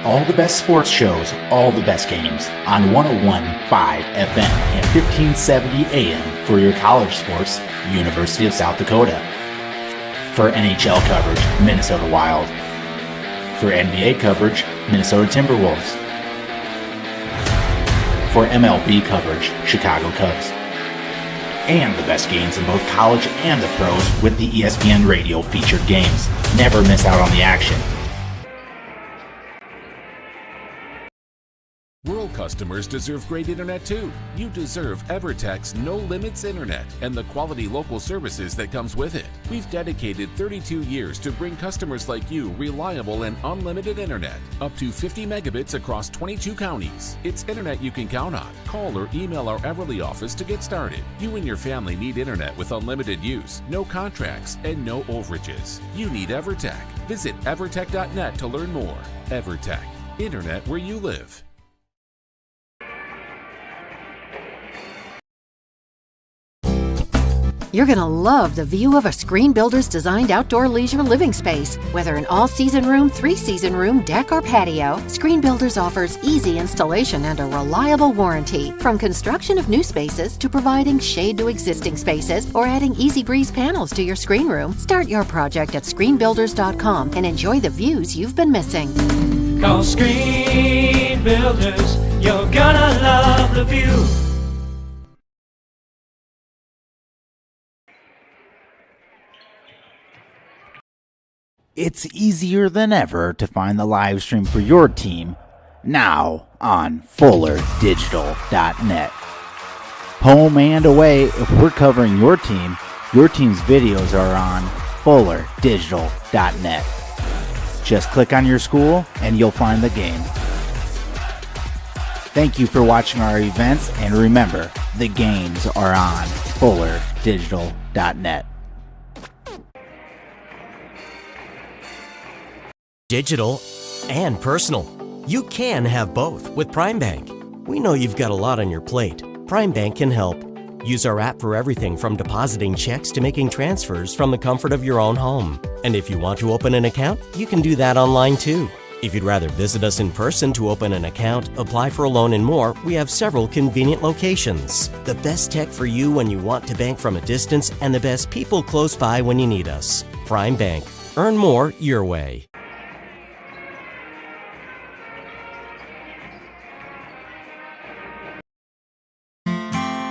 All the best sports shows, all the best games on 101.5 FM and 1570 AM for your college sports, University of South Dakota. For NHL coverage, Minnesota Wild. For NBA coverage, Minnesota Timberwolves. For MLB coverage, Chicago Cubs. And the best games in both college and the pros with the ESPN Radio featured games. Never miss out on the action. Rural customers deserve great internet too. You deserve EverTech's No Limits Internet and the quality local services that comes with it. We've dedicated 32 years to bring customers like you reliable and unlimited internet, up to 50 megabits across 22 counties. It's internet you can count on. Call or email our Everly office to get started. You and your family need internet with unlimited use, no contracts, and no overages. You need EverTech. Visit evertech.net to learn more. EverTech, internet where you live. You're going to love the view of a Screen Builder's designed outdoor leisure living space. Whether an all-season room, three-season room, deck, or patio, Screen Builders offers easy installation and a reliable warranty. From construction of new spaces to providing shade to existing spaces or adding Easy Breeze panels to your screen room, start your project at screenbuilders.com and enjoy the views you've been missing. Call Screen Builders, you're gonna love the view. It's easier than ever to find the live stream for your team now on FullerDigital.net. Home and away, if we're covering your team's videos are on FullerDigital.net. Just click on your school and you'll find the game. Thank you for watching our events, and remember, the games are on FullerDigital.net. Digital and personal. You can have both with Prime Bank. We know you've got a lot on your plate. Prime Bank can help. Use our app for everything from depositing checks to making transfers from the comfort of your own home. And if you want to open an account, you can do that online too. If you'd rather visit us in person to open an account, apply for a loan and more, we have several convenient locations. The best tech for you when you want to bank from a distance, and the best people close by when you need us. Prime Bank. Earn more your way.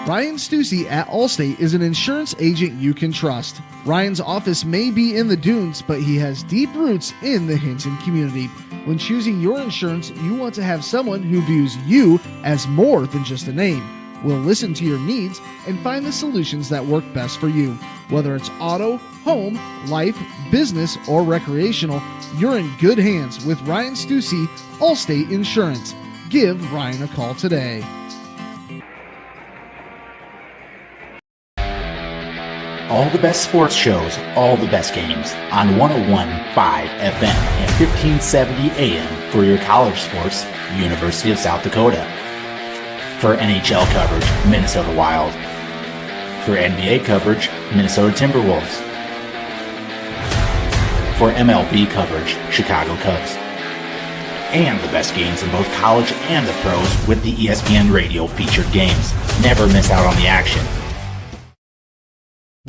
Ryan Stussy at Allstate is an insurance agent you can trust. Ryan's office may be in the dunes, but he has deep roots in the Hinton community. When choosing your insurance, you want to have someone who views you as more than just a name. We'll listen to your needs and find the solutions that work best for you. Whether it's auto, home, life, business, or recreational, you're in good hands with Ryan Stussy, Allstate Insurance. Give Ryan a call today. All the best sports shows, all the best games on 101.5 FM and 1570 AM for your college sports, University of South Dakota. For NHL coverage, Minnesota Wild. For NBA coverage, Minnesota Timberwolves. For MLB coverage, Chicago Cubs. And the best games in both college and the pros with the ESPN Radio featured games. Never miss out on the action.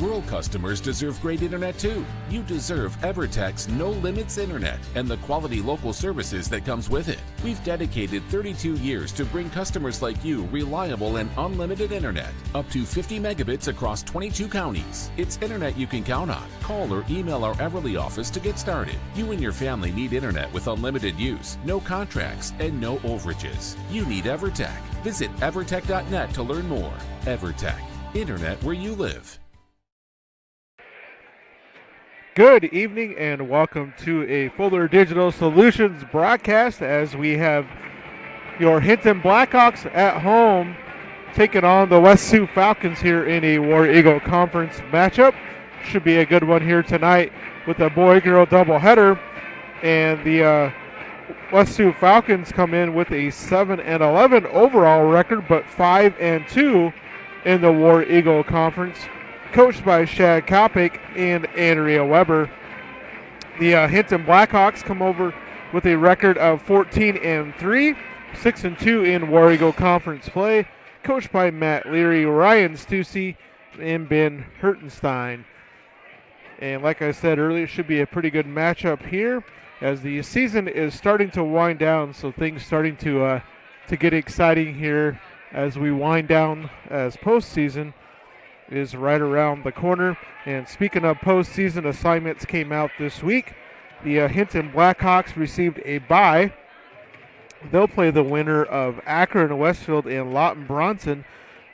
Rural customers deserve great internet too. You deserve EverTech's No Limits Internet and the quality local services that comes with it. We've dedicated 32 years to bring customers like you reliable and unlimited internet, up to 50 megabits across 22 counties. It's internet you can count on. Call or email our Everly office to get started. You and your family need internet with unlimited use, no contracts, and no overages. You need EverTech. Visit evertech.net to learn more. EverTech, internet where you live. Good evening and welcome to a Fuller Digital Solutions broadcast as we have your Hinton Blackhawks at home taking on the West Sioux Falcons here in a War Eagle Conference matchup. Should be a good one here tonight with a boy-girl doubleheader. And the West Sioux Falcons come in with a 7-11 overall record, but 5-2 in the War Eagle Conference, coached by Shad Kopic and Andrea Weber. The Hinton Blackhawks come over with a record of 14-3, 6-2 in War Eagle Conference play, coached by Matt Leary, Ryan Stussy, and Ben Hertenstein. And like I said earlier, it should be a pretty good matchup here as the season is starting to wind down, so things starting to get exciting here as we wind down, as postseason is right around the corner. And speaking of postseason, assignments came out this week. The Hinton Blackhawks received a bye. They'll play the winner of Akron Westfield and Lawton Bronson.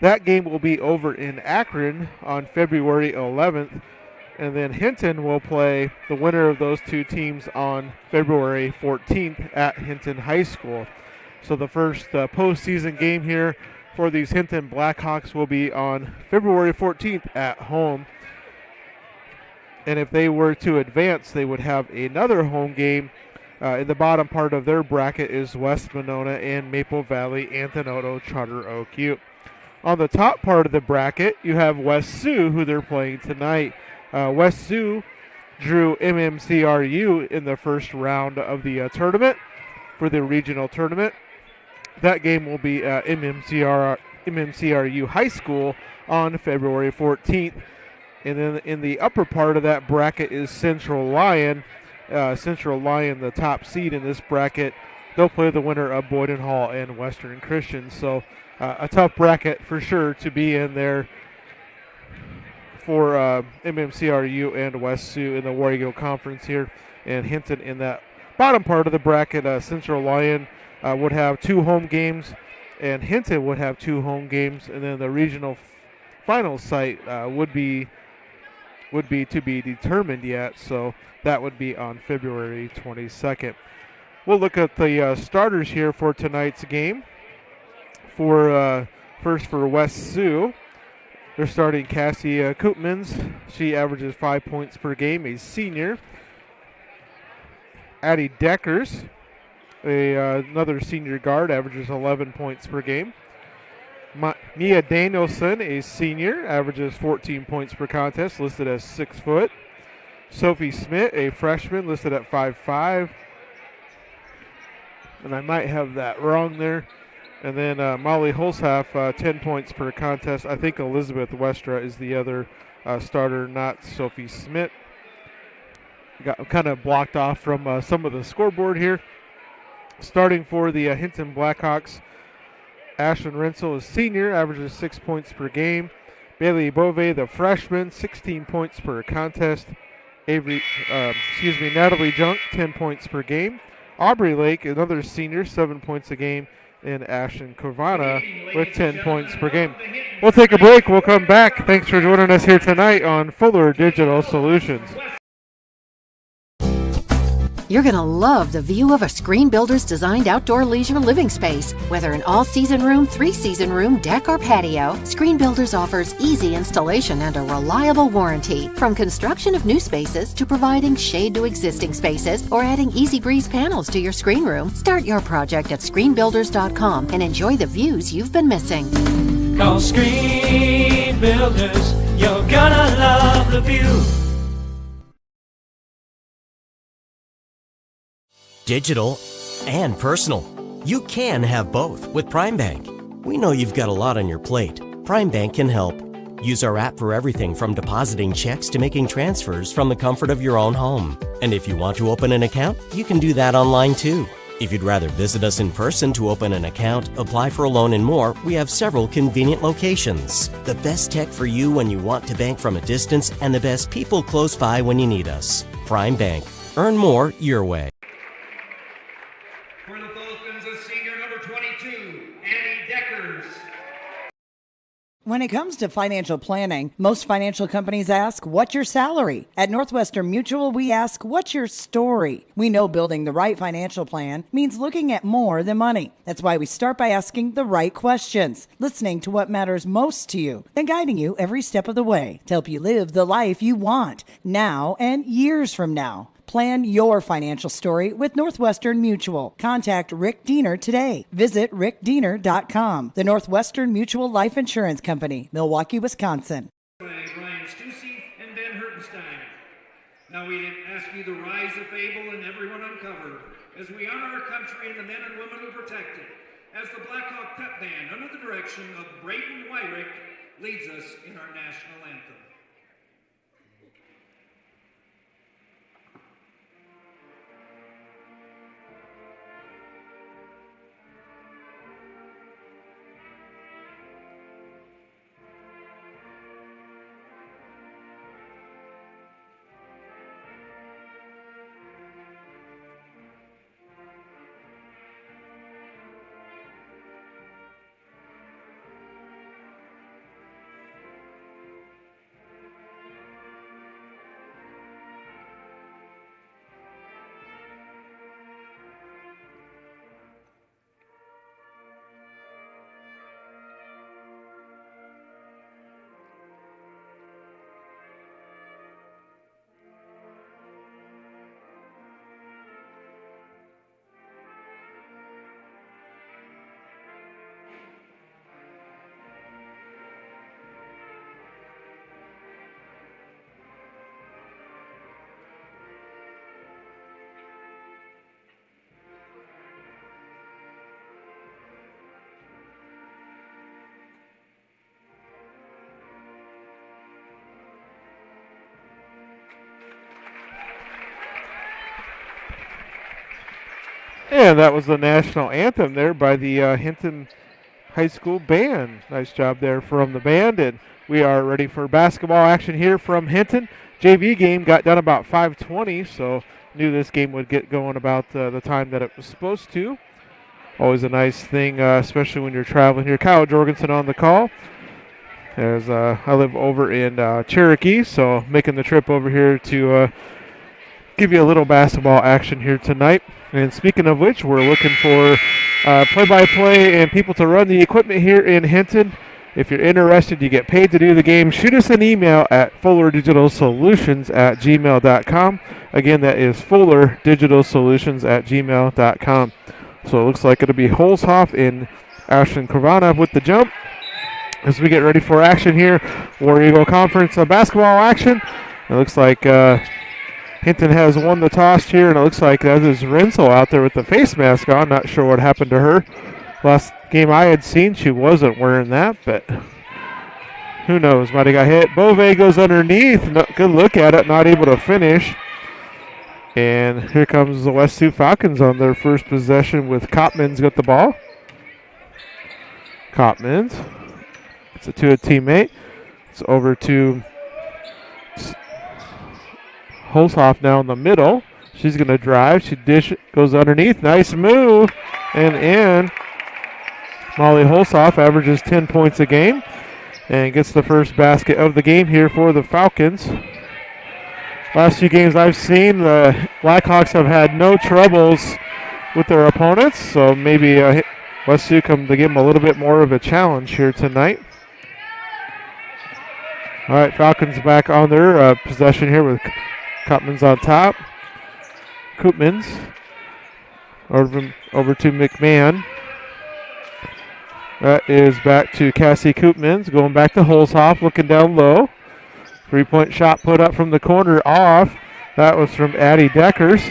That game will be over in Akron on February 11th. And then Hinton will play the winner of those two teams on February 14th at Hinton High School. So the first postseason game here for these Hinton Blackhawks will be on February 14th at home. And if they were to advance, they would have another home game. In the bottom part of their bracket is West Monona and Maple Valley, Antonoto, Charter Oak Ute. On the top part of the bracket, you have West Sioux, who they're playing tonight. West Sioux drew MMCRU in the first round of the tournament for the regional tournament. That game will be at MMCRU High School on February 14th. And then in the upper part of that bracket is Central Lyon. Central Lyon, the top seed in this bracket, they'll play the winner of Boyden Hall and Western Christian. So a tough bracket for sure to be in there for MMCRU and West Sioux in the War Eagle Conference here. And Hinton in that bottom part of the bracket, Central Lyon would have 2 home games, and Hinton would have 2 home games, and then the regional final site would be to be determined yet, so that would be on February 22nd. We'll look at the starters here for tonight's game. For first for West Sioux, they're starting Cassie Koopmans. She averages 5 points per game, a senior. Addie Deckers, another senior guard, averages 11 points per game. Mia Danielson, a senior, averages 14 points per contest, listed as 6 foot. Sophie Smith, a freshman, listed at 5'5". And I might have that wrong there. And then Molly Holshaff, 10 points per contest. I think Elizabeth Westra is the other starter, not Sophie Smith. Got kind of blocked off from some of the scoreboard here. Starting for the Hinton Blackhawks, Ashlyn Rensel is senior, averages 6 points per game. Bailey Bove, the freshman, 16 points per contest. Natalie Junk, 10 points per game. Aubrey Lake, another senior, 7 points a game. And Ashton Covana with 10 points per game. We'll take a break. We'll come back. Thanks for joining us here tonight on Fuller Digital Solutions. You're going to love the view of a Screen Builder's designed outdoor leisure living space. Whether an all-season room, 3-season room, deck, or patio, Screen Builders offers easy installation and a reliable warranty. From construction of new spaces to providing shade to existing spaces or adding Easy Breeze panels to your screen room, start your project at screenbuilders.com and enjoy the views you've been missing. Call Screen Builders, you're gonna love the view. Digital and personal. You can have both with Prime Bank. We know you've got a lot on your plate. Prime Bank can help. Use our app for everything from depositing checks to making transfers from the comfort of your own home. And if you want to open an account, you can do that online too. If you'd rather visit us in person to open an account, apply for a loan and more, we have several convenient locations. The best tech for you when you want to bank from a distance and the best people close by when you need us. Prime Bank. Earn more your way. For the Falcons, a senior number 22, Annie Deckers. When it comes to financial planning, most financial companies ask, what's your salary? At Northwestern Mutual, we ask, what's your story? We know building the right financial plan means looking at more than money. That's why we start by asking the right questions, listening to what matters most to you, and guiding you every step of the way to help you live the life you want, now and years from now. Plan your financial story with Northwestern Mutual. Contact Rick Diener today. Visit rickdiener.com. The Northwestern Mutual Life Insurance Company, Milwaukee, Wisconsin. By Ryan Stussy and Ben Hertenstein. Now we ask be the rise of Fable and everyone uncovered as we honor our country and the men and women who protect it, as the Blackhawk Pep Band, under the direction of Brayton Wyrick, leads us in our national anthem. And that was the national anthem there by the Hinton High School band. Nice job there from the band. And we are ready for basketball action here from Hinton. JV game got done about 5:20, so knew this game would get going about the time that it was supposed to. Always a nice thing, especially when you're traveling here. Kyle Jorgensen on the call. As I live over in Cherokee, so making the trip over here to give you a little basketball action here tonight. And speaking of which, we're looking for play-by-play and people to run the equipment here in Hinton. If you're interested, you get paid to do the game. Shoot us an email at fullerdigitalsolutions@gmail.com. Again, that is fullerdigitalsolutions@gmail.com. So it looks like it'll be Holzhoff and Ashton Kravana with the jump. As we get ready for action here, War Eagle Conference basketball action. It looks like Hinton has won the toss here, and it looks like that is Rinsel out there with the face mask on. Not sure what happened to her. Last game I had seen, she wasn't wearing that, but who knows? Might have got hit. Bove goes underneath. No, good look at it, not able to finish. And here comes the West Sioux Falcons on their first possession with Kopman's got the ball. Kopman's. It's to a teammate. It's over to Holzhoff now in the middle. She's going to drive. She goes underneath. Nice move. And in. Molly Holzhoff averages 10 points a game and gets the first basket of the game here for the Falcons. Last few games I've seen, the Blackhawks have had no troubles with their opponents, so maybe West Sioux come to give them a little bit more of a challenge here tonight. All right, Falcons back on their possession here with Koopmans on top. Koopmans over to McMahon. That is back to Cassie Koopmans, going back to Holzhoff, looking down low. Three-point shot put up from the corner off. That was from Addie Deckers.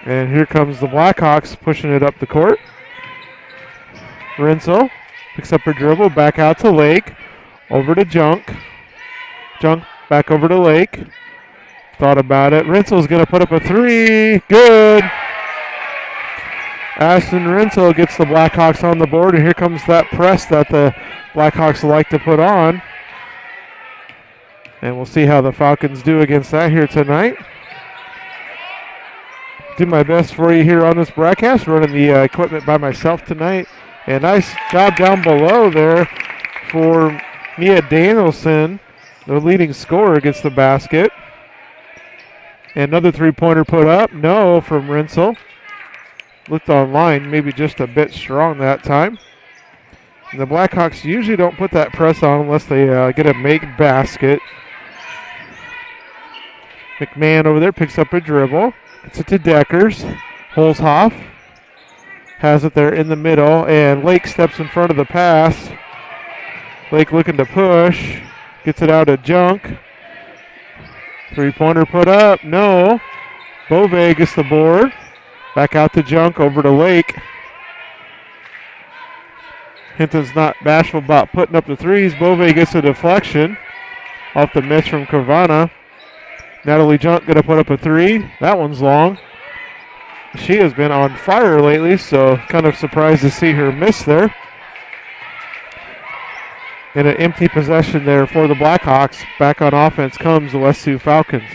And here comes the Blackhawks pushing it up the court. Rinsel picks up her dribble, back out to Lake. Over to Junk. Junk back over to Lake. Thought about it. Rinsel's going to put up a three. Good. Ashton Rinsel gets the Blackhawks on the board, and here comes that press that the Blackhawks like to put on. And we'll see how the Falcons do against that here tonight. Do my best for you here on this broadcast, running the equipment by myself tonight. And nice job down below there for Mia Danielson. The leading scorer gets the basket. Another three-pointer put up. No from Rinsel. Looked online, maybe just a bit strong that time. And the Blackhawks usually don't put that press on unless they get a make basket. McMahon over there picks up a dribble. Gets it to Deckers. Holzhoff has it there in the middle, and Lake steps in front of the pass. Lake looking to push. Gets it out of Junk. Three-pointer put up. No. Bove gets the board. Back out to Junk, over to Lake. Hinton's not bashful about putting up the threes. Bove gets a deflection off the miss from Carvana. Natalie Junk going to put up a three. That one's long. She has been on fire lately, so kind of surprised to see her miss there. And an empty possession there for the Blackhawks. Back on offense comes the West Sioux Falcons.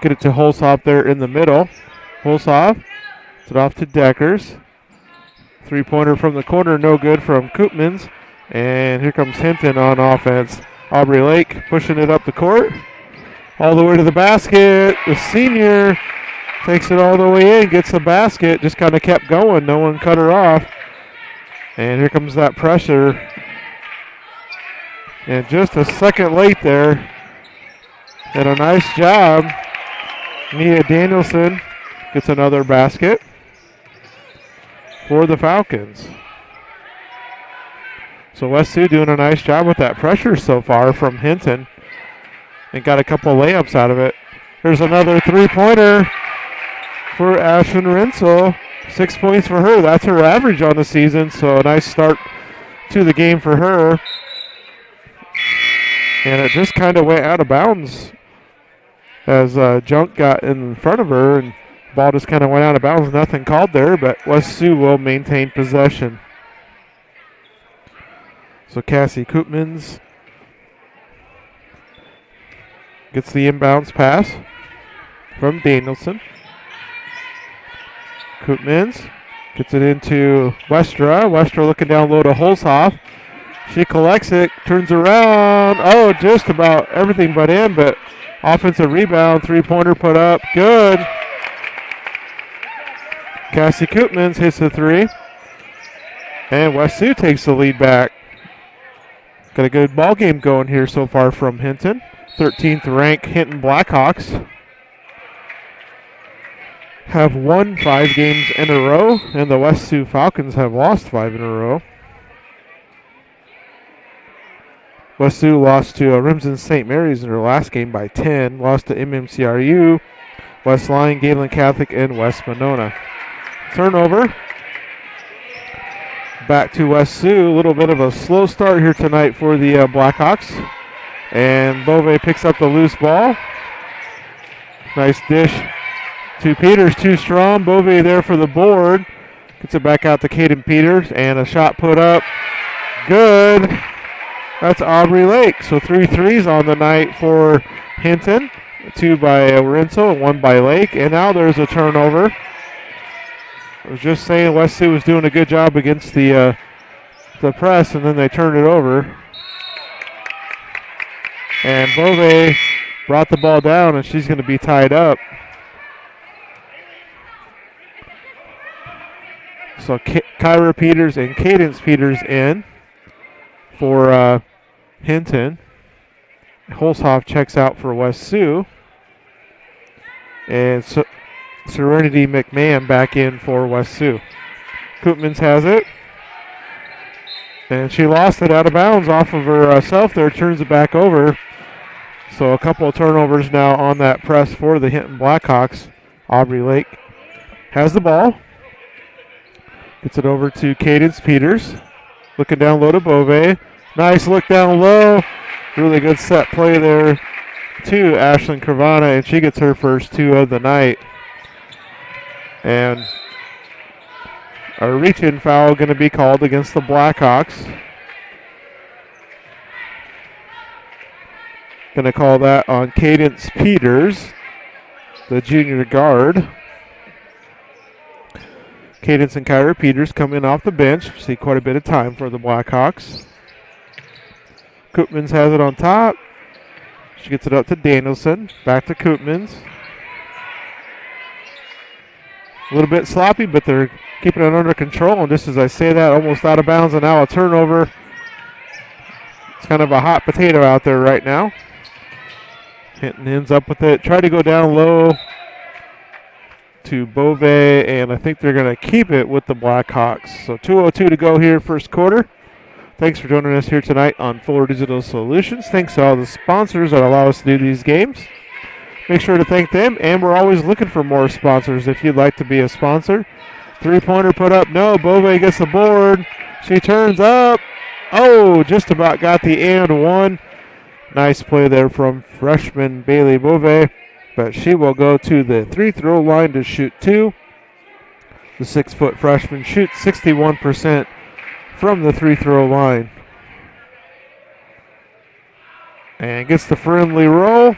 Get it to Holshoff there in the middle. Holshoff, it's it off to Deckers. Three-pointer from the corner, no good from Koopmans. And here comes Hinton on offense. Aubrey Lake pushing it up the court. All the way to the basket. The senior takes it all the way in, gets the basket, just kind of kept going. No one cut her off. And here comes that pressure. And just a second late there. And a nice job. Nia Danielson gets another basket for the Falcons. So West Sioux doing a nice job with that pressure so far from Hinton. And got a couple layups out of it. There's another three-pointer for Ashlyn Rensel. 6 points for her. That's her average on the season, so a nice start to the game for her. And it just kind of went out of bounds as Junk got in front of her, and the ball just kind of went out of bounds. Nothing called there, but West Sioux will maintain possession. So Cassie Koopmans gets the inbounds pass from Danielson. Koopmans gets it into Westra. Westra looking down low to Holshoff. She collects it, turns around. Oh, just about everything but in, but offensive rebound, three-pointer put up. Good. Cassie Koopmans hits the three. And West Sioux takes the lead back. Got a good ball game going here so far from Hinton. 13th ranked Hinton Blackhawks have won 5 games in a row, and the West Sioux Falcons have lost 5 in a row. West Sioux lost to Remsen St. Mary's in their last game by 10, lost to MMCRU, West Lyon, Galen Catholic, and West Monona. Turnover. Back to West Sioux. A little bit of a slow start here tonight for the Blackhawks. And Bove picks up the loose ball. Nice dish to Peters, too strong. Bove there for the board. Gets it back out to Caden Peters, and a shot put up. Good. That's Aubrey Lake. So 3 threes on the night for Hinton. 2 by Rensel and 1 by Lake. And now there's a turnover. I was just saying West Sioux was doing a good job against the press, and then they turned it over. And Bove brought the ball down, and she's going to be tied up. So Kyra Peters and Cadence Peters in for Hinton. Holshoff checks out for West Sioux. And Serenity McMahon back in for West Sioux. Koopmans has it. And she lost it out of bounds off of herself there, turns it back over. So a couple of turnovers now on that press for the Hinton Blackhawks. Aubrey Lake has the ball. Gets it over to Cadence Peters. Looking down low to Bove. Nice look down low. Really good set play there to Ashlyn Carvana, and she gets her first 2 of the night. And a reach-in foul going to be called against the Blackhawks. Going to call that on Cadence Peters, the junior guard. Cadence and Kyra Peters come in off the bench. See quite a bit of time for the Blackhawks. Koopmans has it on top. She gets it up to Danielson. Back to Koopmans. A little bit sloppy, but they're keeping it under control. And just as I say that, almost out of bounds, and now a turnover. It's kind of a hot potato out there right now. Hinton ends up with it. Try to go down low to Bove, and I think they're going to keep it with the Blackhawks. So 2:02 to go here, first quarter. Thanks for joining us here tonight on Fuller Digital Solutions. Thanks to all the sponsors that allow us to do these games. make sure to thank them. And we're always looking for more sponsors if you'd like to be a sponsor. Three-pointer put up. No, Bove gets the board. She turns up. Oh, just about got the and one. Nice play there from freshman Bailey Bove. But she will go to the free-throw line to shoot two. The 6-foot freshman shoots 61% from the free-throw line. And gets the friendly roll.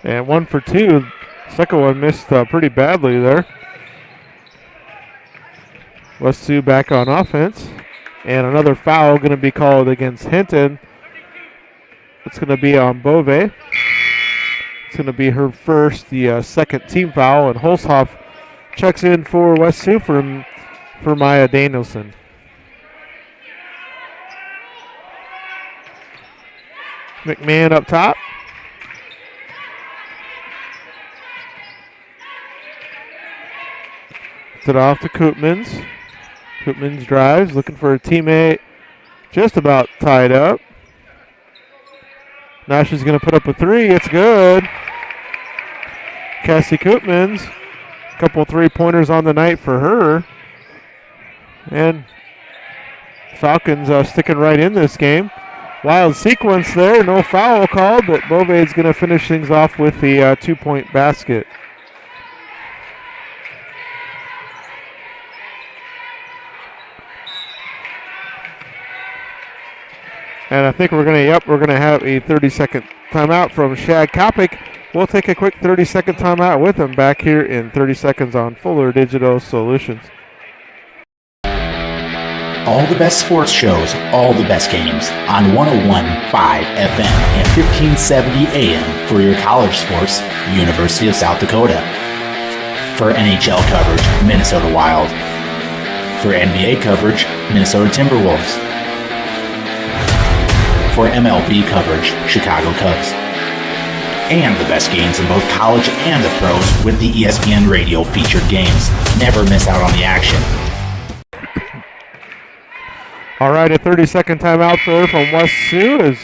And 1 for 2. Second one missed pretty badly there. West Sioux back on offense. And another foul going to be called against Hinton. It's going to be on Bove. It's going to be her first, the second team foul. And Holzhoff checks in for West Sioux for Maya Danielson. McMahon up top. It off to Koopmans. Koopmans drives, looking for a teammate. Just about tied up. Now she's going to put up a three. It's good. Cassie Koopmans. A couple three-pointers on the night for her. And Falcons sticking right in this game. Wild sequence there. No foul called, but Bove's going to finish things off with the 2-point basket. And I think we're going to have a 30-second timeout from Shad Kopic. We'll take a quick 30-second timeout with him back here in 30 seconds on Fuller Digital Solutions. All the best sports shows, all the best games on 101.5 FM and 1570 AM for your college sports, University of South Dakota. For NHL coverage, Minnesota Wild. For NBA coverage, Minnesota Timberwolves. For MLB coverage, Chicago Cubs. And the best games in both college and the pros with the ESPN Radio featured games. Never miss out on the action. All right, a 30-second timeout there from West Sioux as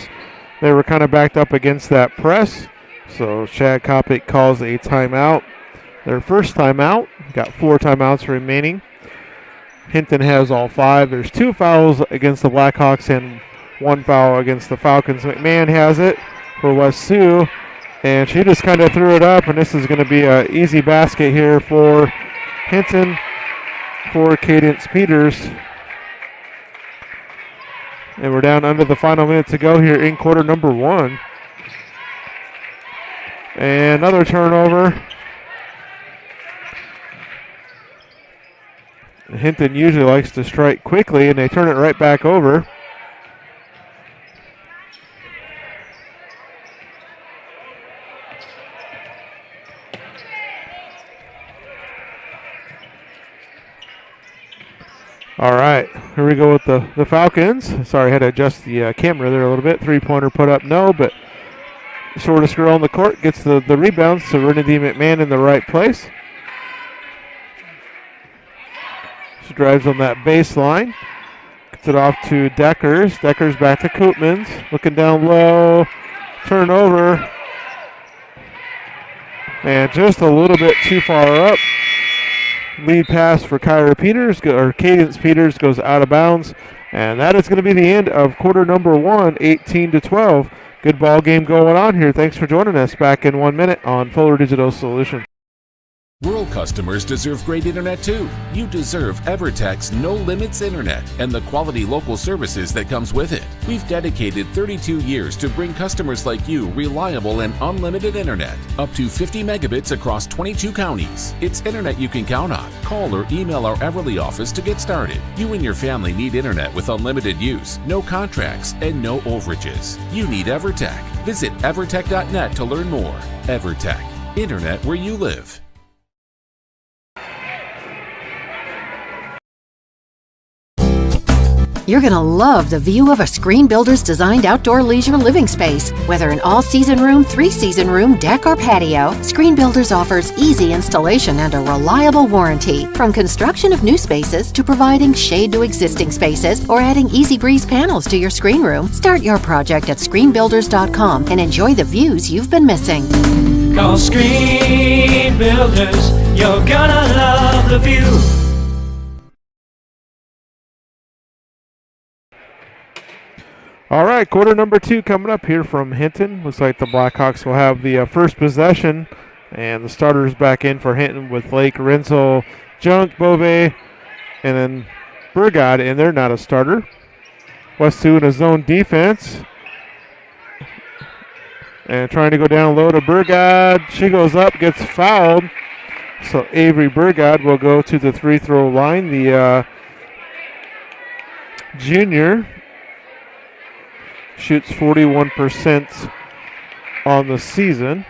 they were kind of backed up against that press. So Shad Kopic calls a timeout. Their first timeout. Got 4 timeouts remaining. Hinton has all 5. There's 2 fouls against the Blackhawks and 1 foul against the Falcons. McMahon has it for West Sioux, and she just kind of threw it up, and this is going to be an easy basket here for Hinton for Cadence Peters. And we're down under the final minute to go here in quarter number 1. And another turnover. Hinton usually likes to strike quickly, and they turn it right back over. All right, here we go with the Falcons. Sorry, I had to adjust the camera there a little bit. Three-pointer put up, no, but shortest girl on the court gets the rebound, so Serenity McMahon in the right place. She drives on that baseline. Gets it off to Deckers. Deckers back to Koopmans. Looking down low. Turnover. And just a little bit too far up. Lead pass for Kyra Peters, or Cadence Peters, goes out of bounds. And that is going to be the end of quarter number 1, 18-12. Good ball game going on here. Thanks for joining us. Back in 1 minute on Fuller Digital Solutions. Rural customers deserve great internet too. You deserve EverTech's no limits internet and the quality local services that comes with it. We've dedicated 32 years to bring customers like you reliable and unlimited internet, up to 50 megabits across 22 counties. It's internet you can count on. Call or email our Everly office to get started. You and your family need internet with unlimited use, no contracts, and no overages. You need EverTech. Visit evertech.net to learn more. EverTech, internet where you live. You're going to love the view of a Screen Builder's designed outdoor leisure living space. Whether an all-season room, three-season room, deck, or patio, Screen Builders offers easy installation and a reliable warranty. From construction of new spaces to providing shade to existing spaces or adding easy breeze panels to your screen room, start your project at screenbuilders.com and enjoy the views you've been missing. Call Screen Builders, you're gonna love the view. All right, quarter number 2 coming up here from Hinton. Looks like the Blackhawks will have the first possession, and the starters back in for Hinton with Lake, Renzel, Junk, Bove, and then Burgod, and they're not a starter. West Sioux in a zone defense. And trying to go down low to Burgod. She goes up, gets fouled. So Avery Burgod will go to the free-throw line. The junior shoots 41% on the season.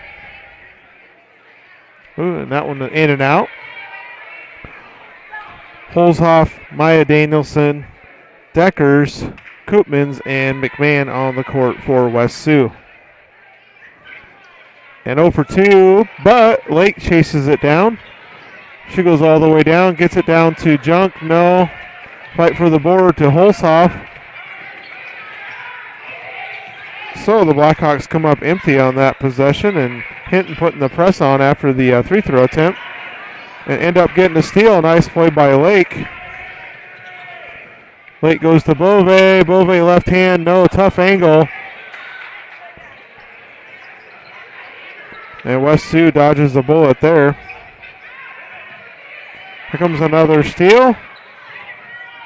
Ooh, and that one in and out. Holzhoff, Maya Danielson, Deckers, Koopmans, and McMahon on the court for West Sioux. And 0 for 2, but Lake chases it down. She goes all the way down, gets it down to Junk. No. Fight for the board to Holzhoff. So the Blackhawks come up empty on that possession, and Hinton putting the press on after the free throw attempt and end up getting a steal. Nice play by Lake. Lake goes to Bove. Bove left hand, no, tough angle. And West Sioux dodges the bullet there. Here comes another steal.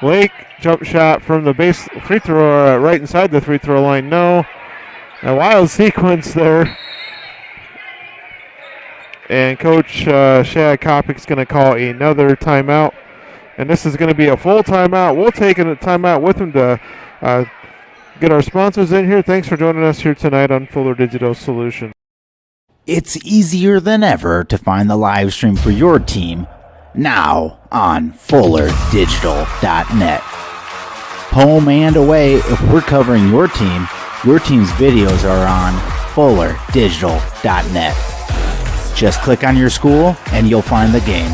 Lake jump shot from the base free throw right inside the free throw line, no. A wild sequence there. And Coach Shad Kopik's going to call another timeout. And this is going to be a full timeout. We'll take a timeout with him to get our sponsors in here. Thanks for joining us here tonight on Fuller Digital Solutions. It's easier than ever to find the live stream for your team now on FullerDigital.net. Home and away, if we're covering your team's videos are on FullerDigital.net. Just click on your school and you'll find the game.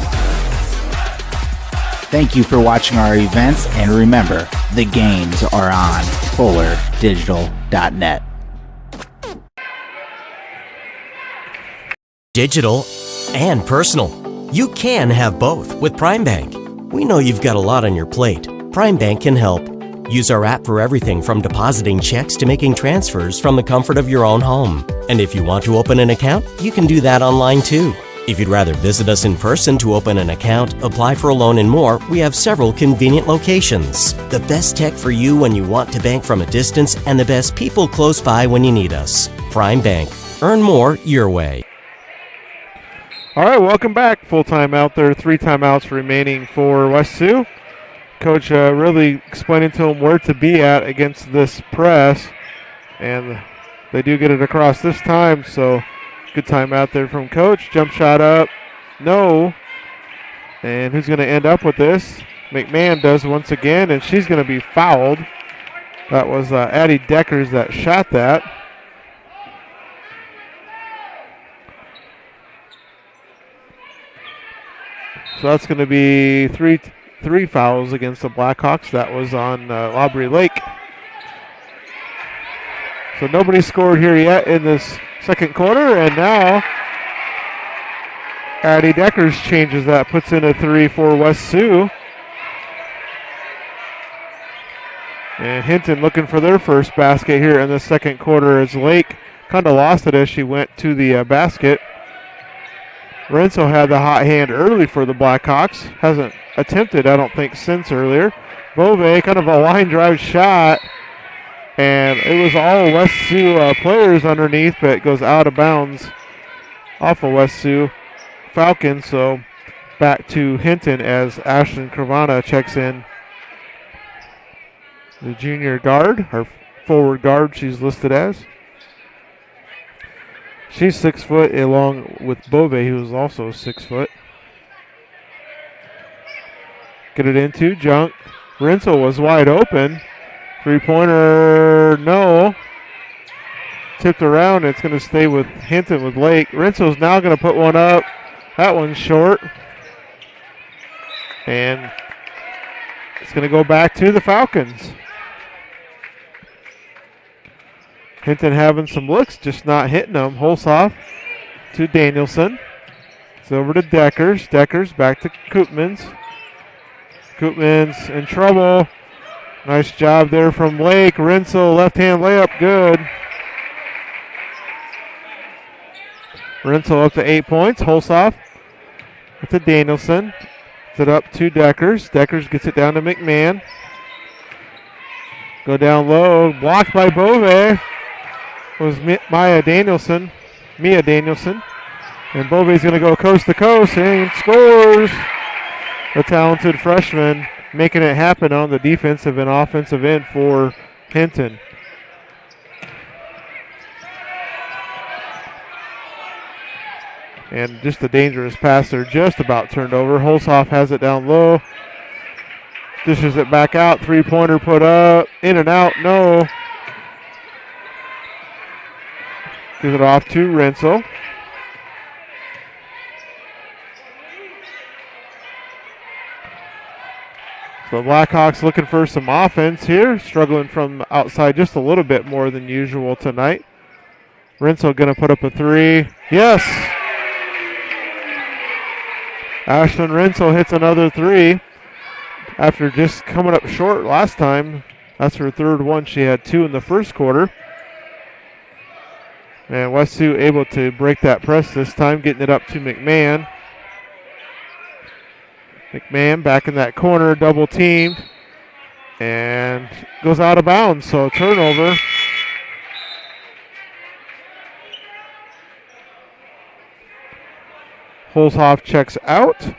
Thank you for watching our events, and remember, the games are on FullerDigital.net. Digital and personal. You can have both with Prime Bank. We know you've got a lot on your plate. Prime Bank can help. Use our app for everything from depositing checks to making transfers from the comfort of your own home. And if you want to open an account, you can do that online too. If you'd rather visit us in person to open an account, apply for a loan and more, we have several convenient locations. The best tech for you when you want to bank from a distance, and the best people close by when you need us. Prime Bank. Earn more your way. All right, welcome back. Full timeout there. 3 timeouts remaining for West Sioux. Coach really explaining to them where to be at against this press. And they do get it across this time, so good timeout there from Coach. Jump shot up. No. And who's going to end up with this? McMahon does once again, and she's going to be fouled. That was Addie Deckers that shot that. So that's going to be three fouls against the Blackhawks. That was on Aubrey Lake. So nobody scored here yet in this second quarter, and now Addie Deckers changes that, puts in a 3 for West Sioux. And Hinton looking for their first basket here in the second quarter as Lake kind of lost it as she went to the basket. Renzo had the hot hand early for the Blackhawks. Hasn't attempted, I don't think, since earlier. Bove, kind of a line drive shot. And it was all West Sioux players underneath, but it goes out of bounds off of West Sioux Falcons. So back to Hinton as Ashlyn Cravana checks in. The junior guard, her forward guard she's listed as. She's 6 foot along with Bove, who is also 6 foot. Get it into Junk. Rinsel was wide open. Three-pointer, no. Tipped around. It's going to stay with Hinton with Lake. Rinsel's now going to put one up. That one's short. And it's going to go back to the Falcons. Hinton having some looks, just not hitting them. Holsoff to Danielson. It's over to Deckers. Deckers back to Koopmans. Koopmans in trouble. Nice job there from Lake. Rinsel, left-hand layup, good. Rinsel up to 8 points. Holsoff to Danielson. It's it up to Deckers. Deckers gets it down to McMahon. Go down low. Blocked by Bove. Was Mia Danielson. And Bove's going to go coast to coast and scores. The talented freshman making it happen on the defensive and offensive end for Hinton. And just a dangerous pass there, just about turned over. Holsoff has it down low. Dishes it back out. Three-pointer put up. In and out, no. Gives it off to Rinsel. So the Blackhawks looking for some offense here. Struggling from outside just a little bit more than usual tonight. Rinsel going to put up a three. Yes! Ashlyn Rinsel hits another three after just coming up short last time. That's her third one. She had two in the first quarter. And West Sioux able to break that press this time, getting it up to McMahon. McMahon back in that corner, double teamed, and goes out of bounds, so turnover. Holshoff checks out,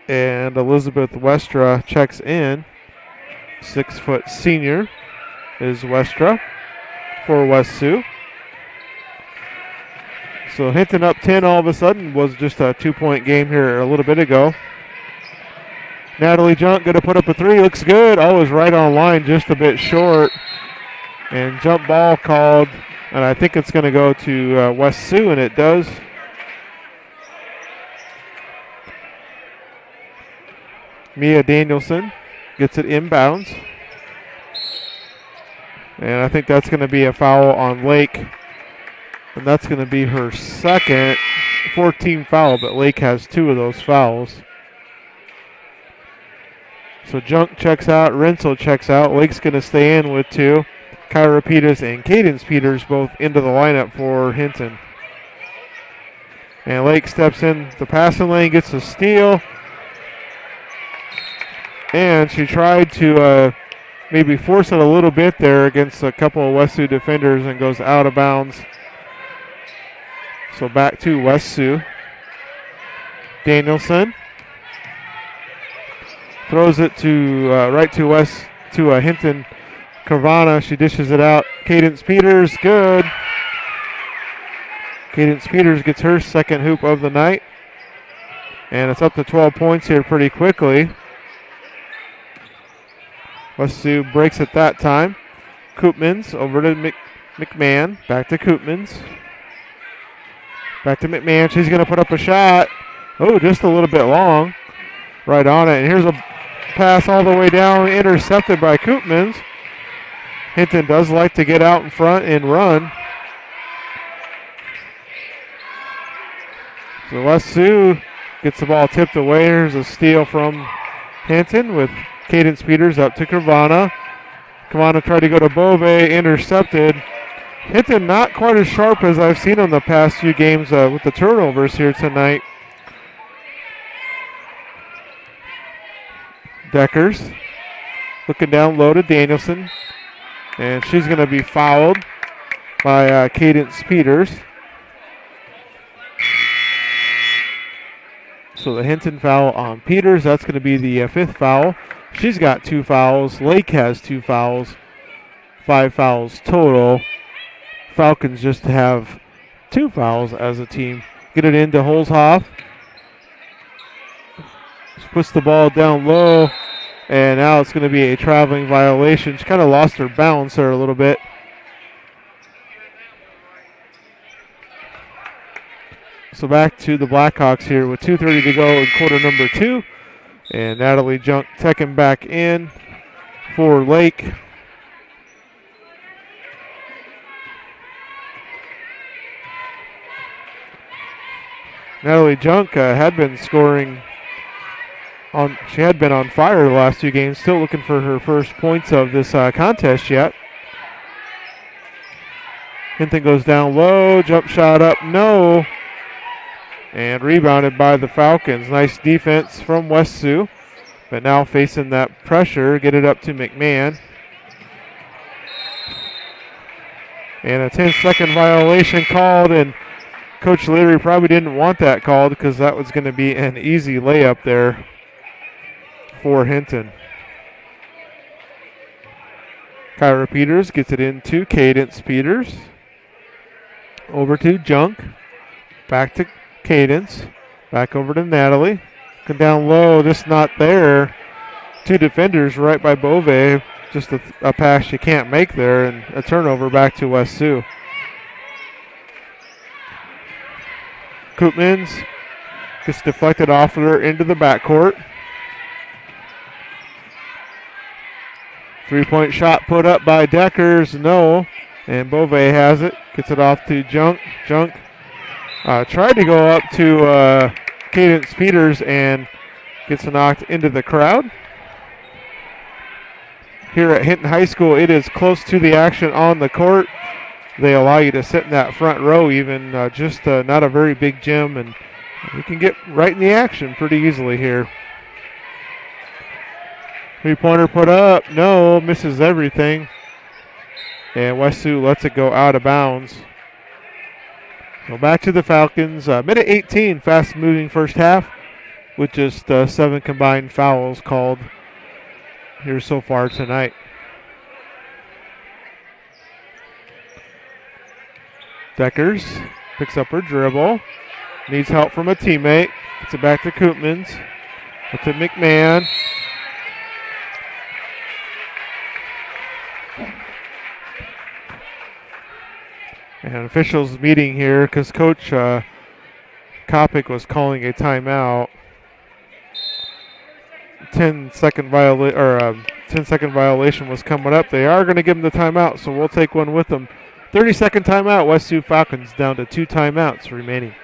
and Elizabeth Westra checks in. 6-foot senior is Westra for West Sioux. So Hinton up 10 all of a sudden. Was just a 2-point game here a little bit ago. Natalie Junk going to put up a three. Looks good. Always right on line, just a bit short. And jump ball called. And I think it's going to go to West Sioux, and it does. Mia Danielson gets it inbounds. And I think that's going to be a foul on Lake. And that's going to be her second 14 foul, but Lake has 2 of those fouls. So Junk checks out, Rinsel checks out. Lake's going to stay in with 2. Kyra Peters and Cadence Peters both into the lineup for Hinton. And Lake steps in the passing lane, gets a steal. And she tried to maybe force it a little bit there against a couple of West Sioux defenders and goes out of bounds. So back to West Sioux. Danielson throws it to right to West to Hinton. Carvana, she dishes it out. Cadence Peters, good. Cadence Peters gets her second hoop of the night. And it's up to 12 points here pretty quickly. West Sioux breaks at that time. Koopmans over to McMahon. Back to Koopmans. Back to McMahon. She's going to put up a shot. Oh, just a little bit long. Right on it. And here's a pass all the way down. Intercepted by Koopmans. Hinton does like to get out in front and run. So West Sioux gets the ball tipped away. Here's a steal from Hinton with Cadence Peters up to Carvana. Carvana tried to go to Bove. Intercepted. Hinton not quite as sharp as I've seen on the past few games with the turnovers here tonight. Deckers looking down low to Danielson. And she's going to be fouled by Cadence Peters. So the Hinton foul on Peters. That's going to be the 5th foul. She's got 2 fouls. Lake has 2 fouls. 5 fouls total. Falcons just have 2 fouls as a team. Get it into Holshoff. Puts the ball down low. And now it's going to be a traveling violation. She kind of lost her balance there a little bit. So back to the Blackhawks here with 2:30 to go in quarter number 2. And Natalie Junk checking back in for Lake. Natalie Junk had been scoring she had been on fire the last 2 games, still looking for her first points of this contest yet. Hinton goes down low, jump shot up, no. And rebounded by the Falcons. Nice defense from West Sioux, but now facing that pressure, get it up to McMahon. And a 10-second violation called, and Coach Leary probably didn't want that called because that was going to be an easy layup there for Hinton. Kyra Peters gets it into Cadence Peters. Over to Junk. Back to Cadence. Back over to Natalie. Come down low, just not there. 2 defenders right by Bove. Just a pass you can't make there, and a turnover back to West Sioux. Koopmans gets deflected off of her into the backcourt. 3-point shot put up by Deckers, no. And Bove has it, gets it off to Junk. Junk tried to go up to Cadence Peters and gets knocked into the crowd. Here at Hinton High School, it is close to the action on the court. They allow you to sit in that front row even, just not a very big gym, and you can get right in the action pretty easily here. 3-pointer put up, no, misses everything. And West Sioux lets it go out of bounds. So back to the Falcons. Minute 18, fast-moving first half with just 7 combined fouls called here so far tonight. Deckers picks up her dribble. Needs help from a teammate. Gets it back to Koopmans. To McMahon. And officials meeting here because Coach Kopic was calling a timeout. 10-second violation was coming up. They are going to give them the timeout, so we'll take one with them. 30-second timeout. West Sioux Falcons down to 2 timeouts remaining.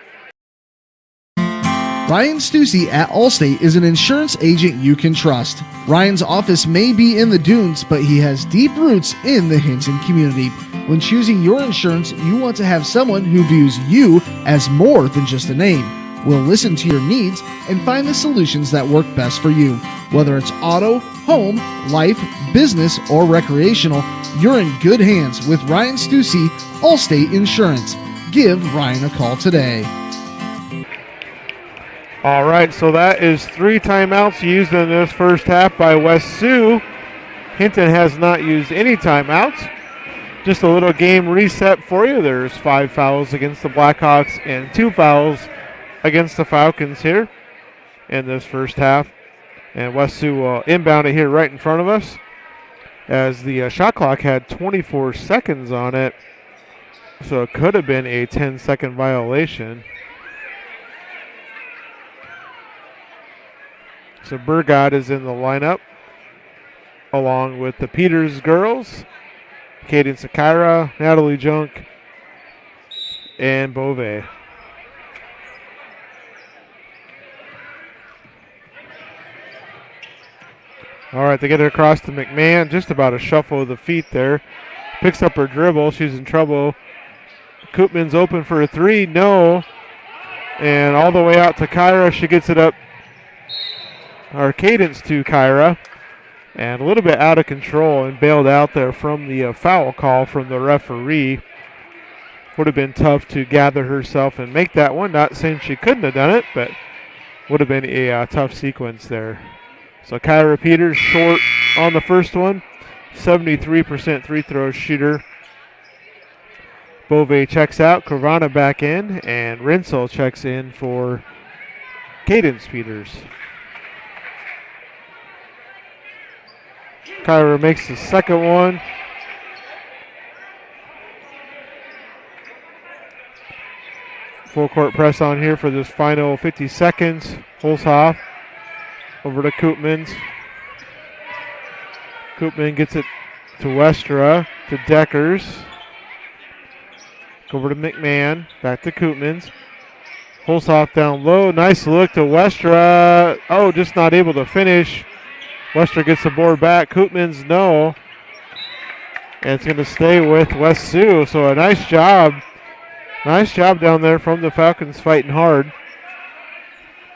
Ryan Stussy at Allstate is an insurance agent you can trust. Ryan's office may be in the Dunes, but he has deep roots in the Hinton community. When choosing your insurance, you want to have someone who views you as more than just a name. We'll listen to your needs and find the solutions that work best for you. Whether it's auto, home, life, business, or recreational, you're in good hands with Ryan Stussy, Allstate Insurance. Give Ryan a call today. All right, so that is 3 timeouts used in this first half by West Sioux. Hinton has not used any timeouts. Just a little game reset for you. There's 5 fouls against the Blackhawks and 2 fouls against the Falcons here in this first half. And West Sioux will inbound it here right in front of us as the shot clock had 24 seconds on it. So it could have been a 10-second violation. So Burgott is in the lineup along with the Peters girls, Cadence Akira, Natalie Junk, and Bove. All right, they get it across to McMahon. Just about a shuffle of the feet there. Picks up her dribble. She's in trouble. Koopman's open for a 3. No. And all the way out to Kyra. She gets it up. Our Cadence to Kyra. And a little bit out of control and bailed out there from the foul call from the referee. Would have been tough to gather herself and make that one. Not saying she couldn't have done it, but would have been a tough sequence there. So Kyra Peters short on the first one. 73% free throw shooter. Bove checks out. Kravana back in. And Rinsel checks in for Cadence Peters. Kyra makes the second one. Full court press on here for this final 50 seconds. Holzhoff over to Koopmans. Koopman gets it to Westra, to Deckers. Over to McMahon, back to Koopmans. Holzhoff down low, nice look to Westra. Oh, just not able to finish. Westra gets the board back. Koopmans, no. And it's going to stay with West Sioux. So a nice job. Nice job down there from the Falcons, fighting hard.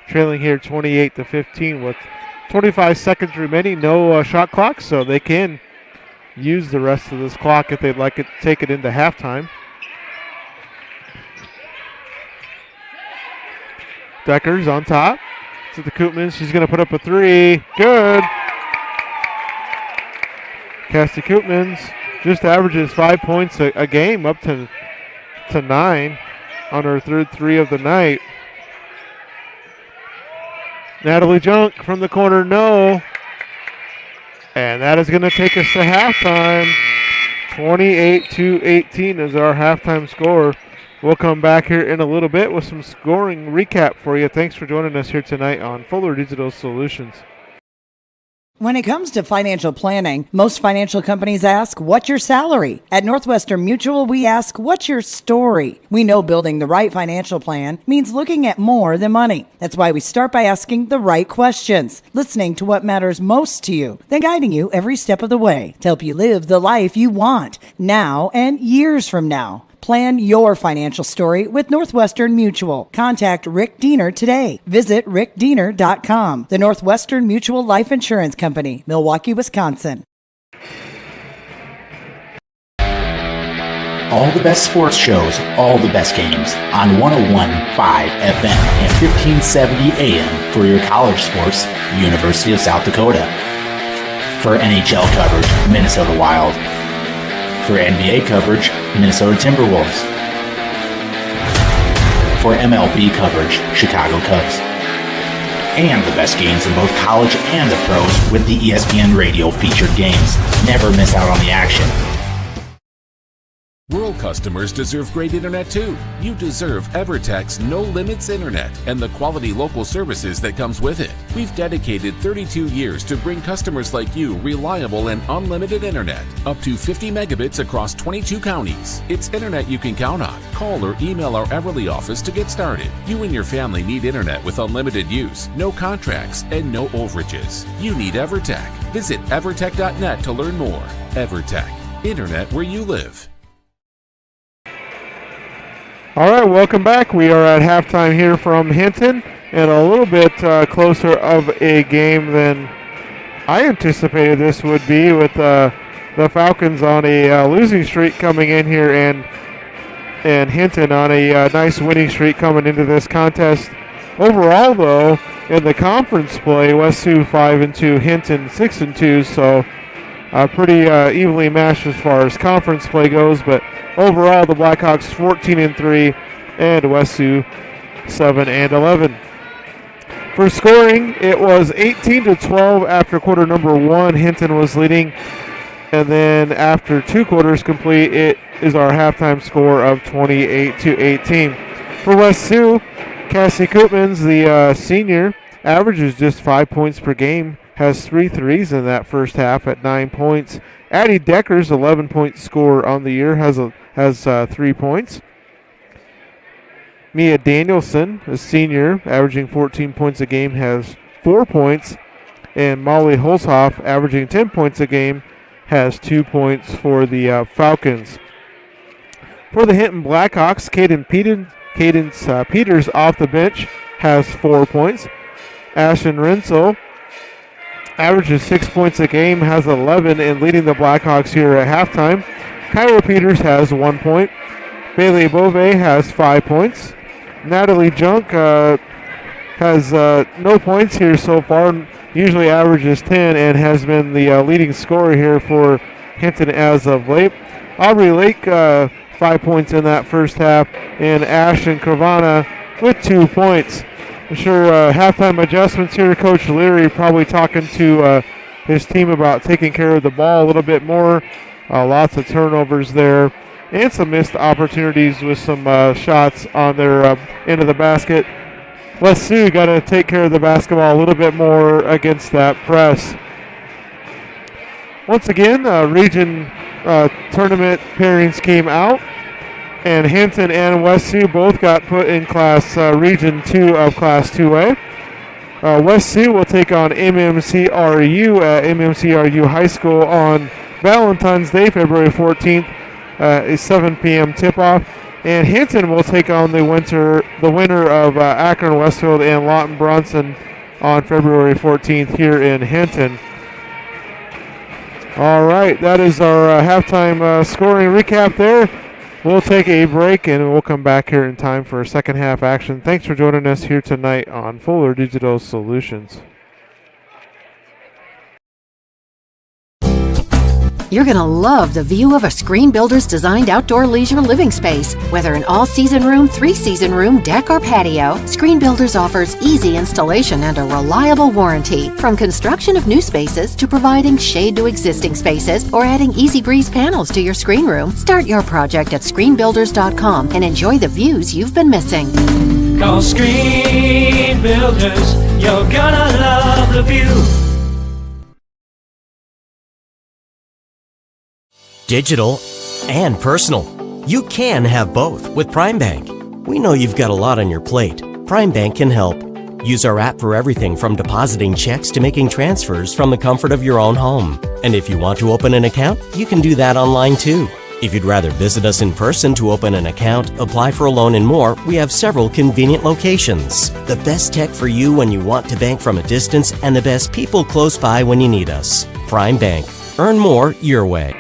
Trailing here 28-15 with 25 seconds remaining. No shot clock, so they can use the rest of this clock if they'd like to take it into halftime. Deckers on top to the Koopmans. She's going to put up a three. Good. Cassie Koopmans just averages 5 points a game, up to 9 on her third three of the night. Natalie Junk from the corner, no. And that is going to take us to halftime. 28-18 is our halftime score. We'll come back here in a little bit with some scoring recap for you. Thanks for joining us here tonight on Fuller Digital Solutions. When it comes to financial planning, most financial companies ask, what's your salary? At Northwestern Mutual, we ask, what's your story? We know building the right financial plan means looking at more than money. That's why we start by asking the right questions, listening to what matters most to you, then guiding you every step of the way to help you live the life you want, now and years from now. Plan your financial story with Northwestern Mutual. Contact Rick Diener today. Visit rickdiener.com. The Northwestern Mutual Life Insurance Company, Milwaukee, Wisconsin. All the best sports shows, all the best games on 101.5 FM and 1570 AM for your college sports, University of South Dakota. For NHL coverage, Minnesota Wild. For NBA coverage, Minnesota Timberwolves. For MLB coverage, Chicago Cubs. And the best games in both college and the pros with the ESPN Radio featured games. Never miss out on the action. Rural customers deserve great internet too. You deserve EverTech's no limits internet and the quality local services that comes with it. We've dedicated 32 years to bring customers like you reliable and unlimited internet, up to 50 megabits across 22 counties. It's internet you can count on. Call or email our Everly office to get started. You and your family need internet with unlimited use, no contracts, and no overages. You need EverTech. Visit evertech.net to learn more. EverTech, internet where you live. All right, welcome back. We are at halftime here from Hinton, and a little bit closer of a game than I anticipated this would be, with the Falcons on a losing streak coming in here, and Hinton on a nice winning streak coming into this contest. Overall, though, in the conference play, West Sioux 5-2, Hinton 6-2, so pretty evenly matched as far as conference play goes, but overall the Blackhawks 14-3 and West Sioux 7-11. For scoring, it was 18-12 after quarter number one. Hinton was leading, and then after two quarters complete, it is our halftime score of 28-18. For West Sioux, Cassie Koopmans, the senior, averages just 5 points per game, has 3 threes in that first half at 9 points. Addie Deckers, 11-point scorer on the year, has 3 points. Mia Danielson, a senior, averaging 14 points a game, has 4 points. And Molly Holzhoff, averaging 10 points a game, has 2 points for the Falcons. For the Hinton Blackhawks, Cadence Peters off the bench has 4 points. Ashton Rensel averages 6 points a game, has 11, and leading the Blackhawks here at halftime. Kyra Peters has 1 point. Bailey Bove has 5 points. Natalie Junk has no points here so far, usually averages 10, and has been the leading scorer here for Hinton as of late. Aubrey Lake, 5 points in that first half, and Ashton Cravana with 2 points. I'm sure halftime adjustments here. Coach Leary probably talking to his team about taking care of the ball a little bit more. Lots of turnovers there and some missed opportunities with some shots on their end of the basket. West Sioux got to take care of the basketball a little bit more against that press. Once again, region tournament pairings came out, and Hinton and West Sioux both got put in Class Region 2 of Class 2A. West Sioux will take on MMCRU at MMCRU High School on Valentine's Day, February 14th, a 7 p.m. tip-off. And Hinton will take on the winner of Akron Westfield and Lawton Bronson on February 14th here in Hinton. All right, that is our halftime scoring recap there. We'll take a break and we'll come back here in time for second half action. Thanks for joining us here tonight on Fuller Digital Solutions. You're going to love the view of a Screen Builder's designed outdoor leisure living space. Whether an all-season room, three-season room, deck, or patio, Screen Builders offers easy installation and a reliable warranty. From construction of new spaces to providing shade to existing spaces or adding Easy Breeze panels to your screen room, start your project at screenbuilders.com and enjoy the views you've been missing. Call Screen Builders, you're gonna love the view. Digital and personal. You can have both with Prime Bank. We know you've got a lot on your plate. Prime Bank can help. Use our app for everything from depositing checks to making transfers from the comfort of your own home. And if you want to open an account, you can do that online too. If you'd rather visit us in person to open an account, apply for a loan and more, we have several convenient locations. The best tech for you when you want to bank from a distance and the best people close by when you need us. Prime Bank. Earn more your way.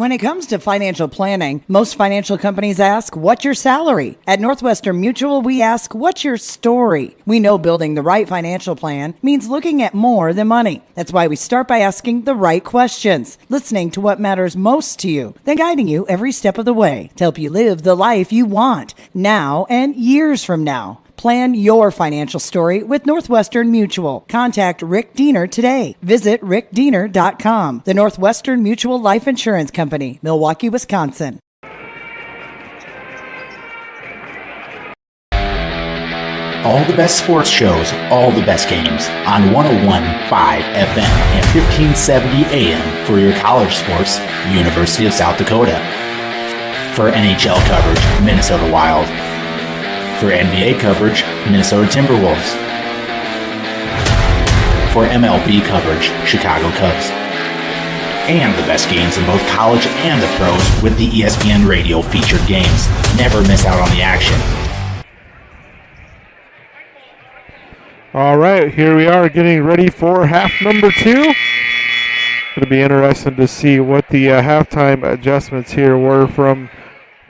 When it comes to financial planning, most financial companies ask, what's your salary? At Northwestern Mutual, we ask, what's your story? We know building the right financial plan means looking at more than money. That's why we start by asking the right questions, listening to what matters most to you, then guiding you every step of the way to help you live the life you want, now and years from now. Plan your financial story with Northwestern Mutual. Contact Rick Diener today. Visit rickdiener.com. The Northwestern Mutual Life Insurance Company, Milwaukee, Wisconsin. All the best sports shows, all the best games on 101.5 FM and 1570 AM for your college sports, University of South Dakota. For NHL coverage, Minnesota Wild. For NBA coverage, Minnesota Timberwolves. For MLB coverage, Chicago Cubs. And the best games in both college and the pros with the ESPN Radio featured games. Never miss out on the action. All right, here we are getting ready for half number 2. It'll be interesting to see what the halftime adjustments here were from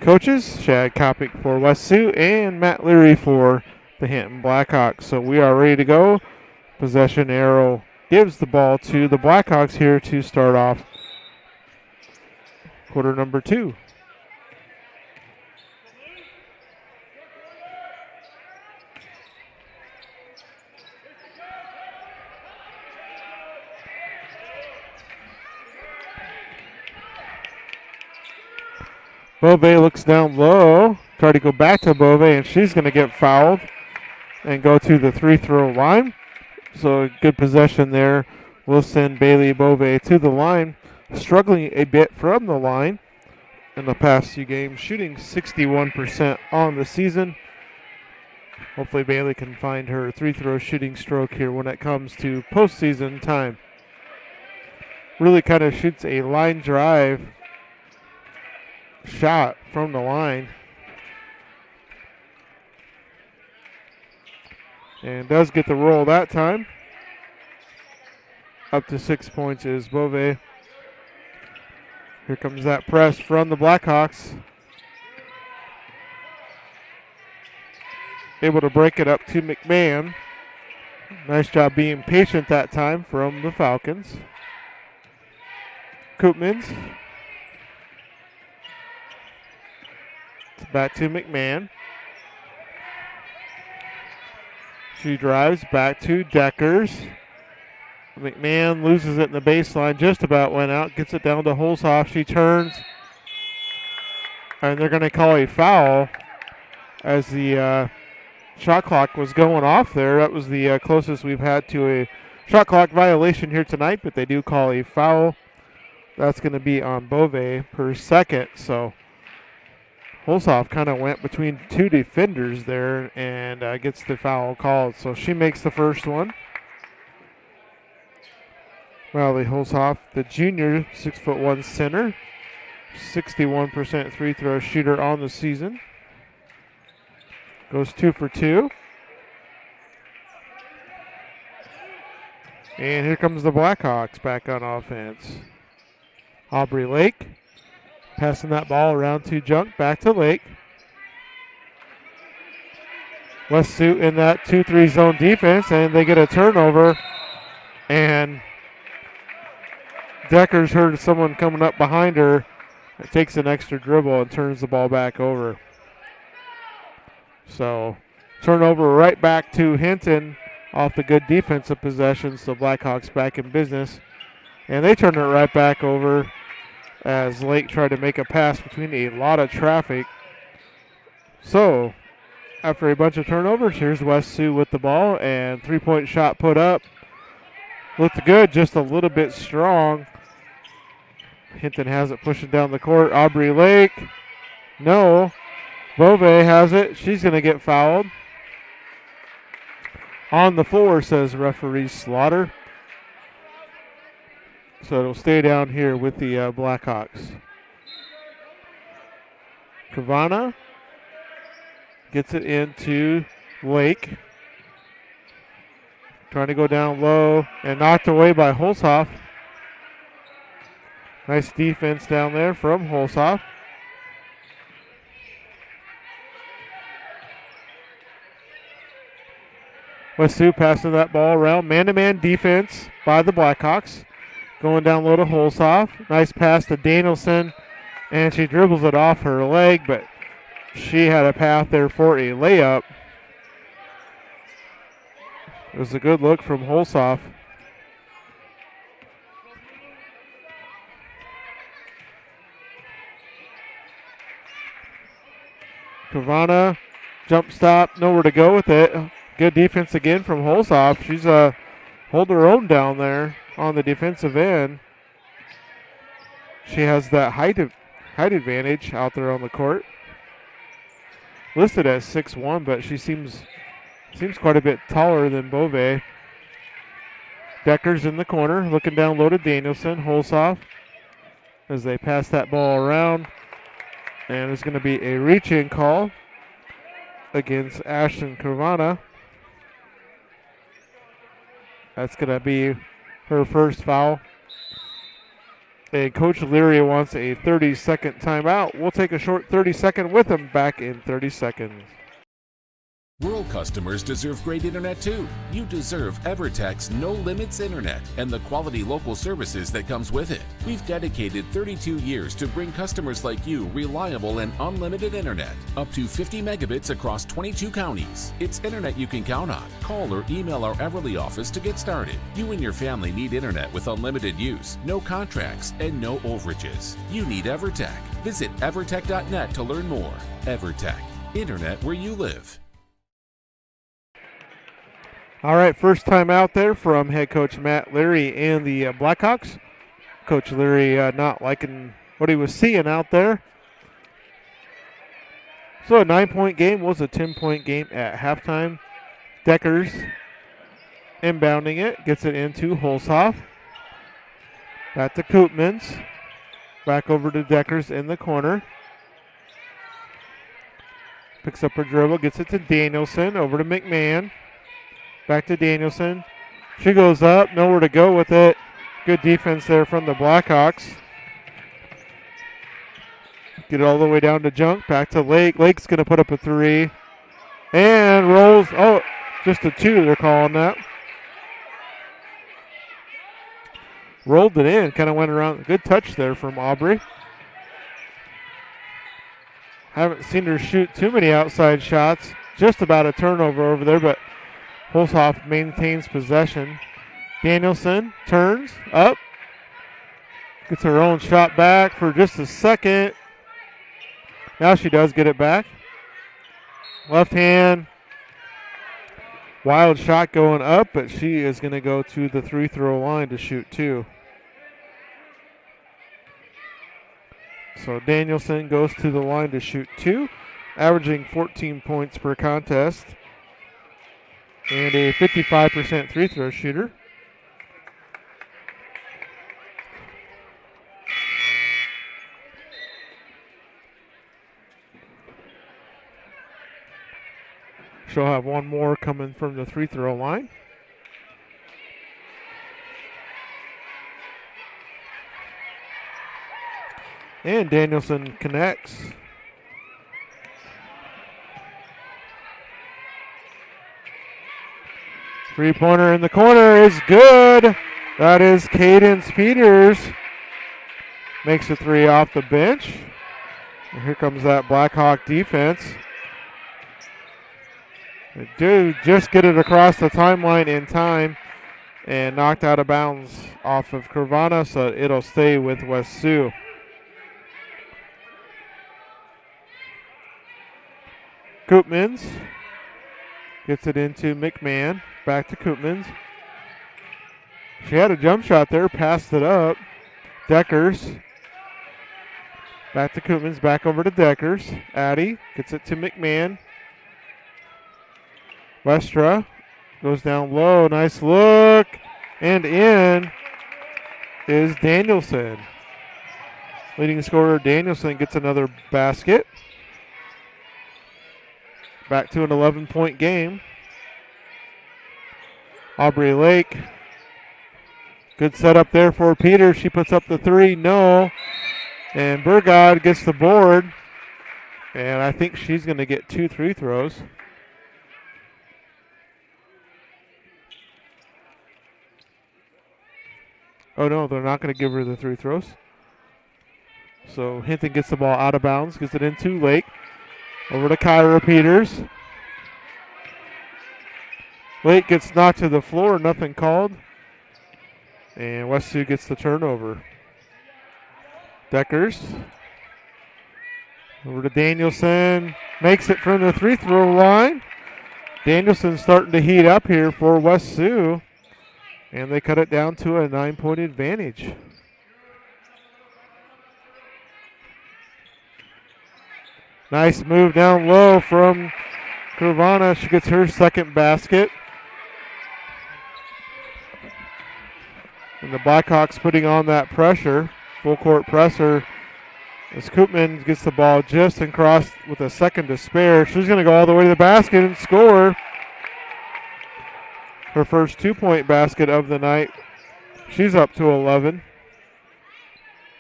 coaches, Shad Kopic for West Sioux and Matt Leary for the Hinton Blackhawks. So we are ready to go. Possession arrow gives the ball to the Blackhawks here to start off quarter number 2. Bove looks down low, try to go back to Bove, and she's going to get fouled and go to the free-throw line. So good possession there. We'll send Bailey Bove to the line, struggling a bit from the line in the past few games, shooting 61% on the season. Hopefully Bailey can find her free-throw shooting stroke here when it comes to postseason time. Really kind of shoots a line drive shot from the line. And does get the roll that time. Up to 6 points is Bove. Here comes that press from the Blackhawks. Able to break it up to McMahon. Nice job being patient that time from the Falcons. Koopmans. Back to McMahon. She drives back to Deckers. McMahon loses it in the baseline, just about went out, gets it down to Holzhoff. She turns, and they're going to call a foul as the shot clock was going off there. That was the closest we've had to a shot clock violation here tonight, but they do call a foul. That's going to be on Bove per second, so Holzhoff kind of went between two defenders there and gets the foul called. So she makes the first one. Riley Holzhoff, the junior, 6'1" center, 61% free throw shooter on the season. Goes 2 for 2. And here comes the Blackhawks back on offense. Aubrey Lake. Passing that ball around to Junk, back to Lake. West Sioux in that 2-3 zone defense, and they get a turnover. And Deckers heard someone coming up behind her. It takes an extra dribble and turns the ball back over. So turnover right back to Hinton off the good defensive possessions. So Blackhawks back in business. And they turn it right back over as Lake tried to make a pass between a lot of traffic. So, after a bunch of turnovers, here's West Sioux with the ball, and three-point shot put up. Looked good, just a little bit strong. Hinton has it pushing down the court. Aubrey Lake, no. Bove has it. She's going to get fouled. On the floor, says referee Slaughter. So it'll stay down here with the Blackhawks. Kavana gets it into Lake. Trying to go down low and knocked away by Holzhoff. Nice defense down there from Holsoff. West Sioux passing that ball around. Man-to-man defense by the Blackhawks. Going down low to Holsoff. Nice pass to Danielson. And she dribbles it off her leg, but she had a path there for a layup. It was a good look from Holsoff. Kavana, jump stop, nowhere to go with it. Good defense again from Holsoff. She's holding her own down there on the defensive end. She has that height advantage out there on the court. Listed as 6'1", but she seems quite a bit taller than Bove. Decker's in the corner, looking down low to Danielson. Holsoff as they pass that ball around. And there's going to be a reach-in call against Ashton Kavana. That's going to be her first foul. And Coach Leary wants a 30-second timeout. We'll take a short 30-second with him. Back in 30 seconds. Rural customers deserve great internet too. You deserve EverTech's no limits internet and the quality local services that comes with it. We've dedicated 32 years to bring customers like you reliable and unlimited internet, up to 50 megabits across 22 counties. It's internet you can count on. Call or email our Everly office to get started. You and your family need internet with unlimited use, no contracts, and no overages. You need EverTech. Visit evertech.net to learn more. EverTech, internet where you live. All right, first time out there from head coach Matt Leary and the Blackhawks. Coach Leary not liking what he was seeing out there. So a 9-point game was a 10-point game at halftime. Deckers inbounding it, gets it into Holsoff. Back to Koopmans. Back over to Deckers in the corner. Picks up her dribble, gets it to Danielson, over to McMahon. Back to Danielson. She goes up, nowhere to go with it. Good defense there from the Blackhawks. Get it all the way down to Junk. Back to Lake. Lake's going to put up a three. And rolls. Oh, just a two, they're calling that. Rolled it in. Kind of went around. Good touch there from Aubrey. Haven't seen her shoot too many outside shots. Just about a turnover over there, but Holsoff maintains possession. Danielson turns up. Gets her own shot back for just a second. Now she does get it back. Left hand. Wild shot going up, but she is going to go to the free-throw line to shoot two. So Danielson goes to the line to shoot two, averaging 14 points per contest. And a 55% free throw shooter. She'll have one more coming from the free throw line. And Danielson connects. Three-pointer in the corner is good. That is Cadence Peters. Makes a three off the bench. And here comes that Blackhawk defense. They do just get it across the timeline in time and knocked out of bounds off of Curvana, so it'll stay with West Sioux. Koopmans gets it into McMahon. Back to Koopmans. She had a jump shot there, passed it up. Deckers. Back to Koopmans, back over to Deckers. Addy gets it to McMahon. Westra goes down low. Nice look. And in is Danielson. Leading scorer Danielson gets another basket. Back to an 11-point game. Aubrey Lake Good setup there for Peters. She puts up the three. No. And Burgod gets the board. And I think she's going to get 2 free throws. Oh, no, they're not going to give her the 3 throws. So Hinton gets the ball out of bounds, gets it into Lake. Over to Kyra Peters. Lake gets knocked to the floor, nothing called. And West Sioux gets the turnover. Deckers. Over to Danielson. Makes it from the 3 throw line. Danielson starting to heat up here for West Sioux. And they cut it down to a 9-point advantage. Nice move down low from Curvana. She gets her second basket. And the Blackhawks putting on that pressure, full court pressure, as Koopman gets the ball just and crossed with a second to spare. She's going to go all the way to the basket and score. Her first 2-point basket of the night. She's up to 11.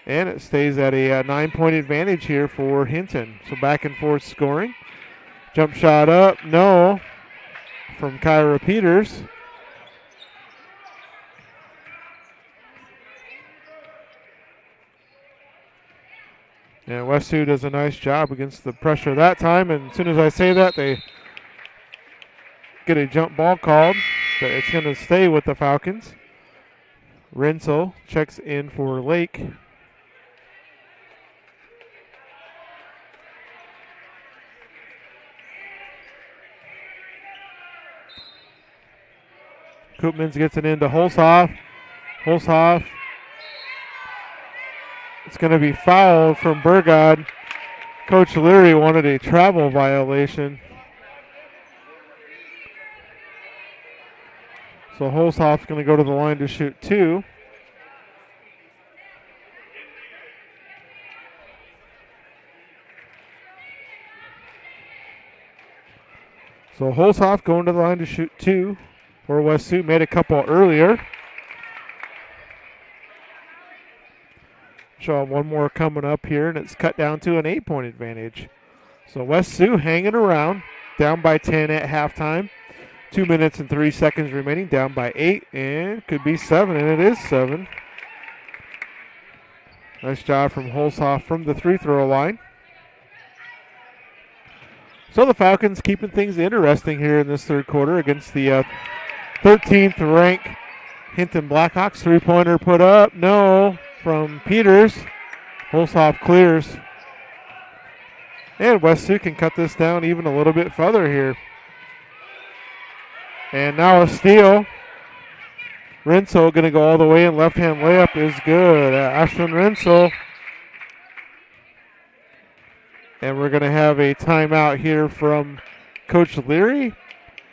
And it stays at a 9-point advantage here for Hinton. So back and forth scoring. Jump shot up, no, from Kyra Peters. And West Sioux does a nice job against the pressure that time. And as soon as I say that, they get a jump ball called. But it's going to stay with the Falcons. Renzel checks in for Lake. Koopmans gets it into Holzhoff. Holzhoff. It's going to be fouled from Burgod. Coach Leary wanted a travel violation. So Holzhoff's going to go to the line to shoot 2. So Holzhoff going to the line to shoot 2 for West Sioux. Made a couple earlier. So one more coming up here, and it's cut down to an 8-point advantage. So West Sioux hanging around, down by 10 at halftime. 2 minutes and 3 seconds remaining, down by 8, and could be 7, and it is 7. Nice job from Holzhoff from the 3-throw line. So the Falcons keeping things interesting here in this third quarter against the 13th ranked Hinton Blackhawks. 3-pointer put up, no, from Peters. Holzhoff clears. And West Sioux can cut this down even a little bit further here. And now a steal. Renzel going to go all the way, and left-hand layup is good. Ashlyn Renzel. And we're going to have a timeout here from Coach Leary.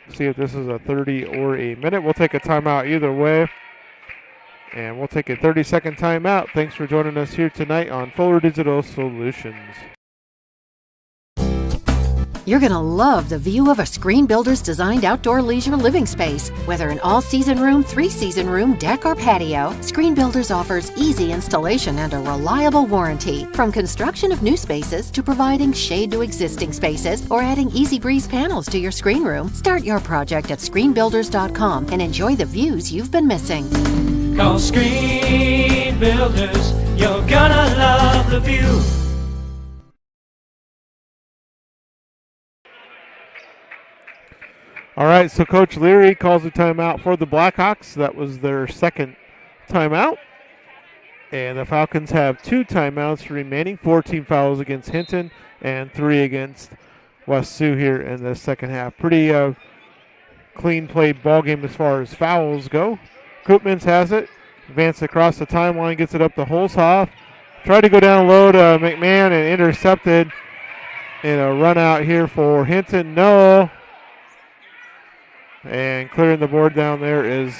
See if this is a 30 or a minute. We'll take a timeout either way. And we'll take a 30-second timeout. Thanks for joining us here tonight on Fuller Digital Solutions. You're going to love the view of a Screen Builder's designed outdoor leisure living space. Whether an all-season room, 3-season room, deck, or patio, Screen Builders offers easy installation and a reliable warranty. From construction of new spaces to providing shade to existing spaces or adding Easy Breeze panels to your screen room, start your project at screenbuilders.com and enjoy the views you've been missing. Call Screen Builders, you're gonna love the view. All right, so Coach Leary calls a timeout for the Blackhawks. That was their second timeout. And the Falcons have 2 timeouts remaining, 14 fouls against Hinton and 3 against West Sioux here in the second half. Pretty clean played ball game as far as fouls go. Koopmans has it. Advance across the timeline, gets it up to Holzhoff. Tried to go down low to McMahon and intercepted in a run out here for Hinton. No. And clearing the board down there is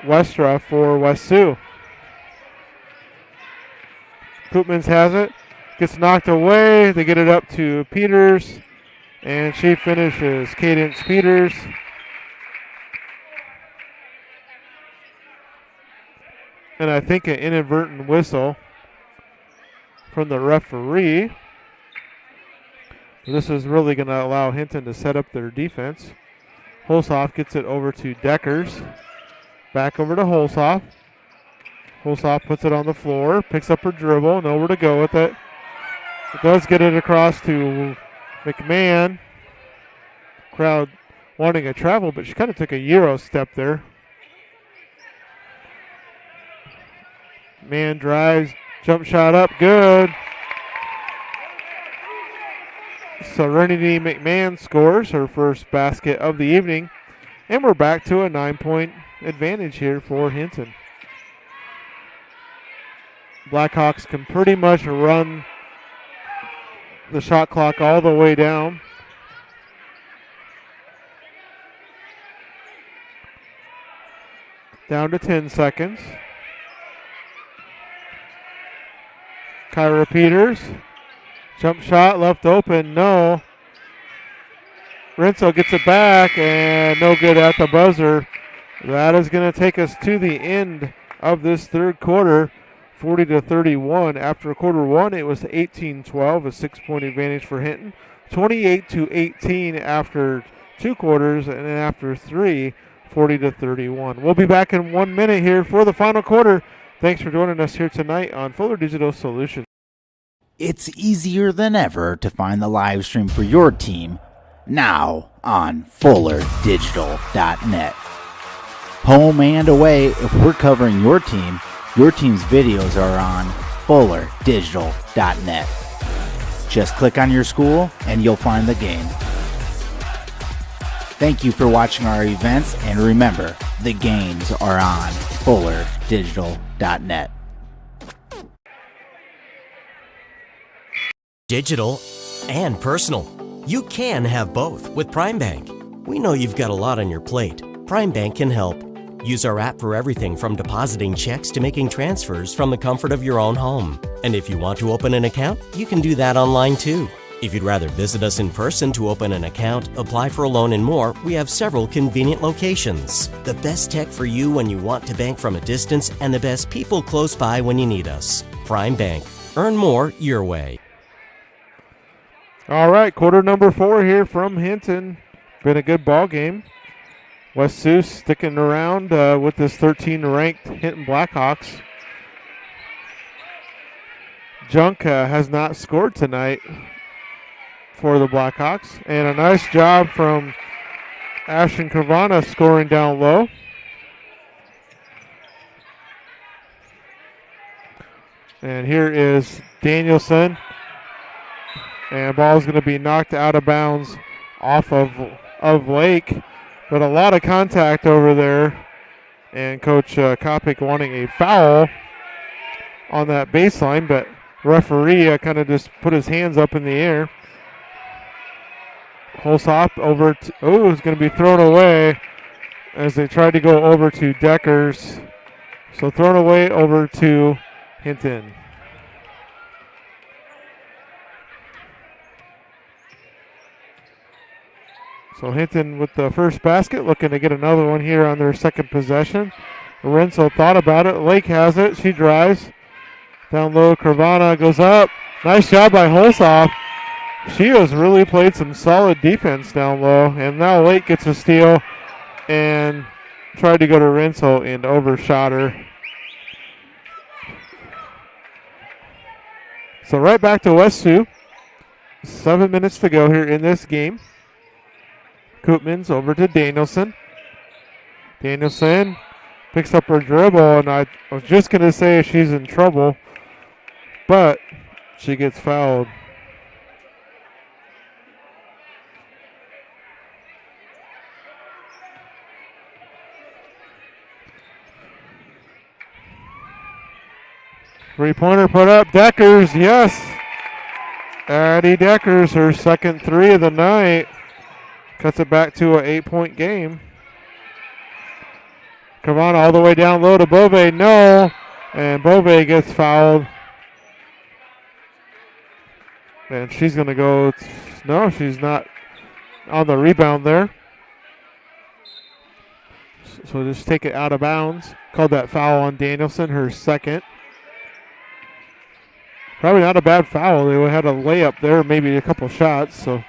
Westra for West Sioux. Koopmans has it. Gets knocked away. They get it up to Peters. And she finishes. Cadence Peters. And I think an inadvertent whistle from the referee. This is really going to allow Hinton to set up their defense. Holsoff gets it over to Deckers. Back over to Holsoff. Holsoff puts it on the floor, picks up her dribble, nowhere to go with it. It does get it across to McMahon. Crowd wanting a travel, but she kind of took a Euro step there. Man drives, jump shot up, good. Serenity McMahon scores her first basket of the evening. And we're back to a 9-point advantage here for Hinton. Blackhawks can pretty much run the shot clock all the way down. Down to 10 seconds. Kyra Peters. Jump shot left open, no. Renzo gets it back and no good at the buzzer. That is going to take us to the end of this third quarter, 40-31. After quarter one, it was 18-12, a 6-point advantage for Hinton. 28-18 after two quarters, and then after three, 40-31. We'll be back in 1 minute here for the final quarter. Thanks for joining us here tonight on Fuller Digital Solutions. It's easier than ever to find the live stream for your team now on FullerDigital.net. Home and away, if we're covering your team's videos are on FullerDigital.net. Just click on your school and you'll find the game. Thank you for watching our events, and remember, the games are on FullerDigital.net. Digital and personal. You can have both with Prime Bank. We know you've got a lot on your plate. Prime Bank can help. Use our app for everything from depositing checks to making transfers from the comfort of your own home. And if you want to open an account, you can do that online too. If you'd rather visit us in person to open an account, apply for a loan and more, we have several convenient locations. The best tech for you when you want to bank from a distance, and the best people close by when you need us. Prime Bank. Earn more your way. All right, quarter number 4 here from Hinton. Been a good ball game. West Sioux sticking around with this 13th-ranked Hinton Blackhawks. Junk has not scored tonight for the Blackhawks. And a nice job from Ashton Carvana scoring down low. And here is Danielson. And ball's going to be knocked out of bounds off of Lake. But a lot of contact over there. And Coach Kopic wanting a foul on that baseline. But referee kind of just put his hands up in the air. Holsoff over to, it's going to be thrown away as they tried to go over to Deckers. So thrown away over to Hinton. So Hinton with the first basket, looking to get another one here on their second possession. Lorenzo thought about it. Lake has it. She drives. Down low, Carvana goes up. Nice job by Holsoff. She has really played some solid defense down low. And now Lake gets a steal and tried to go to Renzo and overshot her. So right back to West Sioux. 7 minutes to go here in this game. Koopmans over to Danielson. Danielson picks up her dribble, and I was just going to say she's in trouble, but she gets fouled. Three-pointer put up. Deckers, yes. Addie Deckers, her second three of the night. Cuts it back to an 8-point game. Carvana all the way down low to Bove. No. And Bove gets fouled. And she's going to go. No, she's not on the rebound there. So just take it out of bounds. called that foul on Danielson, her second. Probably not a bad foul. They had a layup there, maybe a couple shots. So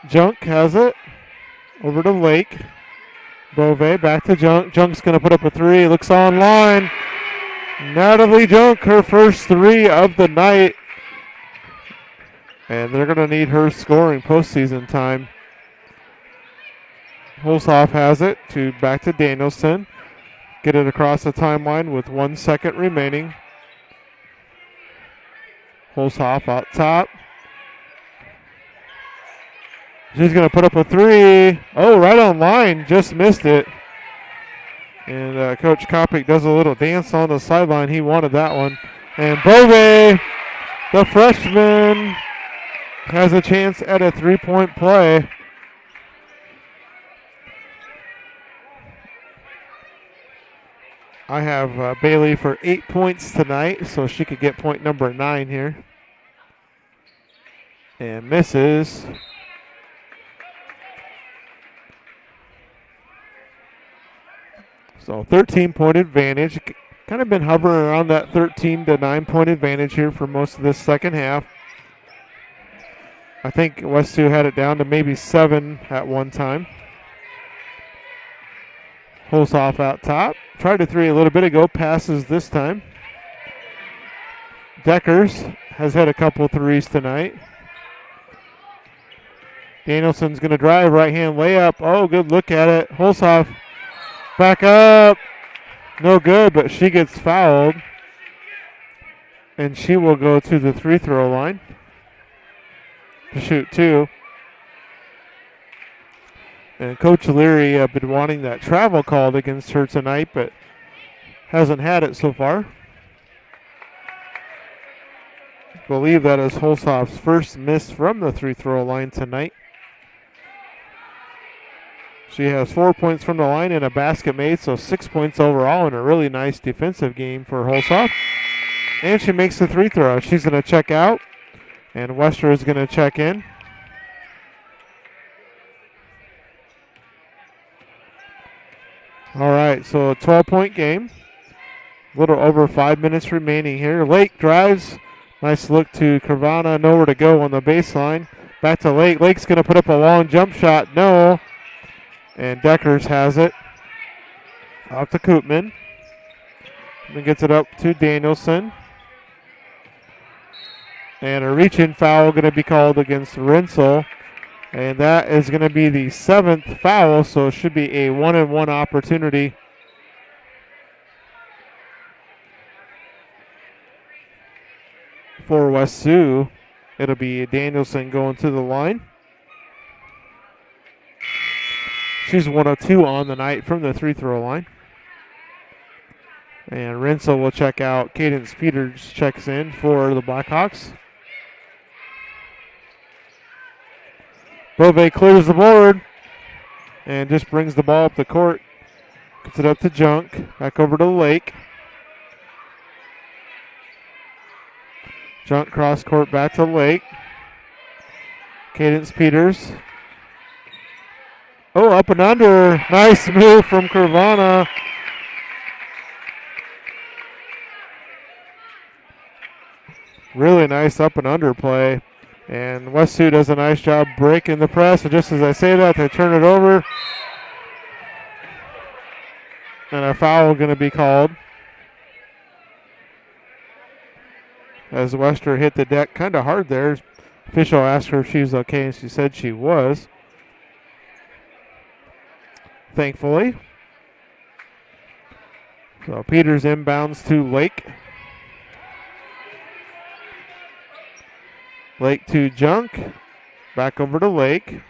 Junk has it. Over to Lake. Bove back to Junk. Junk's going to put up a three. Looks online. Natalie Junk, her first three of the night. And they're going to need her scoring postseason time. Holzhoff has it back to Danielson. Get it across the timeline with 1 second remaining. Holzhoff out top. She's going to put up a three. Oh, right on line. Just missed it. And Coach Kopic does a little dance on the sideline. He wanted that one. And Bove, the freshman, has a chance at a three-point play. I have Bailey for 8 points tonight, so she could get point number 9 here. And misses. So 13-point advantage. Kind of been hovering around that 13 to 9-point advantage here for most of this second half. I think West Sioux had it down to maybe 7 at one time. Holzhoff out top. Tried a three a little bit ago. Passes this time. Deckers has had a couple threes tonight. Danielson's going to drive. Right-hand layup. Oh, good look at it. Holzhoff back up. No good, but she gets fouled. And she will go to the free-throw line to shoot 2. And Coach Leary been wanting that travel called against her tonight, but hasn't had it so far. I believe that is Holzhoff's first miss from the free-throw line tonight. She has 4 points from the line and a basket made, so 6 points overall in a really nice defensive game for Holzhoff. And she makes the free throw. She's going to check out, and Wester is going to check in. All right, so a 12-point game. A little over 5 minutes remaining here. Lake drives. Nice look to Carvana. Nowhere to go on the baseline. Back to Lake. Lake's going to put up a long jump shot. No. And Deckers has it. Out to Koopman. And gets it up to Danielson. And a reach-in foul going to be called against Rensel. And that is going to be the 7th foul, so it should be a 1-and-1 opportunity. For West Sioux, it'll be Danielson going to the line. She's 1 of 2 on the night from the free-throw line. And Rensel will check out. Cadence Peters checks in for the Blackhawks. Bove clears the board and just brings the ball up the court. Gets it up to Junk. Back over to Lake. Junk cross court back to Lake. Cadence Peters. Oh, up and under. Nice move from Carvana. Really nice up and under play. And West Sioux does a nice job breaking the press. And just as I say that, they turn it over. And a foul going to be called. As Wester hit the deck kind of hard there. Official asked her if she was okay, and she said she was. Thankfully. So Peters inbounds to Lake. Lake to Junk. Back over to Lake.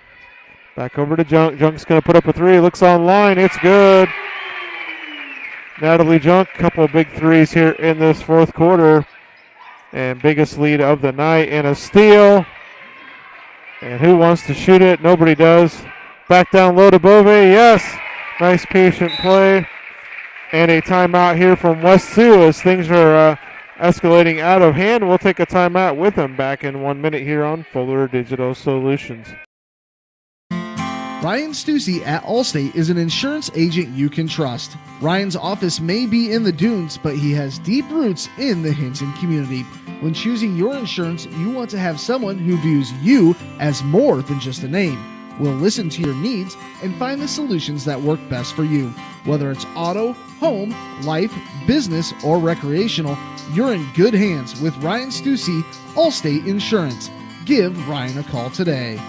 Back over to Junk. Junk's going to put up a three. Looks online. It's good. Natalie Junk, couple of big threes here in this fourth quarter. And biggest lead of the night. And a steal. And who wants to shoot it? Nobody does. Back down low to Bove. Yes. Nice patient play. And a timeout here from West Sioux as things are escalating out of hand. We'll take a timeout with them back in 1 minute here on Fuller Digital Solutions. Ryan Stussy at Allstate is an insurance agent you can trust. Ryan's office may be in the dunes, but he has deep roots in the Hinton community. When choosing your insurance, you want to have someone who views you as more than just a name. We'll listen to your needs and find the solutions that work best for you. Whether it's auto, home, life, business, or recreational, you're in good hands with Ryan Stussy, Allstate Insurance. Give Ryan a call today.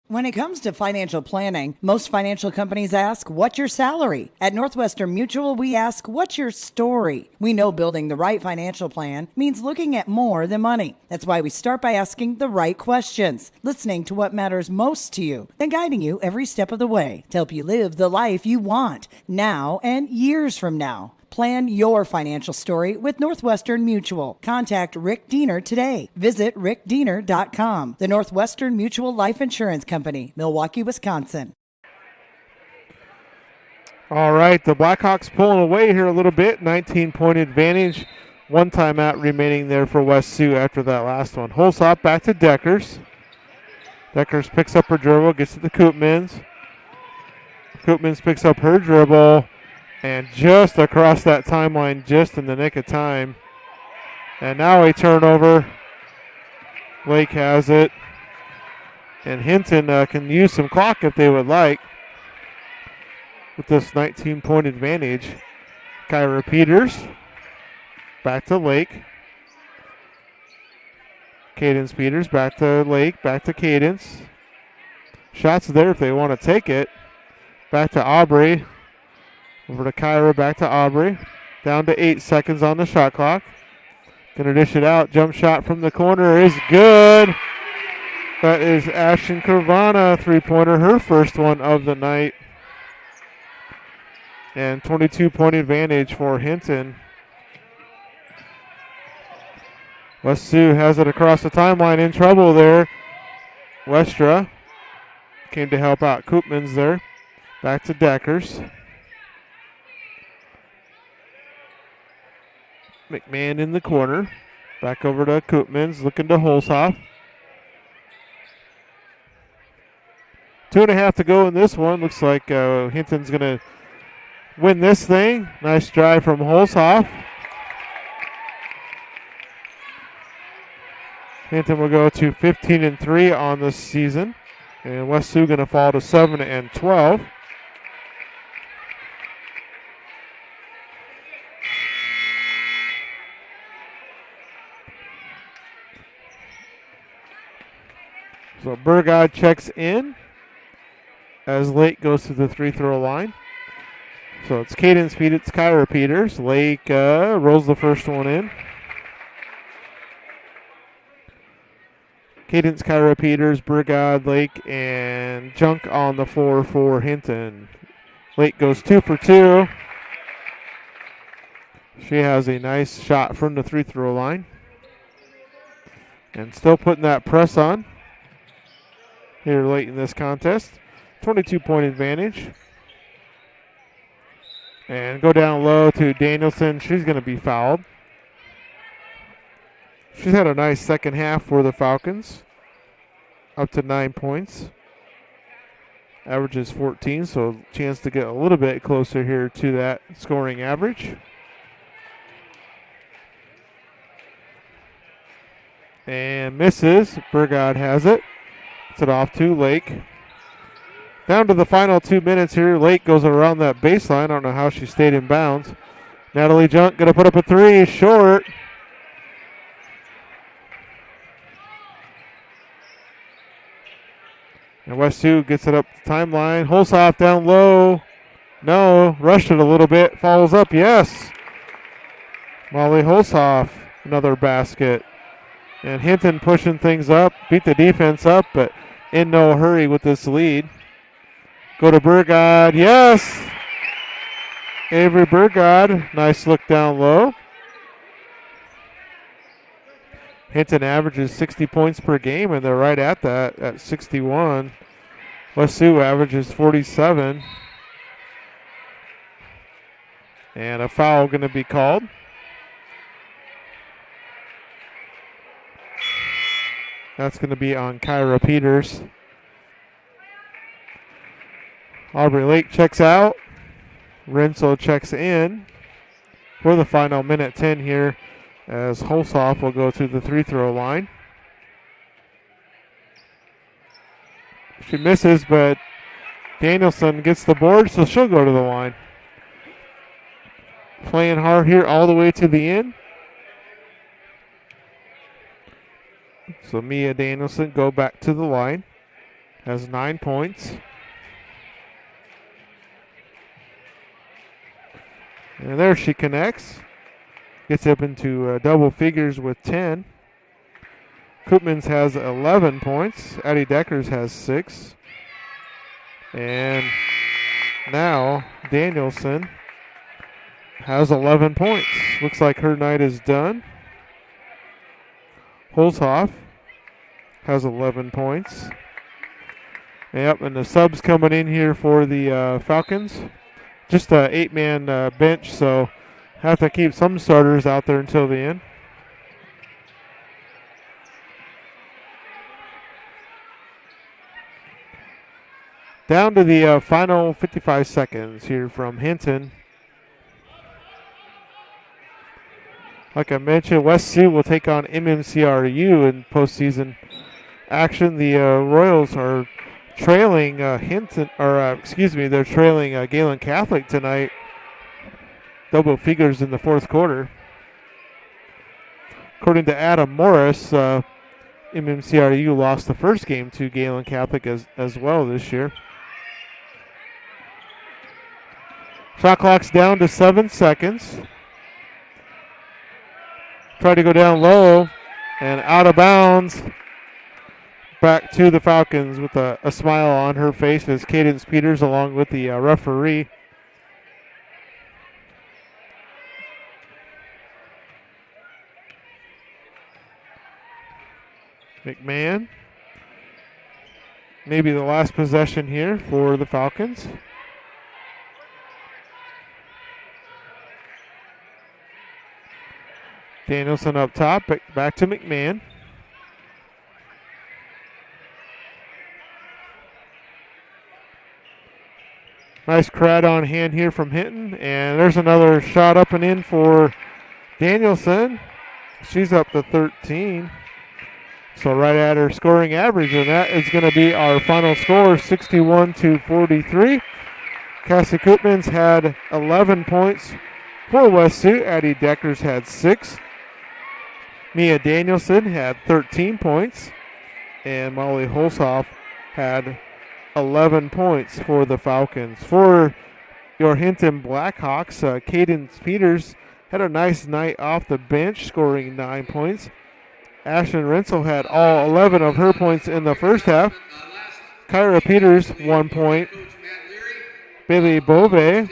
When it comes to financial planning, most financial companies ask, what's your salary? At Northwestern Mutual, we ask, what's your story? We know building the right financial plan means looking at more than money. That's why we start by asking the right questions, listening to what matters most to you, then guiding you every step of the way to help you live the life you want now and years from now. Plan your financial story with Northwestern Mutual. Contact Rick Diener today. Visit rickdiener.com. The Northwestern Mutual Life Insurance Company, Milwaukee, Wisconsin. All right, the Blackhawks pulling away here a little bit. 19-point advantage. One timeout remaining there for West Sioux after that last one. Holsop back to Deckers. Deckers picks up her dribble, gets to the Koopmans. Koopmans picks up her dribble. And just across that timeline, just in the nick of time. And now a turnover. Lake has it. And Hinton can use some clock if they would like with this 19-point advantage. Kyra Peters back to Lake. Cadence Peters back to Lake, back to Cadence. Shots there if they want to take it. Back to Aubrey. Over to Kyra, back to Aubrey. Down to 8 seconds on the shot clock. Gonna dish it out. Jump shot from the corner is good. That is Ashton Carvana, three-pointer, her first one of the night. And 22-point advantage for Hinton. West Sioux has it across the timeline, in trouble there. Westra came to help out Koopmans there. Back to Deckers. McMahon in the corner. Back over to Koopmans, looking to Holshoff. 2.5 to go in this one. Looks like Hinton's going to win this thing. Nice drive from Holshoff. Hinton will go to 15-3 on the season. And West Sioux going to fall to 7-12. So Burgod checks in as Lake goes to the free-throw line. So it's Cadence Peters, it's Kyra Peters. Lake rolls the first one in. Cadence, Kyra Peters, Burgod, Lake, and Junk on the floor for Hinton. Lake goes 2 for 2. She has a nice shot from the free-throw line. And still putting that press on here late in this contest. 22-point advantage. And go down low to Danielson. She's going to be fouled. She's had a nice second half for the Falcons. Up to 9 points. Averages 14, so a chance to get a little bit closer here to that scoring average. And misses. Burgod has it. Puts it off to Lake. Down to the final 2 minutes here. Lake goes around that baseline. I don't know how she stayed in bounds. Natalie Junk going to put up a three. Short. And West Sioux gets it up the timeline. Holshoff down low. No. Rushed it a little bit. Follows up. Yes. Molly Holshoff. Another basket. And Hinton pushing things up. Beat the defense up, but in no hurry with this lead. Go to Burgod. Yes. Avery Burgod. Nice look down low. Hinton averages 60 points per game, and they're right at that at 61. West Sioux averages 47. And a foul going to be called. That's going to be on Kyra Peters. Aubrey Lake checks out. Renzel checks in for the final minute 10 here as Holsoff will go to the free throw line. She misses, but Danielson gets the board, so she'll go to the line. Playing hard here all the way to the end. So Mia Danielson go back to the line. Has 9 points. And there she connects. Gets up into double figures with 10. Koopmans has 11 points. Addie Deckers has 6. And now Danielson has 11 points. Looks like her night is done. Holzhoff has 11 points. Yep, and the subs coming in here for the Falcons. Just a 8-man bench, so have to keep some starters out there until the end. Down to the final 55 seconds here from Hinton. Like I mentioned, West Sioux will take on MMCRU in postseason action. The Royals are trailing Hinton, they're trailing Galen Catholic tonight. Double figures in the fourth quarter. According to Adam Morris, MMCRU lost the first game to Galen Catholic as well this year. Shot clock's down to 7 seconds. Try to go down low and out of bounds. Back to the Falcons with a smile on her face as Cadence Peters along with the referee. McMahon. Maybe the last possession here for the Falcons. Danielson up top, back to McMahon. Nice crowd on hand here from Hinton, and there's another shot up and in for Danielson. She's up to 13. So right at her scoring average, and that is going to be our final score, 61-43. Cassie Koopmans had 11 points for West Sioux. Addie Deckers had 6. Mia Danielson had 13 points, and Molly Holsoff had 11 points for the Falcons. For your Hinton Blackhawks, Cadence Peters had a nice night off the bench, scoring 9 points. Ashton Renzel had all 11 of her points in the first half. Kyra Peters, 1 point. Bailey Bove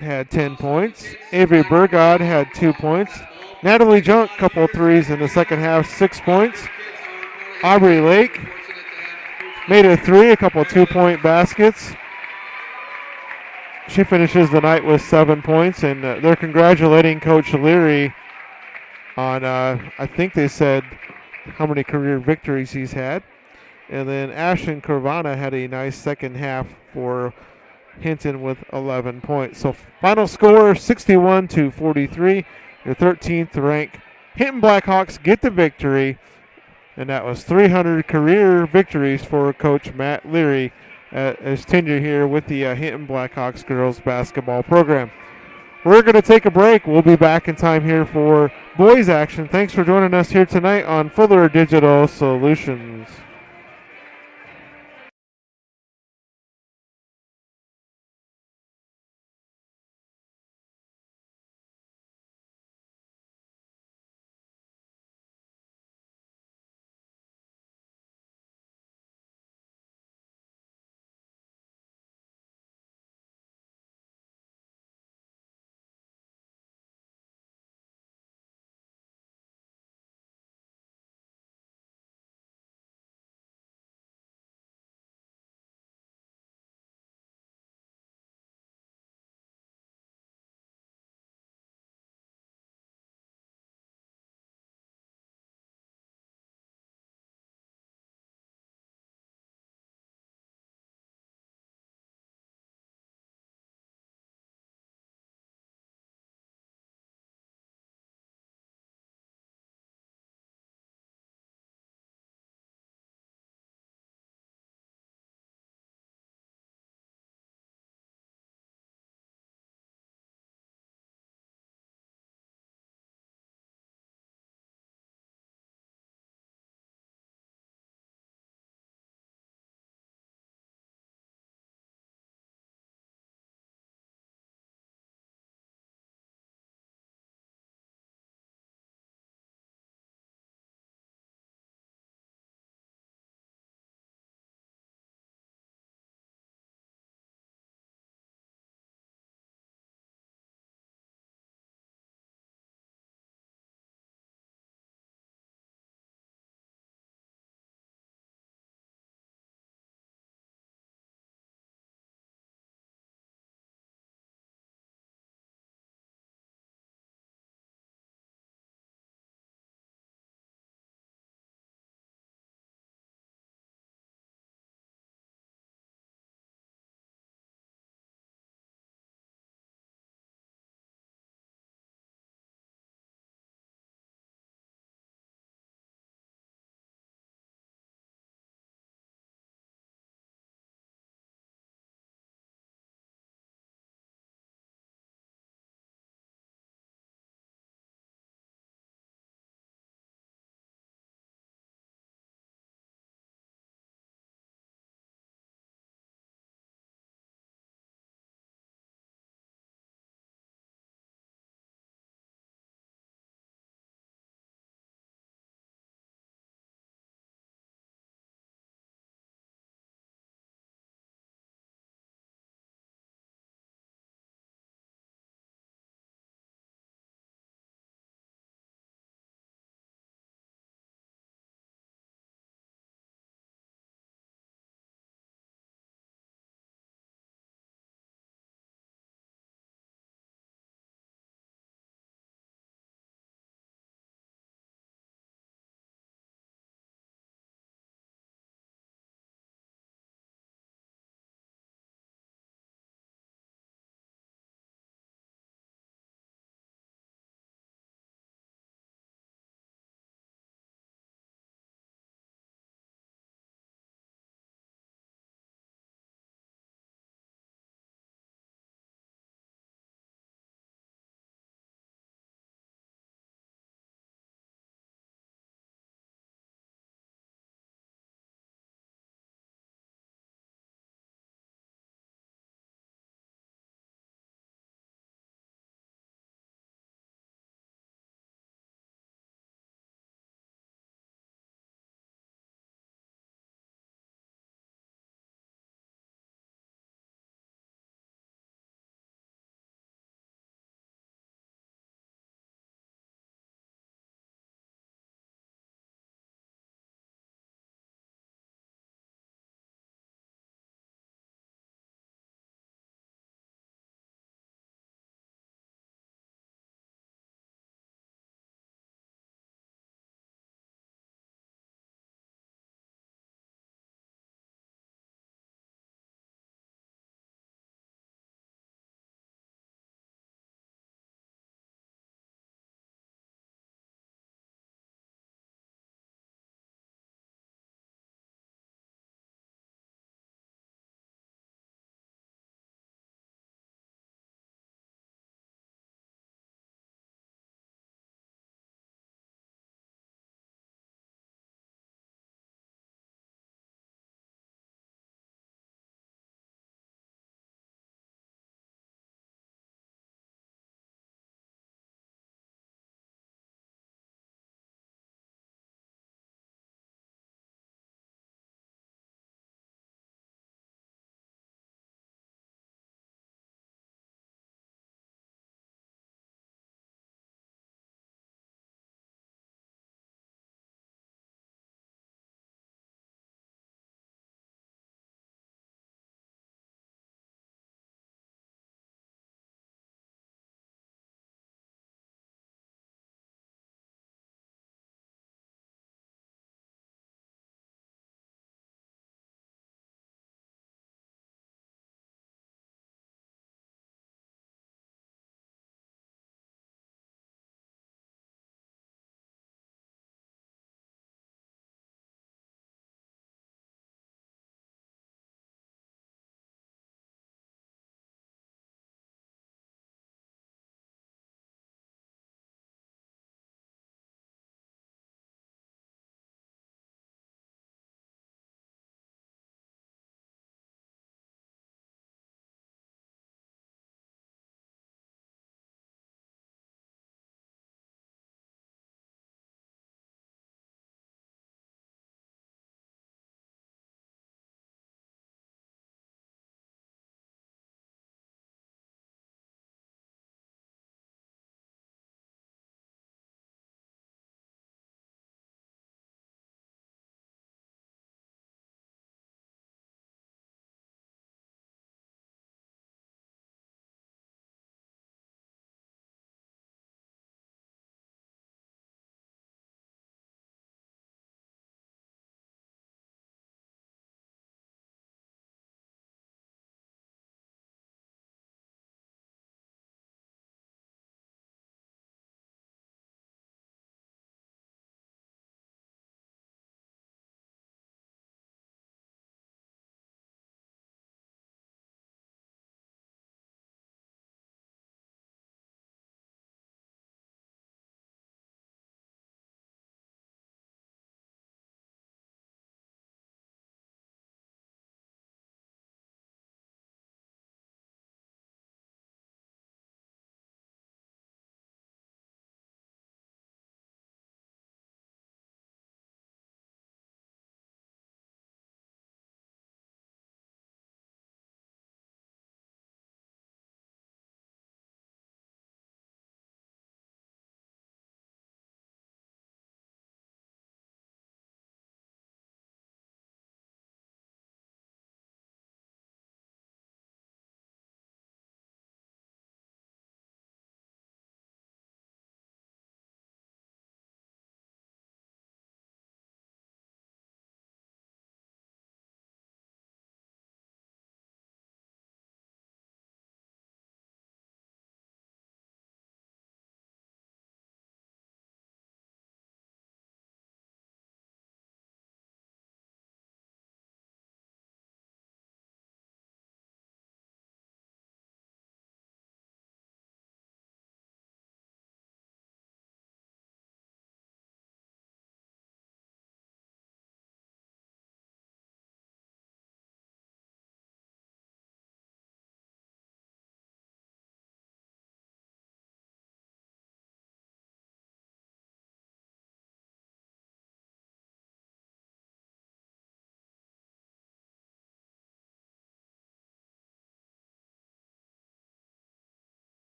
had 10 points. Avery Burgod had 2 points. Natalie Junk, couple threes in the second half, 6 points. Aubrey Lake made a 3, a couple 2-point baskets. She finishes the night with 7 points, and they're congratulating Coach Leary on, I think they said, how many career victories he's had. And then Ashton Carvana had a nice second half for Hinton with 11 points. So final score, 61-43. Your 13th ranked Hinton Blackhawks get the victory. And that was 300 career victories for Coach Matt Leary at his tenure here with the Hinton Blackhawks girls basketball program. We're going to take a break. We'll be back in time here for boys action. Thanks for joining us here tonight on Fuller Digital Solutions.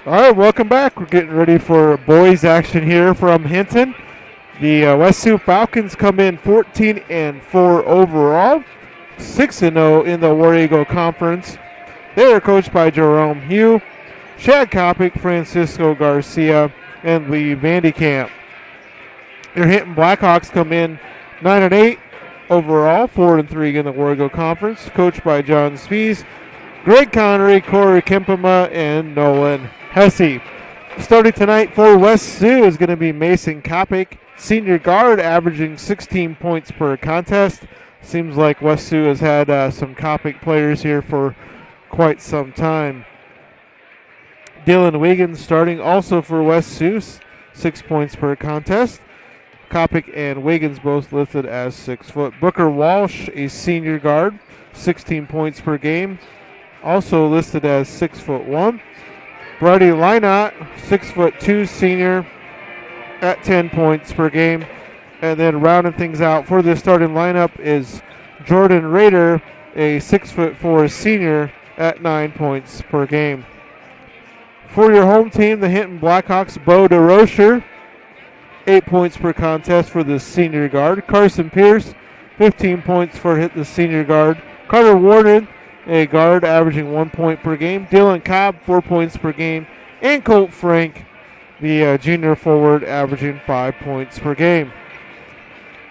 All right, welcome back. We're getting ready for boys action here from Hinton. The West Sioux Falcons come in 14-4 overall, 6-0 in the War Eagle Conference. They are coached by Jerome Hugh, Shad Kopic, Francisco Garcia, and Lee Vandekamp. Your Hinton Blackhawks come in 9-8 overall, 4-3 in the War Eagle Conference, coached by John Spies, Greg Connery, Corey Kempema, and Nolan Hesse. Starting tonight for West Sioux is going to be Mason Kopic, senior guard, averaging 16 points per contest. Seems like West Sioux has had some Kopic players here for quite some time. Dylan Wiggins starting also for West Sioux, 6 points per contest. Kopic and Wiggins both listed as 6 foot. Booker Walsh, a senior guard, 16 points per game, also listed as 6'1". Brady Lynott, 6'2", senior, at 10 points per game. And then rounding things out for the starting lineup is Jordan Rader, a 6'4" senior, at 9 points per game. For your home team, the Hinton Blackhawks, Bo DeRocher, 8 points per contest for the senior guard. Carson Pierce, 15 points for the senior guard. Carter Warden, a guard, averaging 1 point per game. Dylan Cobb, 4 points per game. And Colt Frank, the junior forward, averaging 5 points per game.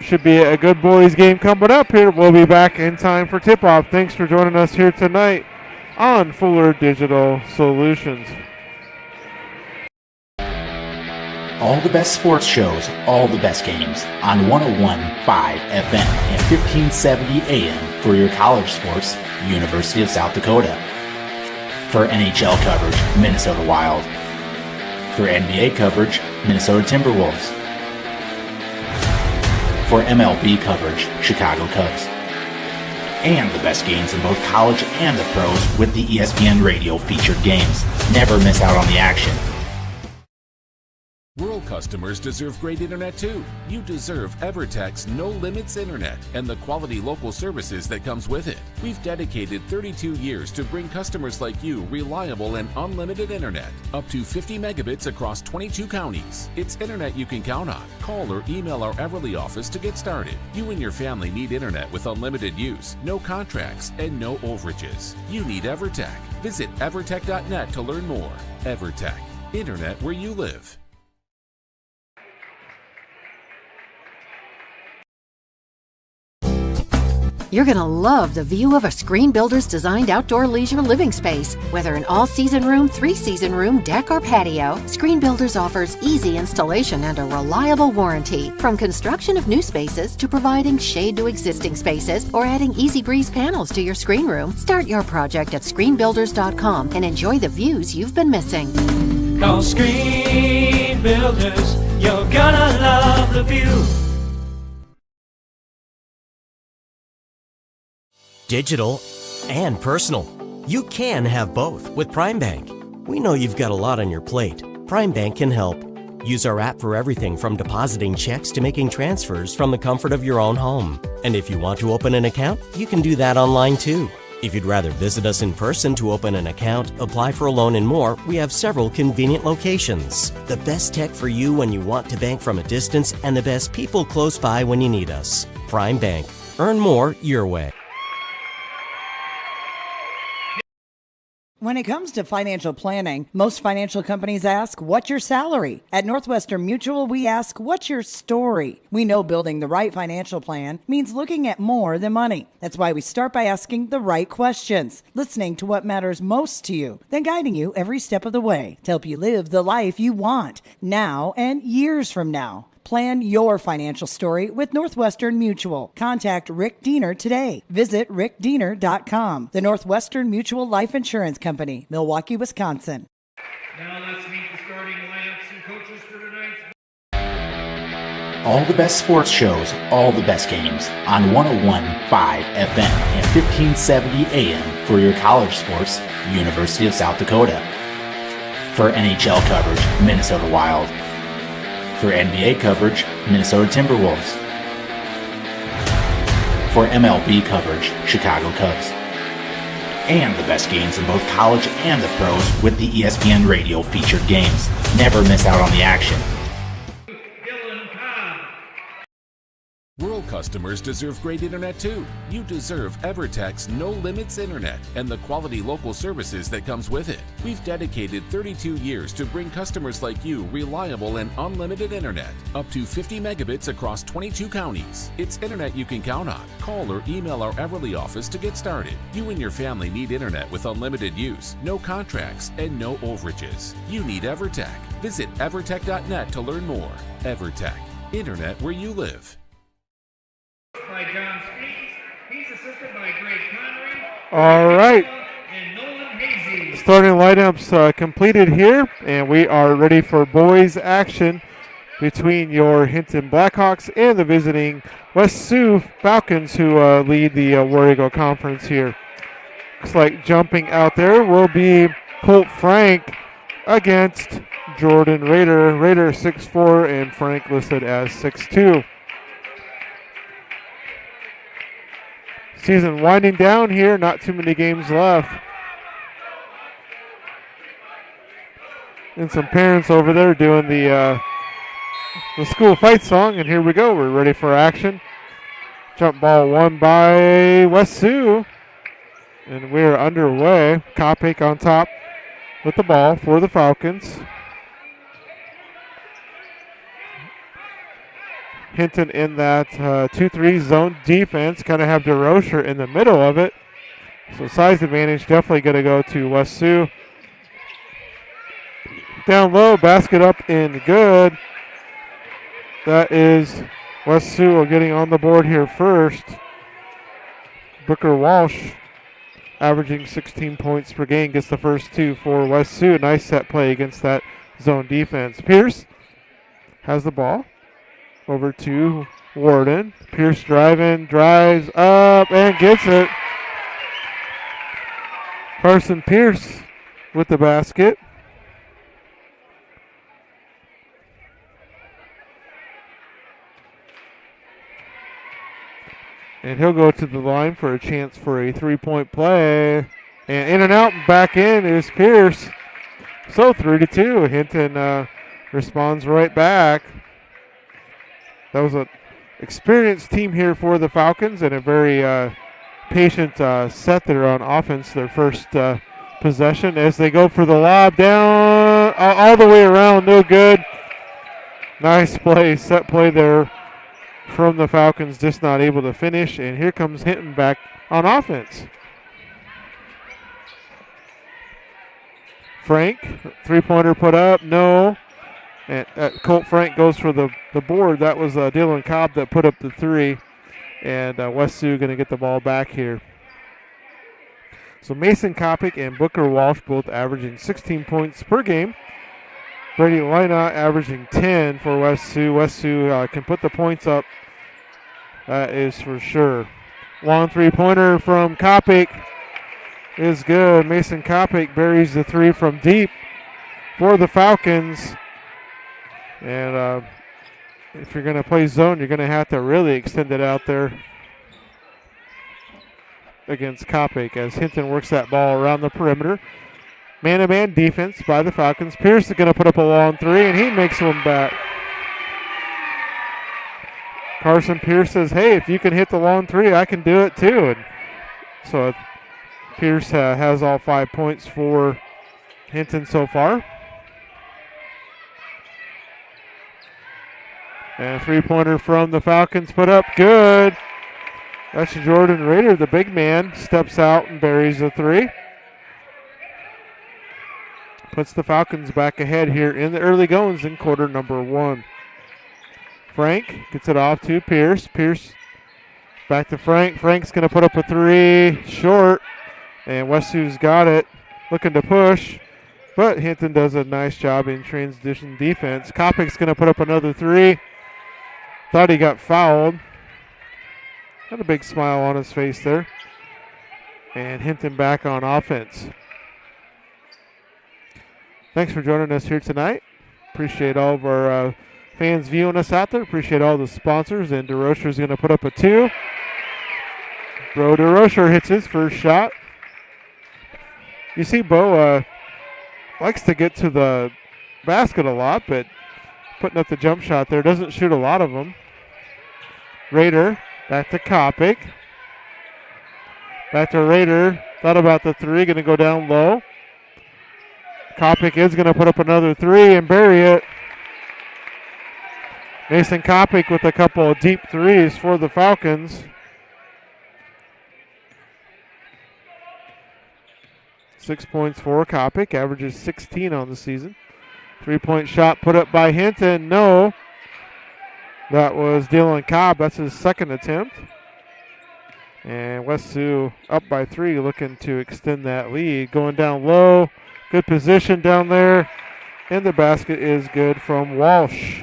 Should be a good boys game coming up here. We'll be back in time for tip-off. Thanks for joining us here tonight on Fuller Digital Solutions. All the best sports shows, all the best games on 101.5 FM and 1570 AM for your college sports, University of South Dakota. For NHL coverage, Minnesota Wild. For NBA coverage, Minnesota Timberwolves. For MLB coverage, Chicago Cubs. And the best games in both college and the pros with the ESPN Radio featured games. Never miss out on the action. Rural customers deserve great internet too. You deserve EverTech's No Limits Internet and the quality local services that comes with it. We've dedicated 32 years to bring customers like you reliable and unlimited internet, up to 50 megabits across 22 counties. It's internet you can count on. Call or email our Everly office to get started. You and your family need internet with unlimited use, no contracts, and no overages. You need EverTech. Visit evertech.net to learn more. EverTech, internet where you live. You're going to love the view of a Screen Builder's designed outdoor leisure living space. Whether an all-season room, three-season room, deck, or patio, Screen Builders offers easy installation and a reliable warranty. From construction of new spaces to providing shade to existing spaces or adding Easy Breeze panels to your screen room, start your project at screenbuilders.com and enjoy the views you've been missing. Call Screen Builders, you're gonna love the view. Digital and personal. You can have both with Prime Bank. We know you've got a lot on your plate. Prime Bank can help. Use our app for everything from depositing checks to making transfers from the comfort of your own home. And if you want to open an account, you can do that online too. If you'd rather visit us in person to open an account, apply for a loan and more, we have several convenient locations. The best tech for you when you want to bank from a distance and the best people close by when you need us. Prime Bank. Earn more your way. When it comes to financial planning, most financial companies ask, what's your salary? At Northwestern Mutual, we ask, what's your story? We know building the right financial plan means looking at more than money. That's why we start by asking the right questions, listening to what matters most to you, then guiding you every step of the way to help you live the life you want now and years from now. Plan your financial story with Northwestern Mutual. Contact Rick Diener today. Visit rickdiener.com. The Northwestern Mutual Life Insurance Company, Milwaukee, Wisconsin. Now let's meet the starting lineups and coaches for tonight's. All the best sports shows, all the best games on 101.5 FM and 1570 AM for your college sports, University of South Dakota. For NHL coverage, Minnesota Wild. For NBA coverage, Minnesota Timberwolves. For MLB coverage, Chicago Cubs. and the best games in both college and the pros with the ESPN Radio featured games. Never miss out on the action. Rural customers deserve great internet too. You deserve EverTech's No Limits Internet and the quality local services that comes with it. We've dedicated 32 years to bring customers like you reliable and unlimited internet, up to 50 megabits across 22 counties. It's internet you can count on. Call or email our Everly office to get started. You and your family need internet with unlimited use, no contracts, and no overages. You need EverTech. Visit evertech.net to learn more. EverTech, internet where you live. By John Speaks. He's assisted by Greg Connery. All right. And Nolan Hazy. Starting lineups completed here, and we are ready for boys action between your Hinton Blackhawks and the visiting West Sioux Falcons, who lead the War Eagle Conference here. Looks like jumping out there will be Colt Frank against Jordan Rader. Rader 6'4", and Frank listed as 6'2". Season winding down here, not too many games left. And some parents over there doing the school fight song, and here we go. We're ready for action. Jump ball won by West Sioux, and we're underway. Kopic on top with the ball for the Falcons. Hinton in that 2-3 zone defense. Kind of have DeRocher in the middle of it. So size advantage definitely going to go to West Sioux. Down low, basket up and good. That is West Sioux getting on the board here first. Booker Walsh averaging 16 points per game, gets the first two for West Sioux. Nice set play against that zone defense. Pierce has the ball. Over to Warden. Pierce driving, drives up, and gets it. Carson Pierce with the basket. And he'll go to the line for a chance for a three-point play. And in and out and back in is Pierce. So 3-2. Hinton responds right back. That was an experienced team here for the Falcons, and a very patient set there on offense, their first possession, as they go for the lob down all the way around, no good. Nice play, set play there from the Falcons, just not able to finish, and here comes Hinton back on offense. Frank, three-pointer put up, no. And Colt Frank goes for the board. That was Dylan Cobb that put up the three. And West Sioux going to get the ball back here. So Mason Kopic and Booker Walsh both averaging 16 points per game. Brady Lina averaging 10 for West Sioux. West Sioux can put the points up. That is for sure. Long three-pointer from Kopic is good. Mason Kopic buries the three from deep for the Falcons. And if you're going to play zone, you're going to have to really extend it out there against Kopic as Hinton works that ball around the perimeter. Man-to-man defense by the Falcons. Pierce is going to put up a long three, and he makes one back. Carson Pierce says, hey, if you can hit the long three, I can do it too. And so Pierce has all 5 points for Hinton so far. And a three-pointer from the Falcons put up good. That's Jordan Rader, the big man, steps out and buries the three. Puts the Falcons back ahead here in the early goings in quarter number one. Frank gets it off to Pierce. Pierce back to Frank. Frank's going to put up a three, short. And West Sioux's got it, looking to push. But Hinton does a nice job in transition defense. Kopic's going to put up another three. Thought he got fouled. Had a big smile on his face there. And Hinton back on offense. Thanks for joining us here tonight. Appreciate all of our fans viewing us out there. Appreciate all the sponsors. And DeRocher's going to put up a two. Bro DeRocher hits his first shot. You see Bo likes to get to the basket a lot, but putting up the jump shot there, doesn't shoot a lot of them. Raider back to Kopic. Back to Raider. Thought about the three, going to go down low. Kopic is going to put up another three and bury it. Mason Kopic with a couple of deep threes for the Falcons. 6 points for Kopic, averages 16 on the season. 3-point shot put up by Hinton, no. That was Dylan Cobb, that's his second attempt. And West Sioux up by 3, looking to extend that lead. Going down low, good position down there. And the basket is good from Walsh.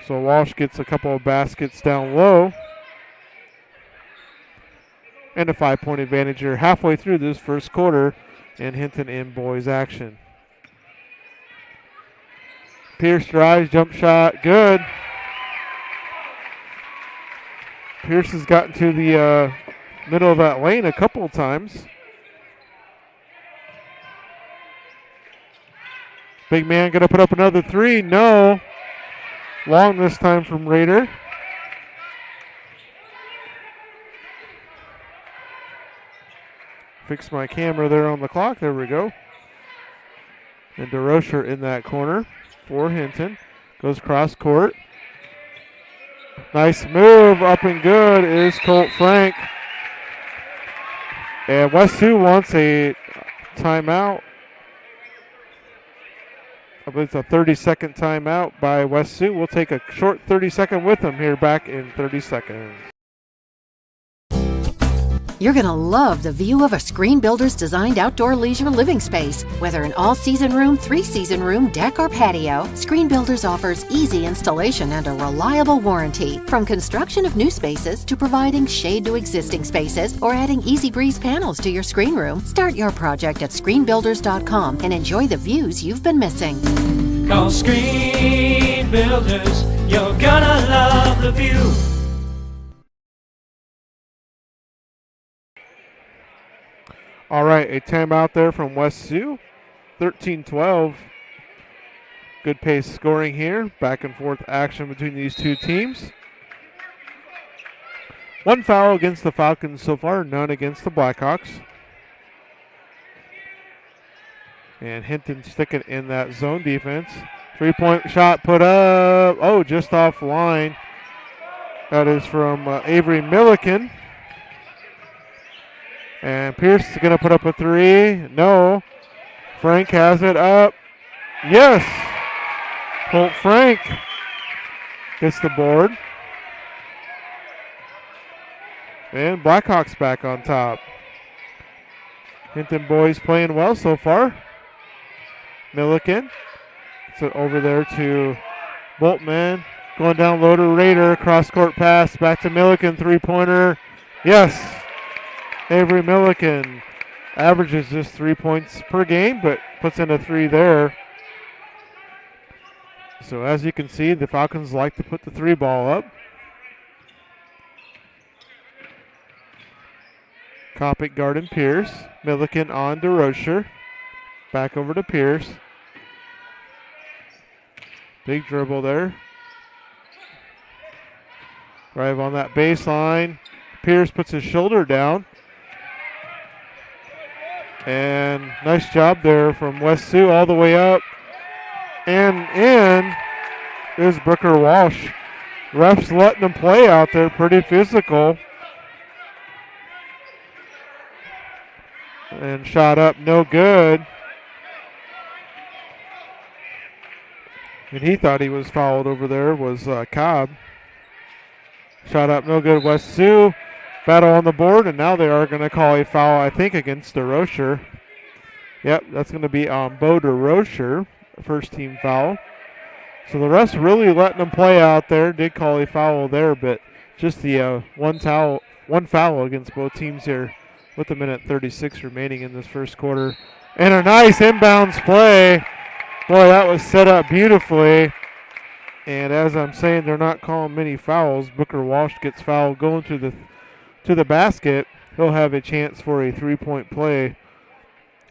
So Walsh gets a couple of baskets down low. And a 5-point advantage here halfway through this first quarter. And Hinton in boys action. Pierce drives, jump shot, good. Pierce has gotten to the middle of that lane a couple of times. Big man going to put up another three, no. Long this time from Raider. Fix my camera there on the clock. There we go. And DeRocher in that corner for Hinton. Goes cross court. Nice move. Up and good is Colt Frank. And West Sioux wants a timeout. I believe it's a 30-second timeout by West Sioux. We'll take a short 30-second with them here, back in 30 seconds. You're going to love the view of a Screen Builder's designed outdoor leisure living space. Whether an all-season room, three-season room, deck, or patio, Screen Builders offers easy installation and a reliable warranty. From construction of new spaces to providing shade to existing spaces or adding Easy Breeze panels to your screen room, start your project at screenbuilders.com and enjoy the views you've been missing. Call Screen Builders, you're gonna love the view. All right, a timeout there from West Sioux. 13-12. Good pace scoring here. Back and forth action between these two teams. One foul against the Falcons so far, none against the Blackhawks. And Hinton sticking in that zone defense. 3-point shot put up. Oh, just off line. That is from Avery Milliken. And Pierce is going to put up a three. No. Frank has it up. Yes. Colt Frank gets the board. And Blackhawks back on top. Hinton boys playing well so far. Milliken. So over there to Boltman. Going down low to Raider. Cross-court pass. Back to Milliken. Three-pointer. Yes. Avery Milliken averages just 3 points per game, but puts in a three there. So as you can see, the Falcons like to put the three ball up. Kopic guarding Pierce. Milliken on to Rocher. Back over to Pierce. Big dribble there. Drive on that baseline. Pierce puts his shoulder down. And nice job there from West Sioux all the way up. And in is Brooker Walsh. Refs letting them play out there, pretty physical. And shot up, no good. And he thought he was fouled over there, was Cobb. Shot up, no good, West Sioux. Battle on the board, and now they are going to call a foul, I think, against DeRocher. Yep, that's going to be on Bo DeRocher, first team foul. So the refs really letting them play out there. Did call a foul there, but just the one foul against both teams here with a minute 36 remaining in this first quarter. And a nice inbounds play. Boy, that was set up beautifully. And as I'm saying, they're not calling many fouls. Booker Walsh gets fouled going to the basket. He'll have a chance for a 3-point play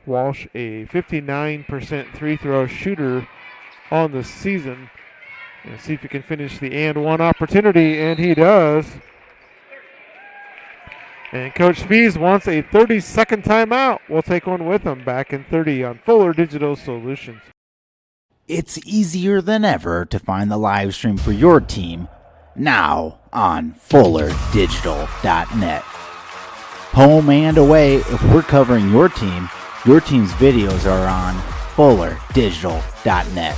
Walsh, a 59% free throw shooter on the season. And see if he can finish the and one opportunity, and he does. And Coach Spies wants a 30-second timeout. We'll take one with him back in 30 on Fuller Digital Solutions. It's easier than ever to find the live stream for your team now on FullerDigital.net. Home and away, if we're covering your team's videos are on FullerDigital.net.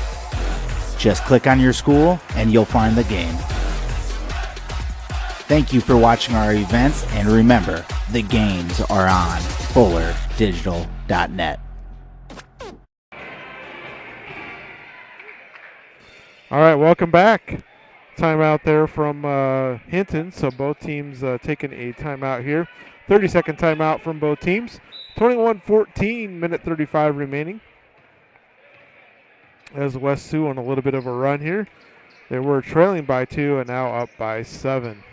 Just click on your school and you'll find the game. Thank you for watching our events, and remember, the games are on FullerDigital.net. All right, welcome back. Timeout there from Hinton, so both teams taking a timeout here. 30-second timeout from both teams. 21-14, minute 35 remaining. As West Sioux on a little bit of a run here. They were trailing by 2 and now up by 7.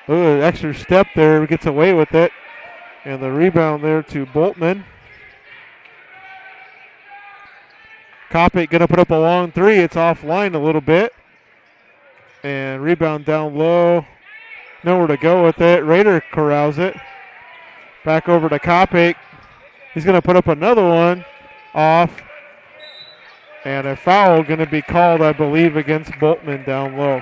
Ooh, extra step there, gets away with it. And the rebound there to Boltman. Kopic going to put up a long three. It's offline a little bit. And rebound down low. Nowhere to go with it. Raider corrals it. Back over to Kopic. He's going to put up another one. Off. And a foul going to be called, I believe, against Boltman down low.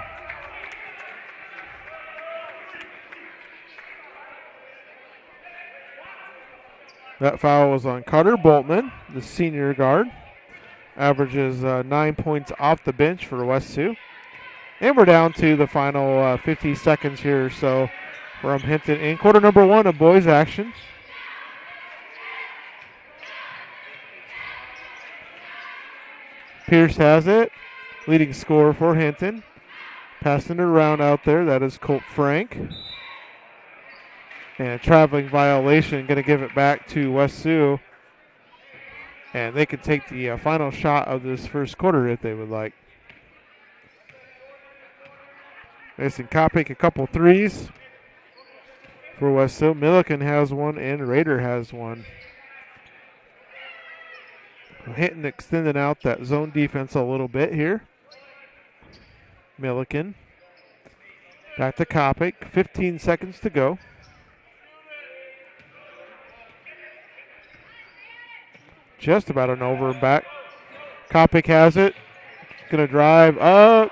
That foul was on Carter Boltman, the senior guard. Averages 9 points off the bench for West Sioux. And we're down to the final 50 seconds here or so from Hinton in quarter number 1 of boys action. Pierce has it, leading scorer for Hinton. Passing it around out there, that is Colt Frank. And a traveling violation, going to give it back to West Sioux. And they can take the final shot of this first quarter if they would like. Mason Kopic, a couple threes for West Sioux. Milliken has one and Raider has one. Hinton extending out that zone defense a little bit here. Milliken. Back to Kopic. 15 seconds to go. Just about an over and back. Kopic has it. Going to drive up.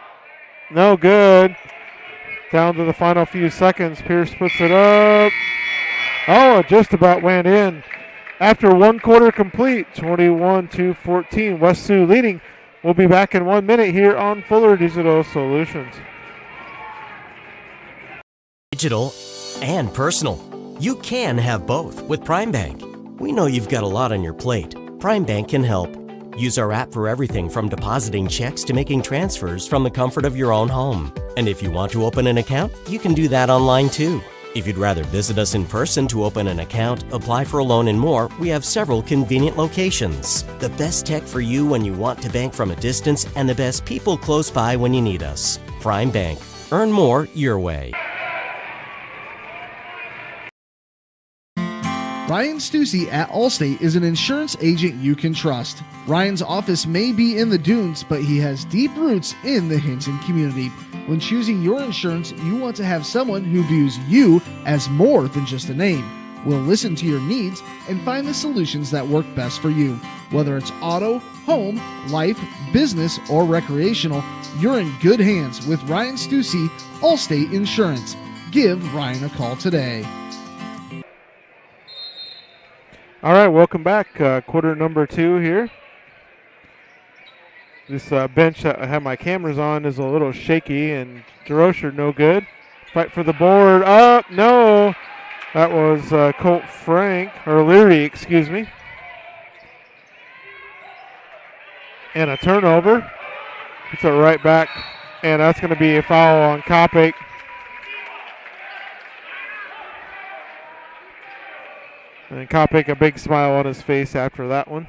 No good. Down to the final few seconds. Pierce puts it up. Oh, it just about went in. After one quarter complete, 21-14. West Sioux leading. We'll be back in 1 minute here on Fuller Digital Solutions. Digital and personal. You can have both with Prime Bank. We know you've got a lot on your plate. Prime Bank can help. Use our app for everything from depositing checks to making transfers from the comfort of your own home. And if you want to open an account, you can do that online too. If you'd rather visit us in person to open an account, apply for a loan and more, we have several convenient locations. The best tech for you when you want to bank from a distance and the best people close by when you need us. Prime Bank. Earn more your way. Ryan Stussy at Allstate is an insurance agent you can trust. Ryan's office may be in the dunes, but he has deep roots in the Hinton community. When choosing your insurance, you want to have someone who views you as more than just a name. We'll listen to your needs and find the solutions that work best for you. Whether it's auto, home, life, business, or recreational, you're in good hands with Ryan Stussy, Allstate Insurance. Give Ryan a call today. All right, welcome back. Quarter number 2 here. This bench that I have my cameras on is a little shaky, and DeRocher no good. Fight for the board. Up, no. That was Colt Frank, or Leary, excuse me. And a turnover. It's a right back, and that's going to be a foul on Kopic. And Kopic, a big smile on his face after that one.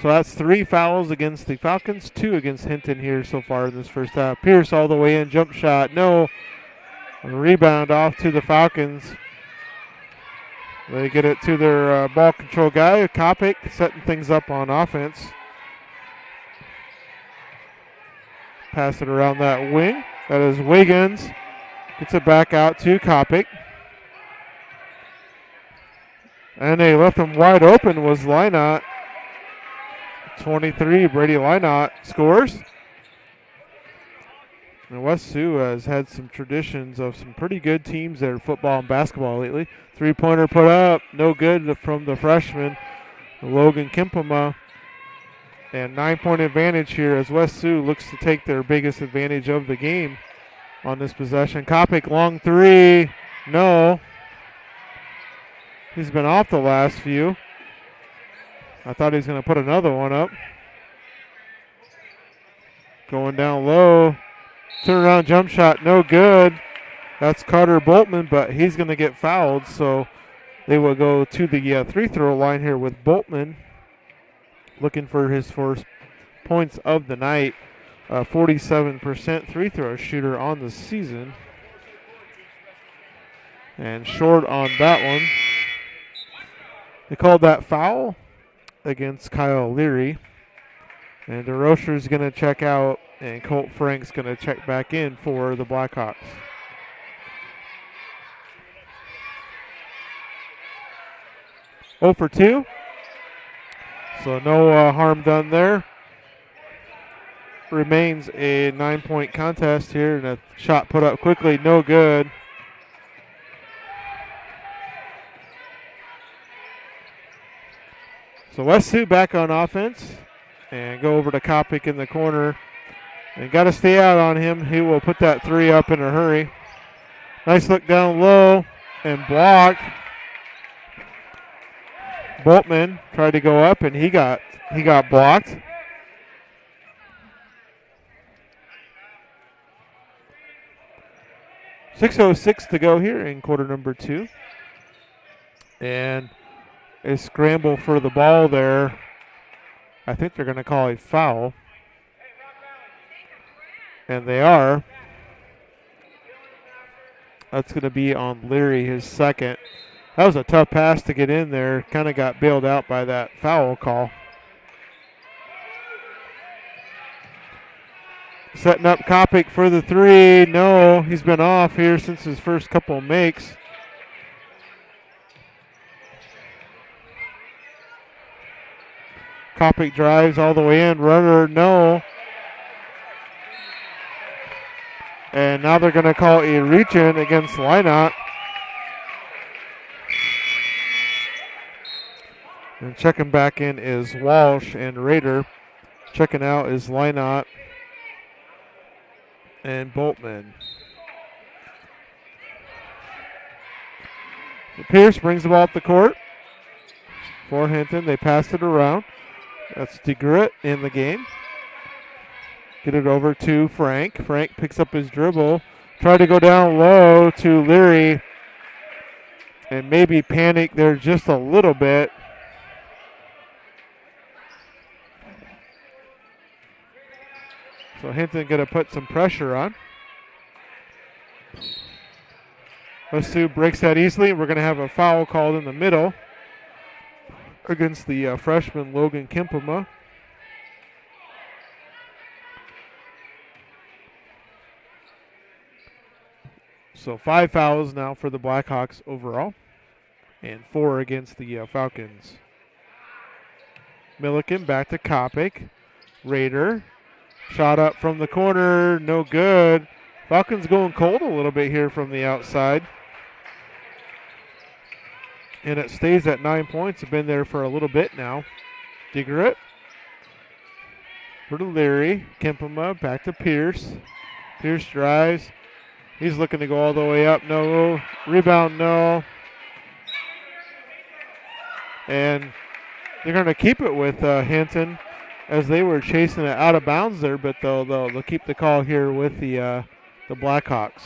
So that's 3 fouls against the Falcons, 2 against Hinton here so far in this first half. Pierce all the way in, jump shot, no. Rebound off to the Falcons. They get it to their ball control guy, Kopic, setting things up on offense. Pass it around that wing. That is Wiggins. Gets it back out to Kopic. And they left him wide open was Lynott. 23, Brady Lynott scores. And West Sioux has had some traditions of some pretty good teams there in football and basketball lately. Three-pointer put up, no good from the freshman, Logan Kimpema. And 9-point advantage here as West Sioux looks to take their biggest advantage of the game on this possession. Kopic, long three, no. He's been off the last few. I thought he was going to put another one up. Going down low. Turnaround jump shot, no good. That's Carter Boltman, but he's going to get fouled, so they will go to the free-throw line here with Boltman looking for his first points of the night. 47% free-throw shooter on the season. And short on that one. They called that foul against Kyle Leary. And DeRocher's going to check out, and Colt Frank's going to check back in for the Blackhawks. Oh for 2. So no harm done there. Remains a 9-point contest here, and a shot put up quickly, no good. So West Sioux back on offense and go over to Kopic in the corner. And got to stay out on him. He will put that 3 up in a hurry. Nice look down low and blocked. Boltman tried to go up and he got blocked. .606 to go here in quarter number 2. And a scramble for the ball there. I think they're going to call a foul. And they are. That's going to be on Leary, his second. That was a tough pass to get in there. Kind of got bailed out by that foul call. Setting up Kopic for the 3. No, he's been off here since his first couple makes. Kopic drives all the way in. Runner, no. And now they're going to call a reach-in against Lynott. And checking back in is Walsh and Rader. Checking out is Lynott and Boltman. So Pierce brings the ball up the court for Hinton. They pass it around. That's DeGritt in the game. Get it over to Frank. Frank picks up his dribble. Try to go down low to Leary. And maybe panic there just a little bit. So Hinton going to put some pressure on. West Sioux breaks that easily. We're going to have a foul called in the middle against the freshman Logan Kimpema. So 5 fouls now for the Blackhawks overall, and 4 against the Falcons. Milliken back to Kopic. Rader. Shot up from the corner, no good. Falcons going cold a little bit here from the outside. And it stays at 9 points. Have been there for a little bit now. DeGritt. For Leary. Kimpema back to Pierce. Pierce drives. He's looking to go all the way up. No. Rebound, no. And they're going to keep it with Hinton as they were chasing it out of bounds there, but they'll keep the call here with the Blackhawks.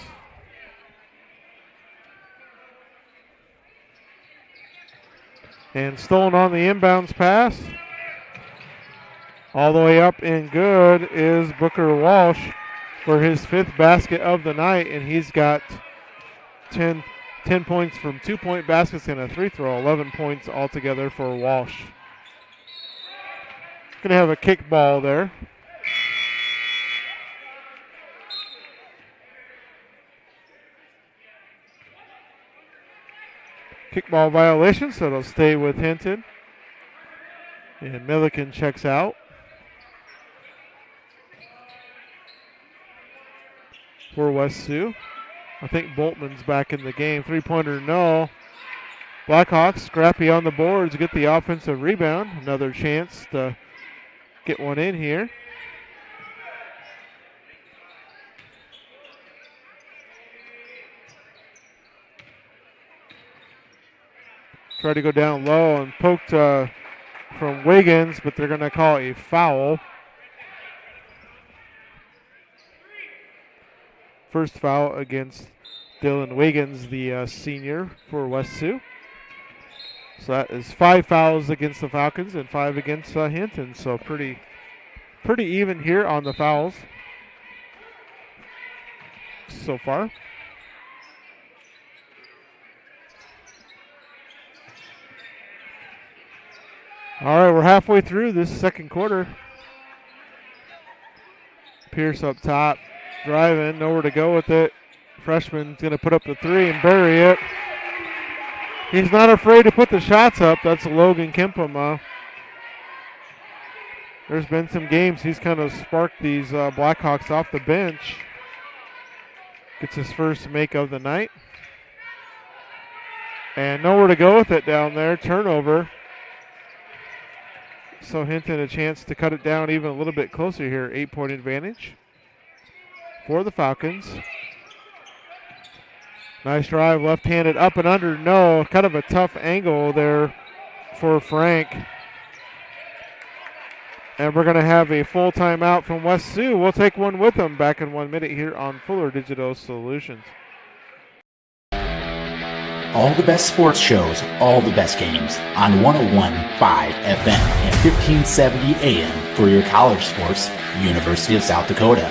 And stolen on the inbounds pass. All the way up and good is Booker Walsh for his 5th basket of the night, and he's got 10 points from 2-point baskets and a free throw, 11 points altogether for Walsh. Going to have a kick ball there. Kickball violation, so it'll stay with Hinton. And Milliken checks out. For West Sioux. I think Boltman's back in the game. 3-pointer, no. Blackhawks scrappy on the boards, get the offensive rebound. Another chance to get one in here. Try to go down low and poked from Wiggins, but they're going to call a foul. First foul against Dylan Wiggins, the senior for West Sioux. So that is 5 fouls against the Falcons and 5 against Hinton. So pretty even here on the fouls so far. All right, we're halfway through this second quarter. Pierce up top, driving, nowhere to go with it. Freshman's going to put up the 3 and bury it. He's not afraid to put the shots up. That's Logan Kempema. There's been some games he's kind of sparked these Blackhawks off the bench. Gets his first make of the night. And nowhere to go with it down there. Turnover. So Hinton a chance to cut it down even a little bit closer here. 8-point advantage for the Falcons. Nice drive, left-handed, up and under, no. Kind of a tough angle there for Frank. And we're going to have a full timeout from West Sioux. We'll take one with them back in 1 minute here on Fuller Digital Solutions. All the best sports shows, all the best games on 101.5 FM and 1570 AM for your college sports, University of South Dakota.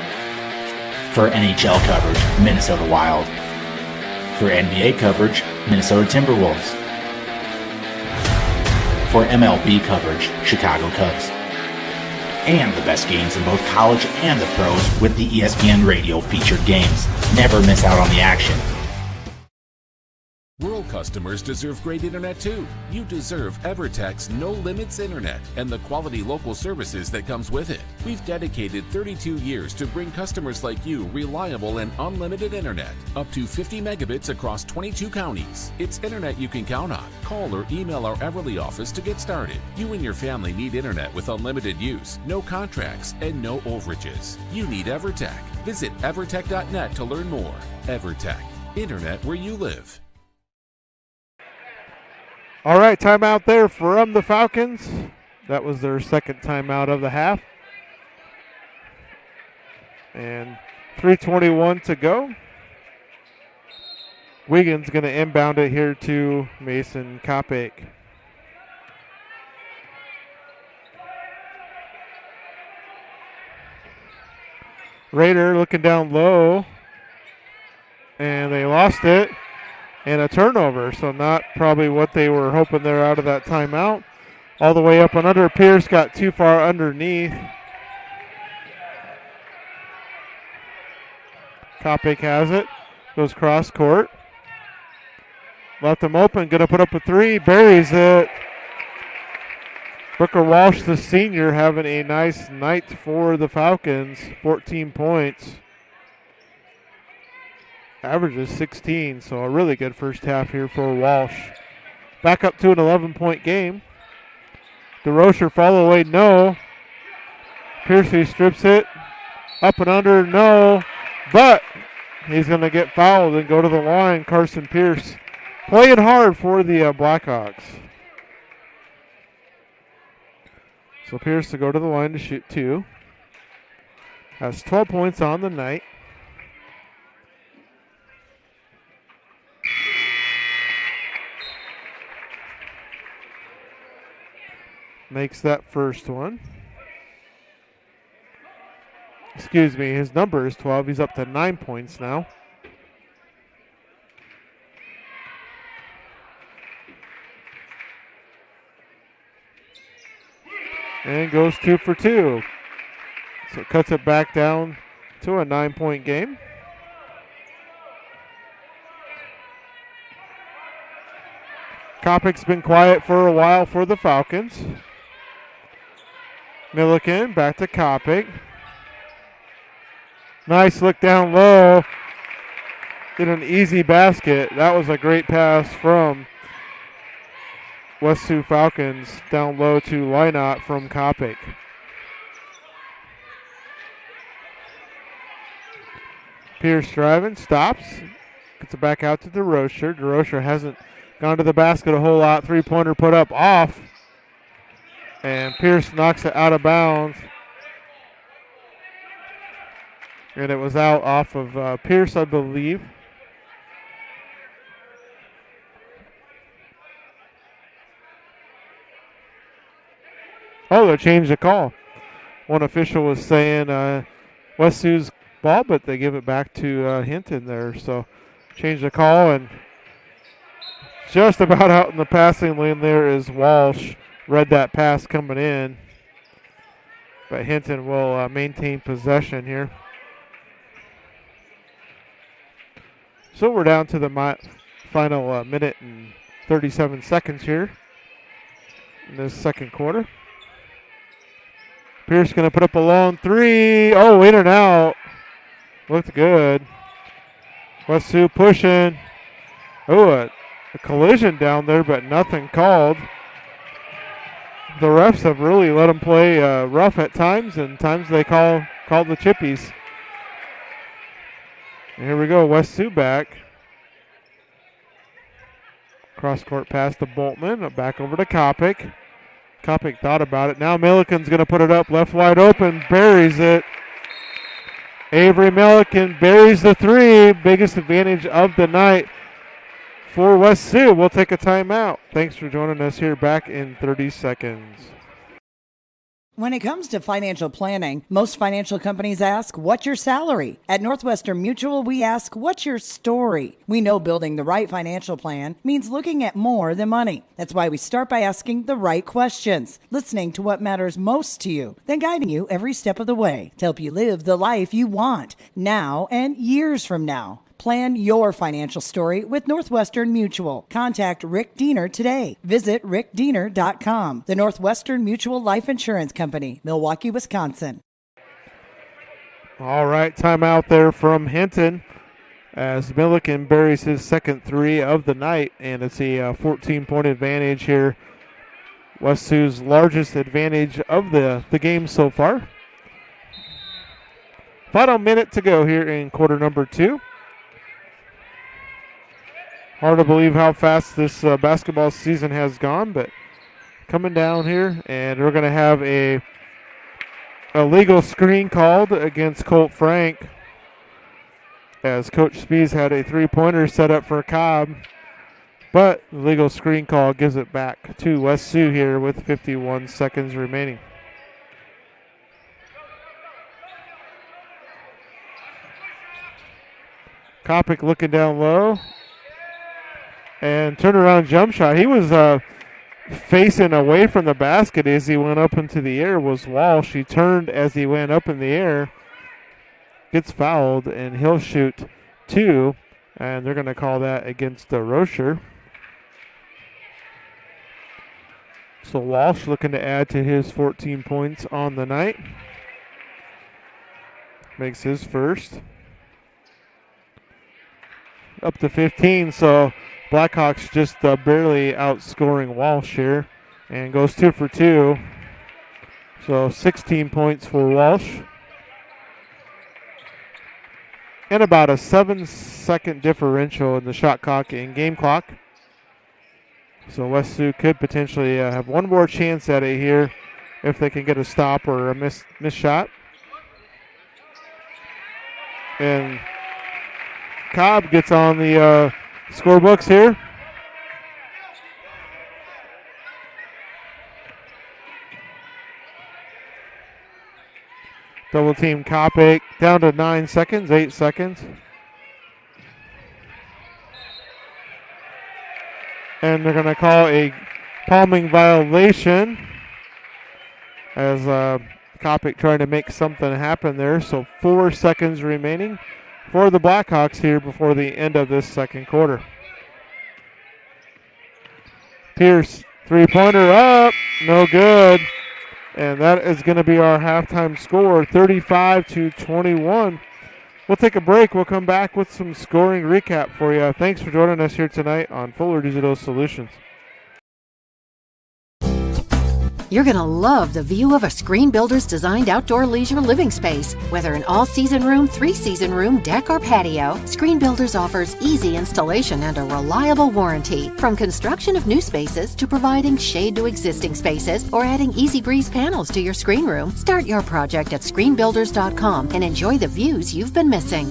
For NHL coverage, Minnesota Wild. For NBA coverage, Minnesota Timberwolves. For MLB coverage, Chicago Cubs. And the best games in both college and the pros with the ESPN Radio featured games. Never miss out on the action. Rural customers deserve great internet too. You deserve EverTech's no limits internet and the quality local services that comes with it. We've dedicated 32 years to bring customers like you reliable and unlimited internet, up to 50 megabits across 22 counties. It's internet you can count on. Call or email our Everly office to get started. You and your family need internet with unlimited use, no contracts, and no overages. You need EverTech. Visit evertech.net to learn more. EverTech, internet where you live. All right, timeout there from the Falcons. That was their second timeout of the half. And 3:21 to go. Wiggins going to inbound it here to Mason Kopic. Raider looking down low. And they lost it. And a turnover, so not probably what they were hoping there out of that timeout. All the way up and under. Pierce got too far underneath. Kopic has it. Goes cross court. Left him open. Going to put up a 3. Buries it. Booker Walsh, the senior, having a nice night for the Falcons. 14 points. Averages 16, so a really good first half here for Walsh. Back up to an 11-point game. DeRocher follow away, no. Piercy strips it. Up and under, no. But he's going to get fouled and go to the line. Carson Pierce playing hard for the Blackhawks. So Pierce to go to the line to shoot 2. Has 12 points on the night. Makes that first one. excuse me, his number is 12. He's up to 9 points now. And goes 2 for 2. So it cuts it back down to a 9-point game. Kopic's been quiet for a while for the Falcons. Milliken back to Kopic. Nice look down low. Did an easy basket. That was a great pass from West Sioux Falcons down low to Lynott from Kopic. Pierce driving, stops, gets it back out to DeRocher. DeRocher hasn't gone to the basket a whole lot. Three-pointer put up off. And Pierce knocks it out of bounds. And it was out off of Pierce, I believe. Oh, they changed the call. One official was saying West Sioux's ball, but they give it back to Hinton there. So change the call, and just about out in the passing lane there is Walsh. Read that pass coming in, but Hinton will maintain possession here. So we're down to the final minute and 37 seconds here in this second quarter. Pierce going to put up a long three. Oh, in and out. Looked good. West Sioux pushing. Oh, a collision down there, but nothing called. The refs have really let them play rough at times, and times they call the chippies. And here we go, West Sioux back. Cross-court pass to Boltman, back over to Kopic. Kopic thought about it. Now Milliken's going to put it up, left wide open, buries it. Avery Milliken buries the three, biggest advantage of the night for West Sioux. We'll take a timeout. Thanks for joining us here, back in 30 seconds. When it comes to financial planning, most financial companies ask, what's your salary? At Northwestern Mutual, we ask, what's your story? We know building the right financial plan means looking at more than money. That's why we start by asking the right questions, listening to what matters most to you, then guiding you every step of the way to help you live the life you want, now and years from now. Plan your financial story with Northwestern Mutual. Contact Rick Diener today. Visit rickdiener.com. The Northwestern Mutual Life Insurance Company, Milwaukee, Wisconsin. All right, timeout there from Hinton as Milliken buries his second three of the night, and it's a 14-point advantage here. West Sioux's largest advantage of the game so far. Final minute to go here in quarter number 2. Hard to believe how fast this basketball season has gone, but coming down here, and we're going to have a legal screen called against Colt Frank as Coach Spees had a three-pointer set up for Cobb, but the legal screen call gives it back to West Sioux here with 51 seconds remaining. Kopic looking down low. And turnaround jump shot. He was facing away from the basket as he went up into the air was Walsh. He turned as he went up in the air. Gets fouled, and he'll shoot 2. And they're going to call that against Rocher. So Walsh looking to add to his 14 points on the night. Makes his first. Up to 15, so Blackhawks just barely outscoring Walsh here, and goes 2 for 2. So 16 points for Walsh. And about a 7-second differential in the shot clock and game clock. So West Sioux could potentially have one more chance at it here if they can get a stop or a missed shot. And Cobb gets on the scorebooks here. Double team Kopic down to 9 seconds, 8 seconds. And they're going to call a palming violation as Kopic trying to make something happen there. So 4 seconds remaining for the Blackhawks here before the end of this second quarter. Pierce, three-pointer up, no good. And that is going to be our halftime score, 35-21. We'll take a break. We'll come back with some scoring recap for you. Thanks for joining us here tonight on Fuller Digital Solutions. You're going to love the view of a Screen Builder's designed outdoor leisure living space. Whether an all-season room, three-season room, deck, or patio, Screen Builders offers easy installation and a reliable warranty. From construction of new spaces to providing shade to existing spaces or adding Easy Breeze panels to your screen room, start your project at screenbuilders.com and enjoy the views you've been missing.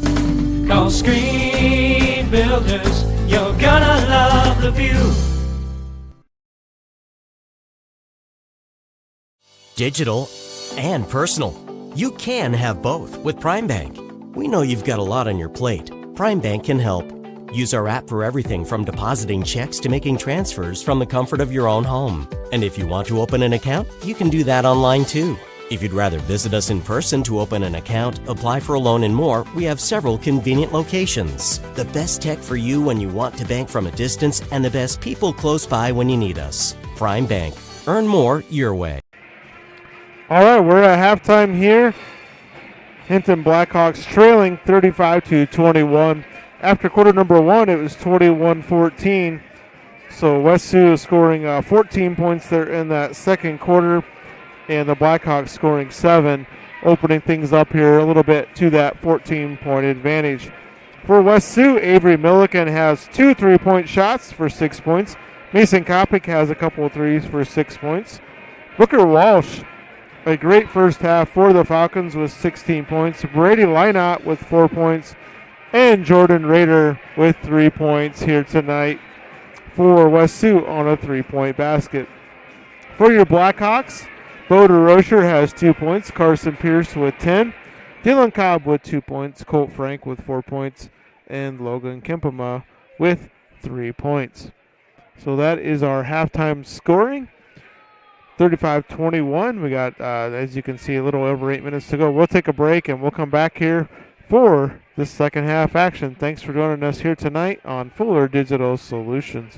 Call Screen Builders, you're gonna love the view. Digital and personal. You can have both with Prime Bank. We know you've got a lot on your plate. Prime Bank can help. Use our app for everything from depositing checks to making transfers from the comfort of your own home. And if you want to open an account, you can do that online too. If you'd rather visit us in person to open an account, apply for a loan and more, we have several convenient locations. The best tech for you when you want to bank from a distance and the best people close by when you need us. Prime Bank. Earn more your way. All right, we're at halftime here. Hinton Blackhawks trailing 35-21. After quarter number one, it was 21-14. So West Sioux is scoring 14 points there in that second quarter, and the Blackhawks scoring 7, opening things up here a little bit to that 14-point advantage. For West Sioux, Avery Milliken has 2 3-point shots for 6 points. Mason Kopic has a couple of threes for 6 points. Booker Walsh, a great first half for the Falcons with 16 points. Brady Lynott with 4 points. And Jordan Rader with 3 points here tonight for West Sioux on a 3-point basket. For your Blackhawks, Bo DeRocher has 2 points. Carson Pierce with 10. Dylan Cobb with 2 points. Colt Frank with 4 points. And Logan Kempema with 3 points. So that is our halftime scoring. 35-21. We got, as you can see, a little over 8 minutes to go. We'll take a break and we'll come back here for the second half action. Thanks for joining us here tonight on Fuller Digital Solutions.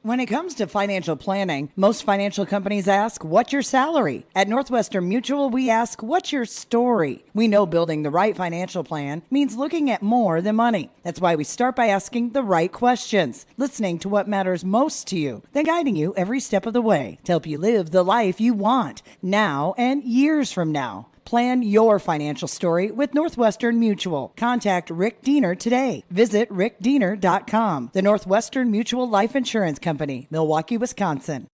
When it comes to financial planning, most financial companies ask, what's your salary? At Northwestern Mutual, we ask, what's your story? We know building the right financial plan means looking at more than money. That's why we start by asking the right questions, listening to what matters most to you, then guiding you every step of the way to help you live the life you want, now and years from now. Plan your financial story with Northwestern Mutual. Contact Rick Diener today. Visit rickdiener.com. The Northwestern Mutual Life Insurance Company, Milwaukee, Wisconsin.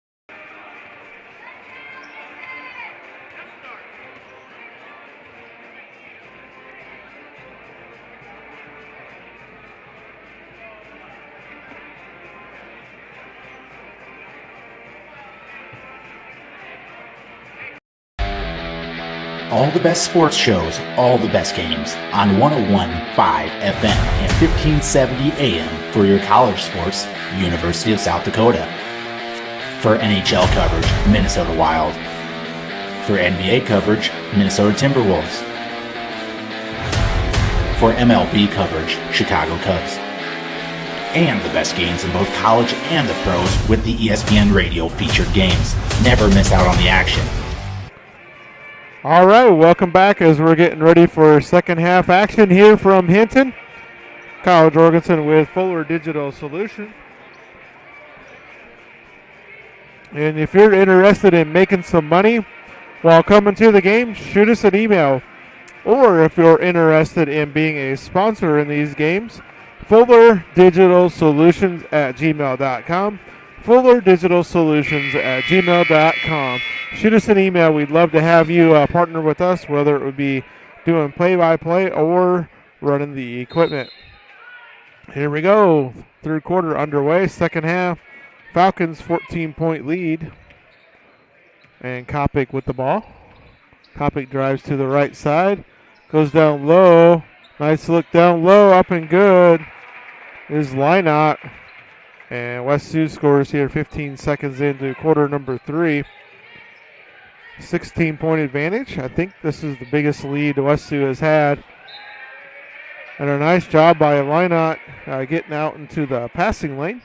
All the best sports shows, all the best games on 101.5 FM and 1570 AM for your college sports, University of South Dakota. For NHL coverage, Minnesota Wild. For NBA coverage, Minnesota Timberwolves. For MLB coverage, Chicago Cubs. And the best games in both college and the pros with the ESPN Radio featured games. Never miss out on the action. All right, welcome back as we're getting ready for second half action here from Hinton. Kyle Jorgensen with Fuller Digital Solutions. And if you're interested in making some money while coming to the game, shoot us an email. Or if you're interested in being a sponsor in these games, FullerDigitalSolutions@gmail.com. FullerDigitalSolutions@gmail.com. Shoot us an email. We'd love to have you partner with us, whether it would be doing play-by-play or running the equipment. Here we go. Third quarter underway. Second half. Falcons 14-point lead. And Kopic with the ball. Kopic drives to the right side. Goes down low. Nice look down low. Up and good is Lynott. And West Sioux scores here 15 seconds into quarter number 3. 16-point advantage. I think this is the biggest lead West Sioux has had. And a nice job by Lynott getting out into the passing lane.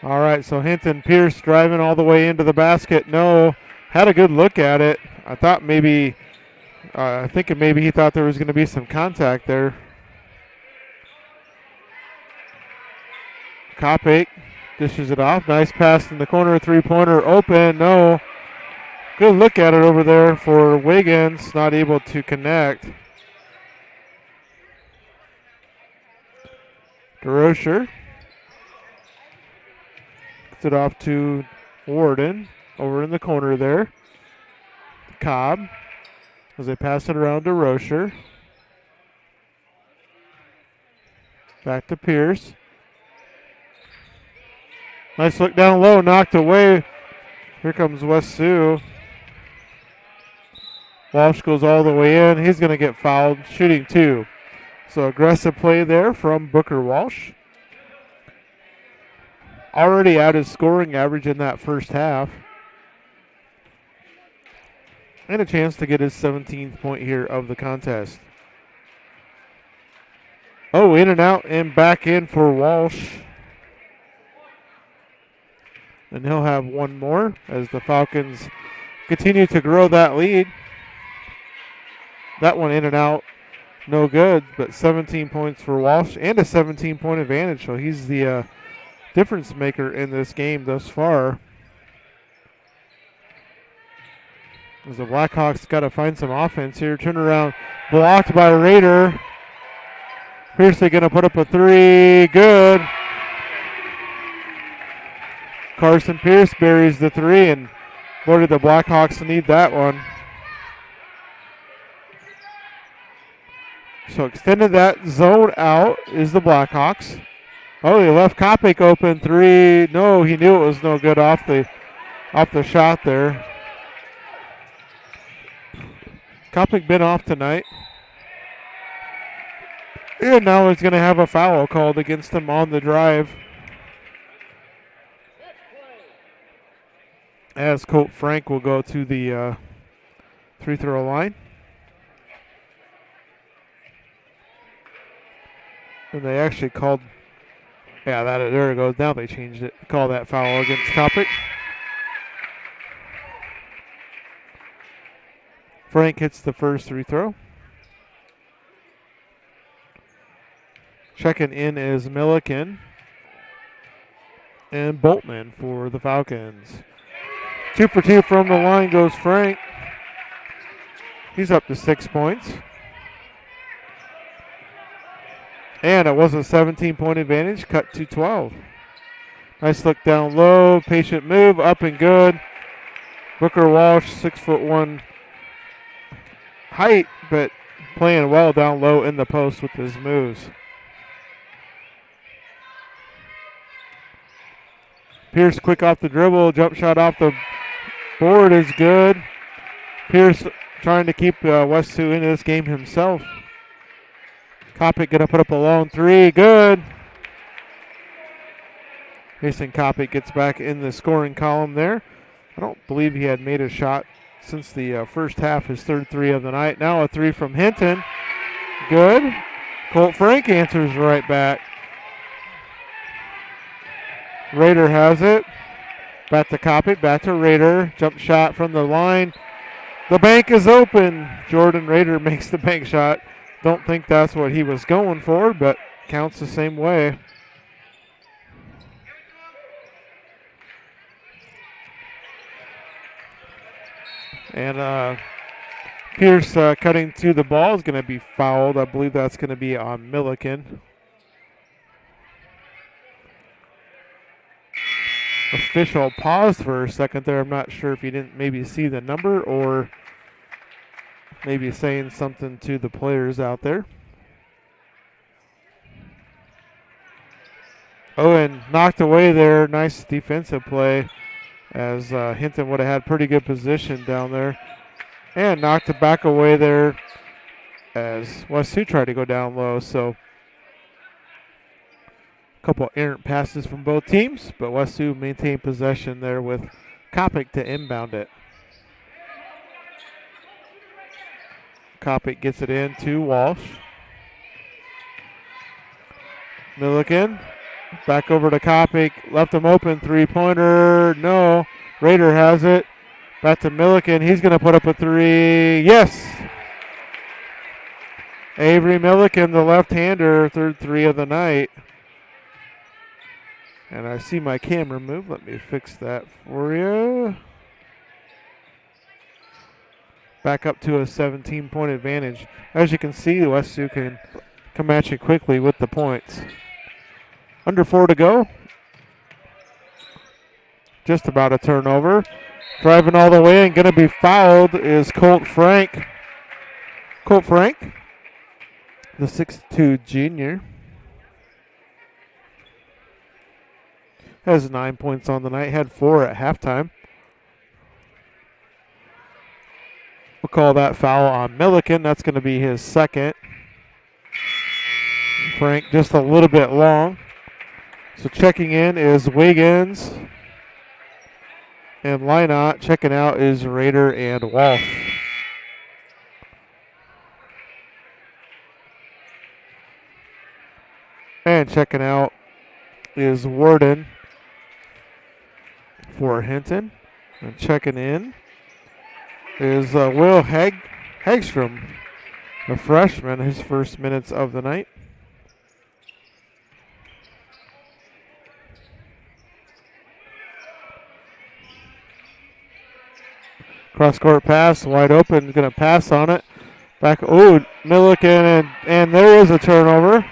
All right, so Hinton Pierce driving all the way into the basket. No, had a good look at it. I thought maybe, thinking maybe he thought there was going to be some contact there. Kopic dishes it off. Nice pass in the corner. Three-pointer open. No. Good look at it over there for Wiggins. Not able to connect. DeRocher gets it off to Warden over in the corner there. Cobb as they pass it around to Rocher. Back to Pierce. Nice look down low, knocked away. Here comes West Sioux. Walsh goes all the way in. He's going to get fouled, shooting 2. So aggressive play there from Booker Walsh. Already at his scoring average in that first half. And a chance to get his 17th point here of the contest. Oh, in and out and back in for Walsh. And he'll have one more as the Falcons continue to grow that lead. That one in and out, no good, but 17 points for Walsh and a 17-point advantage. So he's the difference maker in this game thus far. As the Blackhawks got to find some offense here. Turnaround blocked by Rader. Pierce going to put up a 3. Good. Carson Pierce buries the 3, and boy, did the Blackhawks need that one. So extended that zone out is the Blackhawks. Oh, he left Kopic open. 3. No, he knew it was no good off the shot there. Kopic been off tonight. And now he's going to have a foul called against him on the drive. As Colt Frank will go to the free throw line. And they actually called, there it goes. Now they changed it. Call that foul against Kopic. Frank hits the first free throw. Checking in is Milliken and Boltman for the Falcons. 2 for 2 from the line goes Frank. He's up to 6 points. And it was a 17-point advantage, cut to 12. Nice look down low, patient move, up and good. Booker Walsh, 6'1" height, but playing well down low in the post with his moves. Pierce quick off the dribble, jump shot off the board is good. Pierce trying to keep West Sioux into this game himself. Kopic going to put up a long three. Good. Mason Kopic gets back in the scoring column there. I don't believe he had made a shot since the first half, his third three of the night. Now a three from Hinton. Good. Colt Frank answers right back. Rader has it. Back to Kopic, back to Rader. Jump shot from the line. The bank is open. Jordan Rader makes the bank shot. Don't think that's what he was going for, but counts the same way. And Pierce cutting to the ball is going to be fouled. I believe that's going to be on Milliken. Official paused for a second there. I'm not sure if he didn't maybe see the number or maybe saying something to the players out there. Oh, and knocked away there. Nice defensive play as Hinton would have had pretty good position down there. And knocked it back away there as West Sioux tried to go down low. So a couple errant passes from both teams, but West Sioux maintained possession there with Kopic to inbound it. Kopic gets it in to Walsh. Milliken back over to Kopic. Left him open. Three-pointer. No. Rader has it. Back to Milliken. He's going to put up a three. Yes. Avery Milliken, the left-hander, third three of the night. And I see my camera move. Let me fix that for you. Back up to a 17-point advantage. As you can see, West Sioux can come at you quickly with the points. Under 4 to go. Just about a turnover. Driving all the way and going to be fouled is Colt Frank. Colt Frank, the 6'2 junior. Has 9 points on the night. Had 4 at halftime. We'll call that foul on Milliken. That's going to be his second. Frank just a little bit long. So checking in is Wiggins. And lineout. Checking out is Rader and Walsh. And checking out is Warden for Hinton. And checking in is Will Hagstrom, a freshman, his first minutes of the night. Cross-court pass, wide open, going to pass on it. Back, Milliken, and there is a turnover.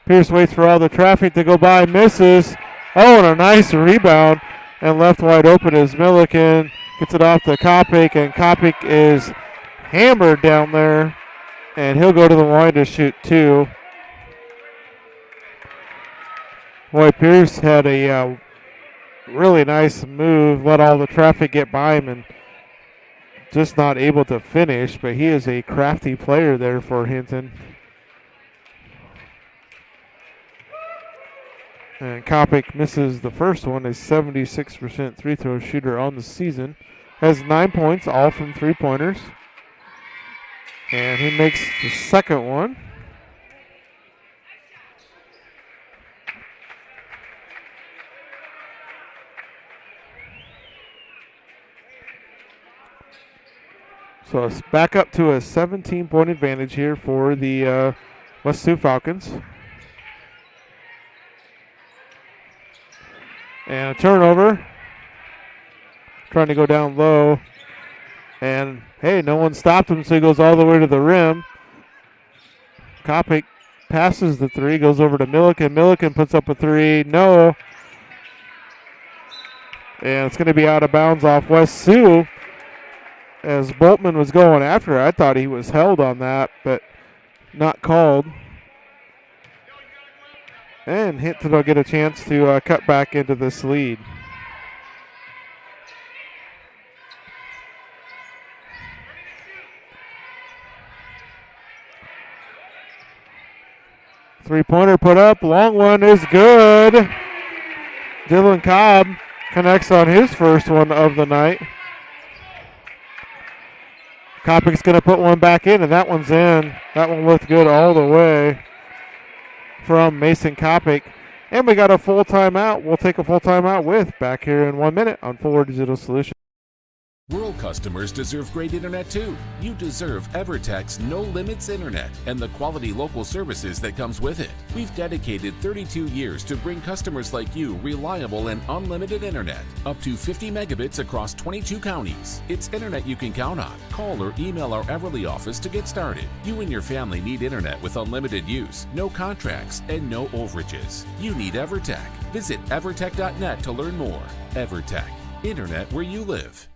Pierce waits for all the traffic to go by, misses. Oh, and a nice rebound. And left wide open is Milliken. Gets it off to Kopic, and Kopic is hammered down there. And he'll go to the line to shoot 2. Boy, Pierce had a really nice move. Let all the traffic get by him and just not able to finish. But he is a crafty player there for Hinton. And Kopic misses the first one, a 76% free throw shooter on the season. Has 9 points, all from three-pointers. And he makes the second one. So it's back up to a 17-point advantage here for the West Sioux Falcons. And a turnover. Trying to go down low. And, hey, no one stopped him, so he goes all the way to the rim. Kopic passes the three, goes over to Milliken. Milliken puts up a three. No. And it's going to be out of bounds off West Sioux. As Boltman was going after it, I thought he was held on that, but not called. And Hinton will get a chance to cut back into this lead. Three-pointer put up. Long one is good. Dylan Cobb connects on his first one of the night. Kopic's going to put one back in, and that one's in. That one looked good all the way from Mason Kopic. And we got a full timeout. We'll take a full timeout with back here in 1 minute on Fuller Digital Solutions. Rural customers deserve great internet too. You deserve EverTech's no limits internet and the quality local services that comes with it. We've dedicated 32 years to bring customers like you reliable and unlimited internet, up to 50 megabits across 22 counties. It's internet you can count on. Call or email our Everly office to get started. You and your family need internet with unlimited use, no contracts, and no overages. You need EverTech. Visit evertech.net to learn more. EverTech, internet where you live.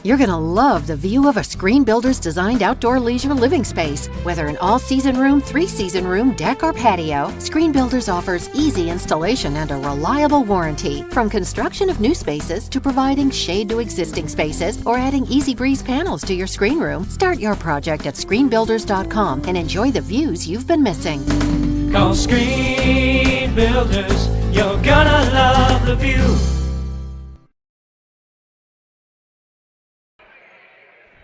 You're going to love the view of a Screen Builder's designed outdoor leisure living space. Whether an all-season room, three-season room, deck, or patio, Screen Builders offers easy installation and a reliable warranty. From construction of new spaces to providing shade to existing spaces or adding Easy Breeze panels to your screen room, start your project at screenbuilders.com and enjoy the views you've been missing. Call Screen Builders, you're gonna love the view.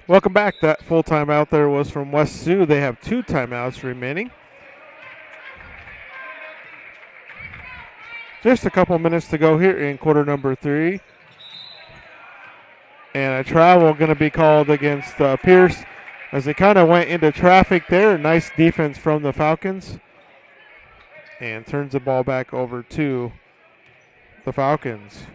Welcome back. That full timeout there was from West Sioux. They have 2 timeouts remaining. Just a couple minutes to go here in quarter number 3. And a travel going to be called against Pierce as they kind of went into traffic there. Nice defense from the Falcons. And turns the ball back over to the Falcons.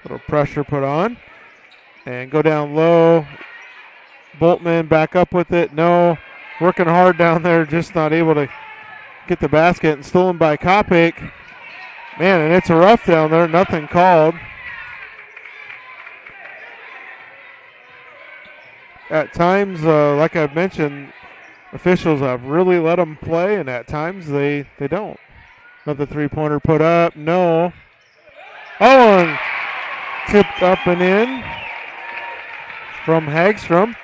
Little pressure put on. And go down low. Boltman back up with it. No. Working hard down there. Just not able to get the basket. And stolen by Kopic. Man, and it's a rough down there. Nothing called. At times, like I've mentioned, officials have really let them play. And at times, they don't. Another three-pointer put up. No. Oh, and tipped up and in from Hagstrom.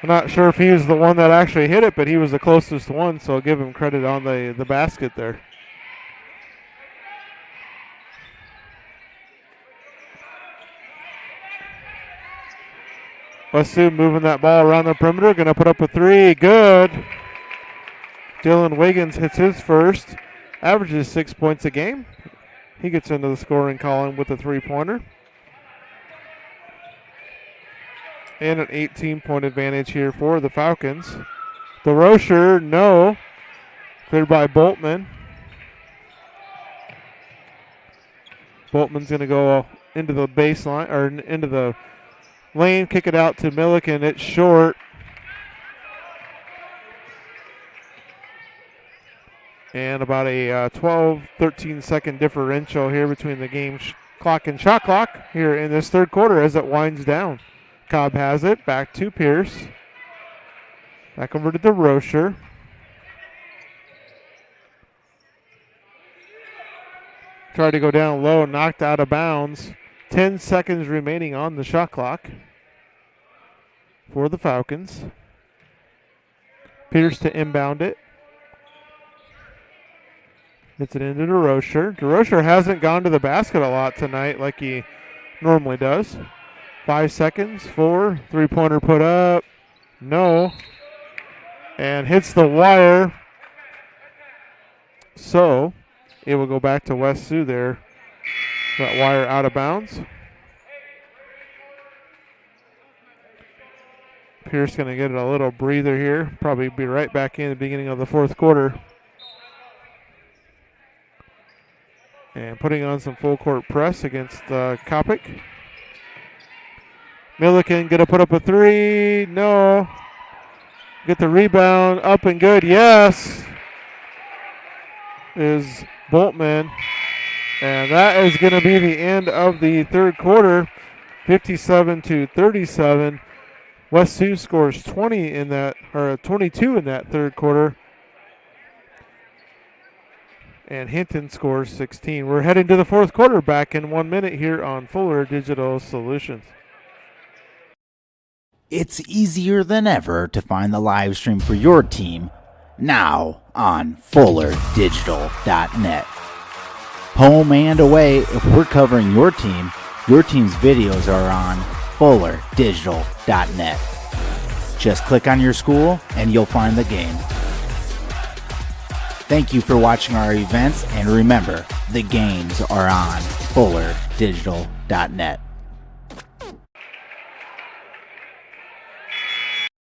I'm not sure if he was the one that actually hit it, but he was the closest one, so I'll give him credit on the basket there. West Sioux moving that ball around the perimeter, going to put up a three. Good. Dylan Wiggins hits his first, averages 6 points a game. He gets into the scoring column with a three-pointer. And an 18-point advantage here for the Falcons. The Rocher, no. Cleared by Boltman. Boltman's going to go into the baseline, or into the lane, kick it out to Milliken. It's short. And about a 12-13 second differential here between the game clock and shot clock here in this third quarter as it winds down. Cobb has it. Back to Pierce. Back over to the Rocher. Tried to go down low, knocked out of bounds. 10 seconds remaining on the shot clock for the Falcons. Pierce to inbound it. Gets it into DeRocher. DeRocher hasn't gone to the basket a lot tonight like he normally does. 5 seconds, 4, three-pointer put up, no, and hits the wire. So It will go back to West Sioux there. That wire out of bounds. Pierce going to get a little breather here. Probably be right back in the beginning of the fourth quarter. And putting on some full court press against Kopic. Milliken going to put up a three. No. Get the rebound. Up and good. Yes. Is Boltman. And that is going to be the end of the third quarter. 57-37. West Sioux scores 22 in that third quarter. And Hinton scores 16. We're heading to the fourth quarter, back in 1 minute here on Fuller Digital Solutions. It's easier than ever to find the live stream for your team now on FullerDigital.net. Home and away, if we're covering your team's videos are on FullerDigital.net. Just click on your school and you'll find the game. Thank you for watching our events, and remember, the games are on FullerDigital.net.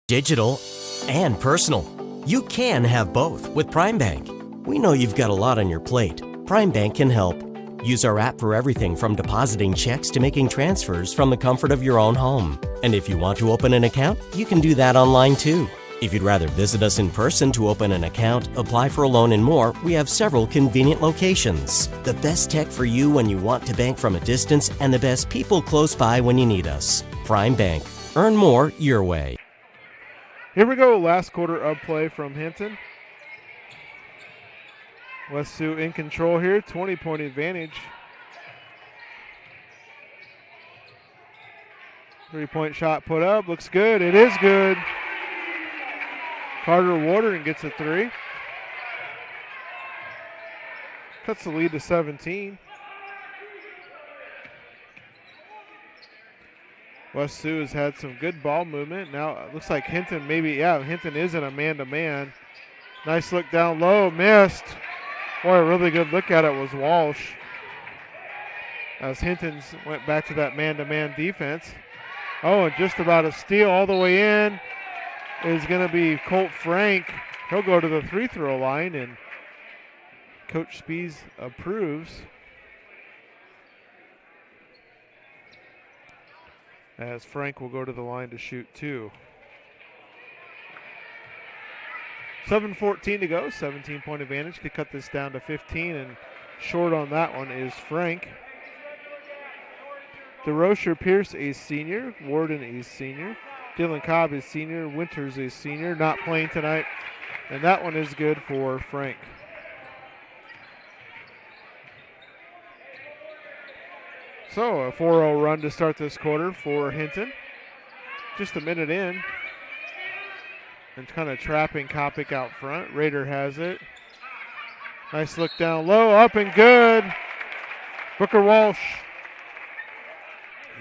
Digital and personal. You can have both with Prime Bank. We know you've got a lot on your plate. Prime Bank can help. Use our app for everything from depositing checks to making transfers from the comfort of your own home. And if you want to open an account, you can do that online too. If you'd rather visit us in person to open an account, apply for a loan and more, we have several convenient locations. The best tech for you when you want to bank from a distance, and the best people close by when you need us. Prime Bank. Earn more your way. Here we go, last quarter of play from Hinton. West Sioux in control here, 20-point advantage. 3-point shot put up, looks good, it is good. Carter Watering gets a three. Cuts the lead to 17. West Sioux has had some good ball movement. Now it looks like Hinton Hinton is in a man-to-man. Nice look down low, missed. Boy, a really good look at it was Walsh. As Hinton went back to that man-to-man defense. Oh, and just about a steal all the way in is going to be Colt Frank. He'll go to the free-throw line, and Coach Spies approves. As Frank will go to the line to shoot two. 7:14 to go, 17-point advantage. Could cut this down to 15, and short on that one is Frank. DeRocher Pierce, a senior. Warden, a senior. Dylan Cobb is senior. Winters is senior. Not playing tonight. And that one is good for Frank. So a 4-0 run to start this quarter for Hinton. Just a minute in. And kind of trapping Kopic out front. Rader has it. Nice look down low. Up and good. Booker Walsh.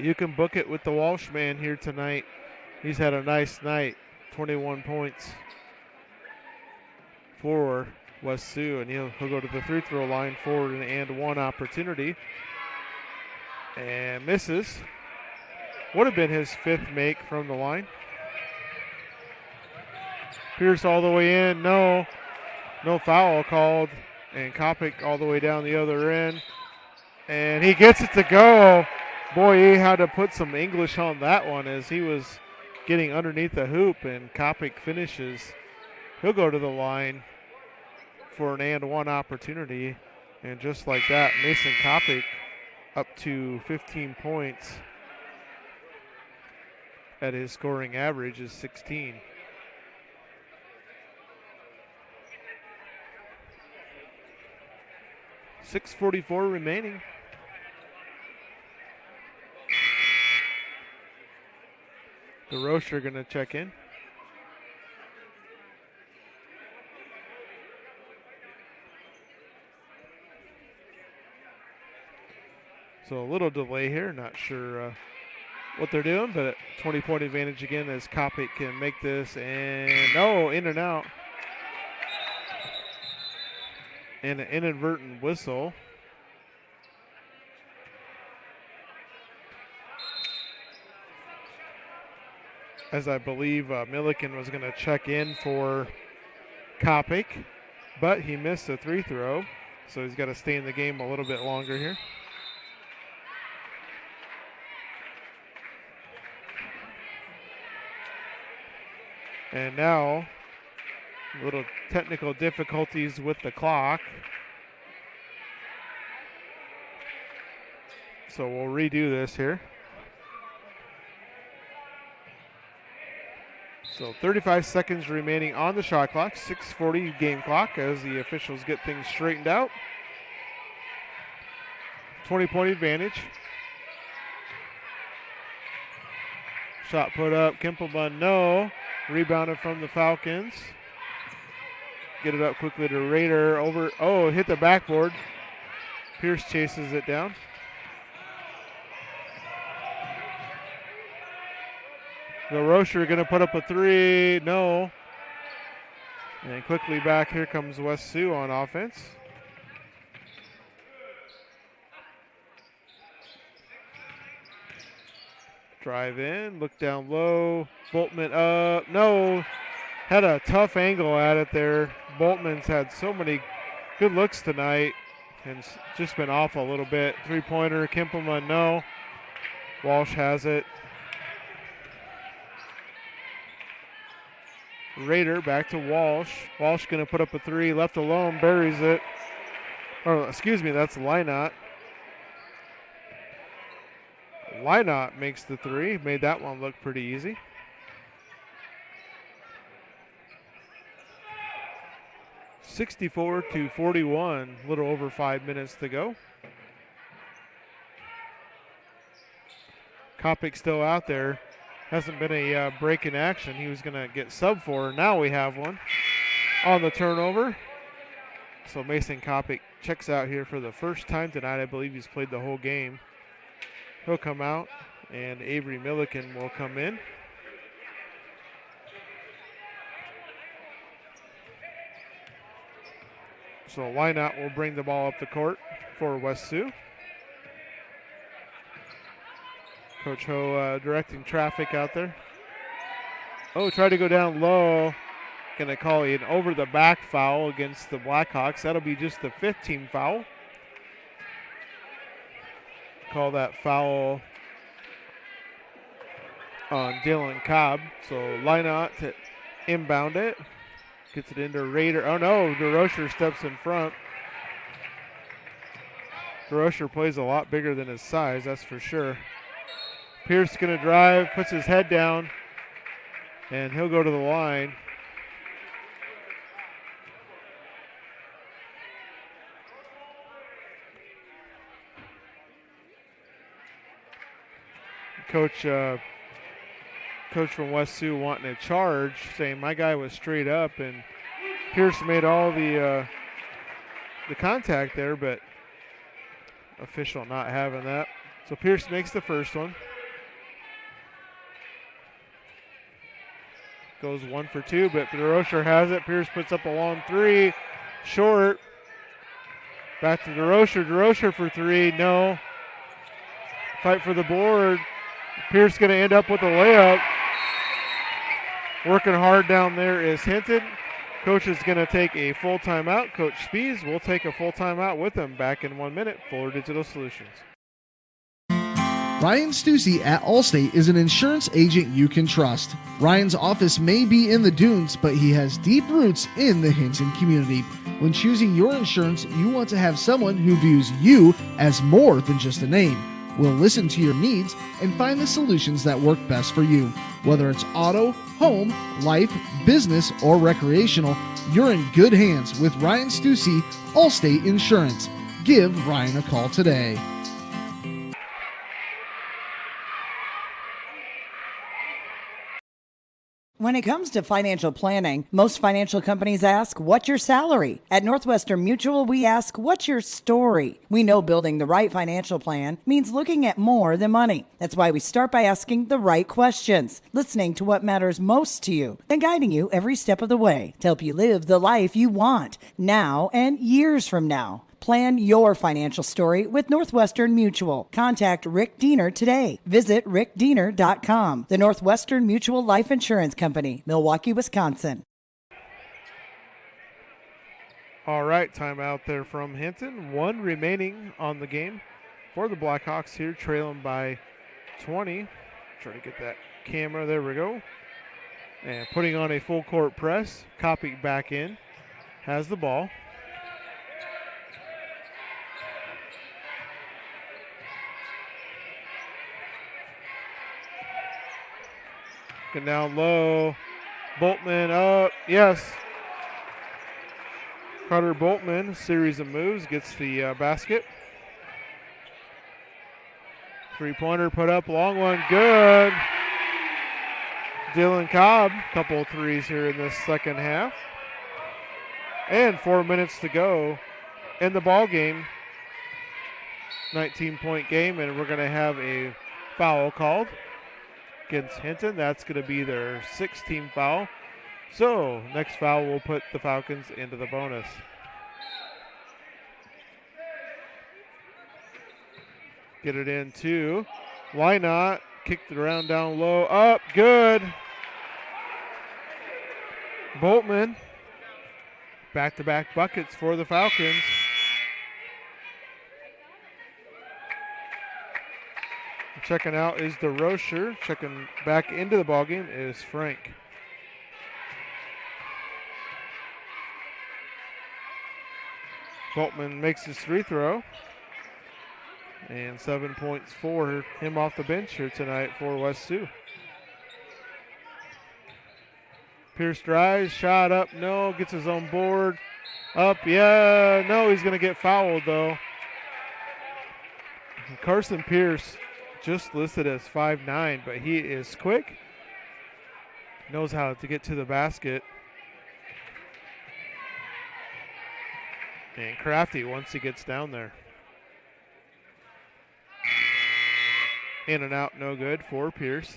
You can book it with the Walsh man here tonight. He's had a nice night. 21 points for West Sioux. And he'll go to the free throw line for an and one opportunity. And misses. Would have been his fifth make from the line. Pierce all the way in. No foul called. And Kopic all the way down the other end. And he gets it to go. Boy, he had to put some English on that one as he was getting underneath the hoop, and Kopic finishes. He'll go to the line for an and one opportunity. And just like that, Mason Kopic up to 15 points at his scoring average is 16. .644 remaining. The Rocher going to check in. So a little delay here. Not sure what they're doing, but 20-point advantage again as Kopic can make this. And in and out. and an inadvertent whistle. As I believe Milliken was going to check in for Kopic, but he missed a 3 throw, so he's got to stay in the game a little bit longer here. And now, little technical difficulties with the clock. So we'll redo this here. So 35 seconds remaining on the shot clock, 6:40 game clock as the officials get things straightened out. 20-point advantage. Shot put up, Kimpelman, no. Rebounded from the Falcons. Get it up quickly to Raider. Hit the backboard. Pierce chases it down. The Rocher going to put up a 3. No. And quickly back, here comes West Sioux on offense. Drive in, look down low. Boltman up. No. Had a tough angle at it there. Boltman's had so many good looks tonight and just been off a little bit. 3-pointer, Kimpelman, no. Walsh has it. Raider back to Walsh. Walsh going to put up a 3, left alone, buries it. Or, excuse me, that's Lynott. Lynott makes the 3, made that one look pretty easy. (64-41), a little over 5 minutes to go. Kopic still out there. Hasn't been a break in action. He was going to get sub for. Now we have one on the turnover. So Mason Kopic checks out here for the first time tonight. I believe he's played the whole game. He'll come out, and Avery Milliken will come in. So Lynott will bring the ball up the court for West Sioux. Coach Ho directing traffic out there. Tried to go down low. Going to call an over-the-back foul against the Blackhawks. That'll be just the 5th team foul. Call that foul on Dylan Cobb. So Lynott to inbound it. Gets it into Raider. Oh no, DeRocher steps in front. DeRocher plays a lot bigger than his size, that's for sure. Pierce going to drive, puts his head down, and he'll go to the line. Coach from West Sioux wanting a charge, saying my guy was straight up, and Pierce made all the contact there, but official not having that. So Pierce makes the first one. Goes 1 for 2, but DeRocher has it. Pierce puts up a long 3, short. Back to DeRocher. DeRocher for 3, no. Fight for the board. Pierce going to end up with a layup. Working hard down there is Hinton. Coach is going to take a full timeout. Coach Spies will take a full timeout with him. Back in 1 minute. Fuller Digital Solutions. Ryan Stussy at Allstate is an insurance agent you can trust. Ryan's office may be in the Dunes, but he has deep roots in the Hinton community. When choosing your insurance, you want to have someone who views you as more than just a name. We'll listen to your needs and find the solutions that work best for you. Whether it's auto, home, life, business, or recreational, you're in good hands with Ryan Stussy, Allstate Insurance. Give Ryan a call today. When it comes to financial planning, most financial companies ask, what's your salary? At Northwestern Mutual, we ask, what's your story? We know building the right financial plan means looking at more than money. That's why we start by asking the right questions, listening to what matters most to you, and guiding you every step of the way to help you live the life you want, now and years from now. Plan your financial story with Northwestern Mutual. Contact Rick Diener today. Visit rickdiener.com. The Northwestern Mutual Life Insurance Company, Milwaukee, Wisconsin. All right, timeout there from Hinton. 1 remaining on the game for the Blackhawks here, trailing by 20. Try to get that camera. There we go. And putting on a full court press. Copy back in. Has the ball. Getting down low. Boltman up. Yes. Carter Boltman, series of moves, gets the basket. Three-pointer put up, long one, good. Dylan Cobb, couple threes here in this second half. And 4 minutes to go in the ball game. 19-point game, and we're going to have a foul called against Hinton. That's going to be their 6th-team foul. So next foul will put the Falcons into the bonus. Get it in too. Why not? Kicked it around down low. Up, good. Boltman. Back-to-back buckets for the Falcons. Checking out is DeRocher. Checking back into the ballgame is Frank. Boltman makes his free throw. And 7 points for him off the bench here tonight for West Sioux. Pierce drives, shot up, no, gets his own board. Up, yeah, no, he's going to get fouled though. Carson Pierce, just listed as 5'9", but he is quick. Knows how to get to the basket. And crafty once he gets down there. In and out, no good for Pierce.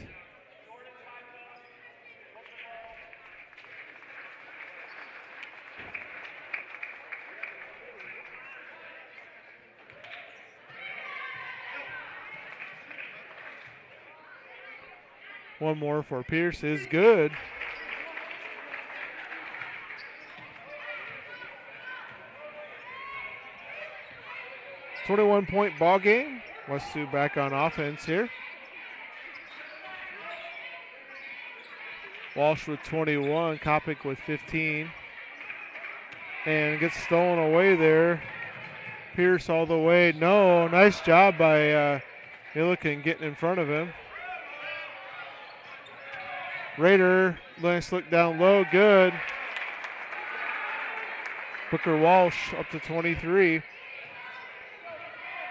One more for Pierce is good. .21 ball game. West Sioux back on offense here. Walsh with 21, Kopic with 15. And gets stolen away there. Pierce all the way. No, nice job by Milliken getting in front of him. Raider, nice look down low, good. Booker Walsh up to 23.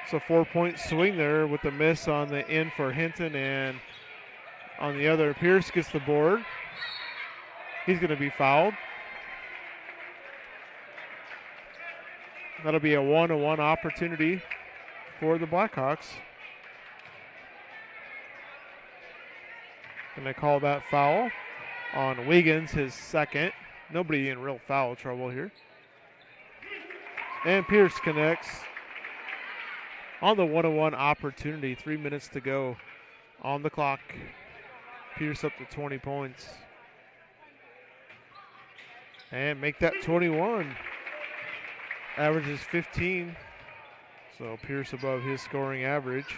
It's a 4-point swing there with the miss on the end for Hinton, and on the other, Pierce gets the board. He's going to be fouled. That'll be a 1-on-1 opportunity for the Blackhawks. And they call that foul on Wiggins, his second. Nobody in real foul trouble here. And Pierce connects on the 1-on-1 opportunity. 3 minutes to go on the clock. Pierce up to 20 points. And make that 21. Averages 15. So Pierce above his scoring average.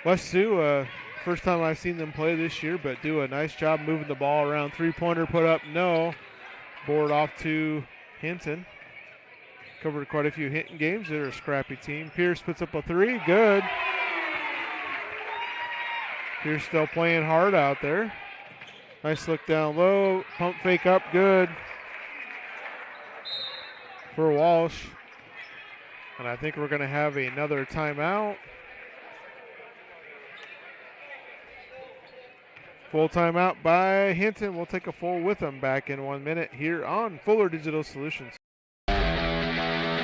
West Sioux, first time I've seen them play this year, but do a nice job moving the ball around. Three-pointer put up, no. Board off to Hinton. Covered quite a few Hinton games. They're a scrappy team. Pierce puts up a three, good. Pierce still playing hard out there. Nice look down low, pump fake up, good. For Walsh. And I think we're going to have another timeout. Full timeout by Hinton. We'll take a full with them back in 1 minute here on Fuller Digital Solutions.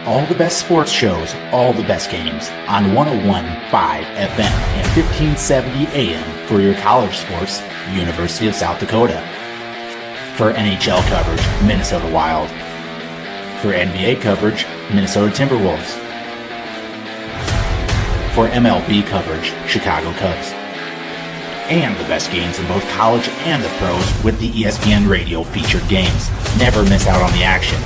All the best sports shows, all the best games on 101.5 FM and 1570 AM for your college sports, University of South Dakota. For NHL coverage, Minnesota Wild. For NBA coverage, Minnesota Timberwolves. For MLB coverage, Chicago Cubs. And the best games in both college and the pros with the ESPN Radio featured games. Never miss out on the action.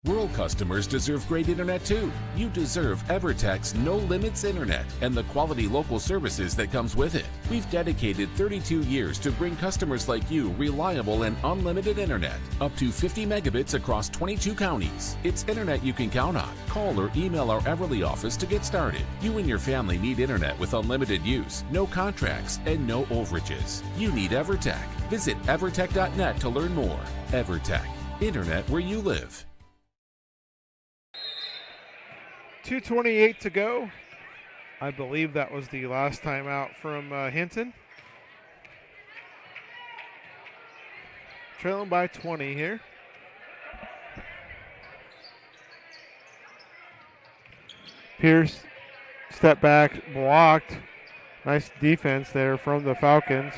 Rural customers deserve great internet too. You deserve EverTech's no limits internet and the quality local services that comes with it. We've dedicated 32 years to bring customers like you reliable and unlimited internet, up to 50 megabits across 22 counties. It's internet you can count on. Call or email our Everly office to get started. You and your family need internet with unlimited use, no contracts, and no overages. You need EverTech. Visit evertech.net to learn more. EverTech, internet where you live. 2:28 to go. I believe that was the last time out from Hinton. Trailing by 20 here. Pierce, step back, blocked. Nice defense there from the Falcons.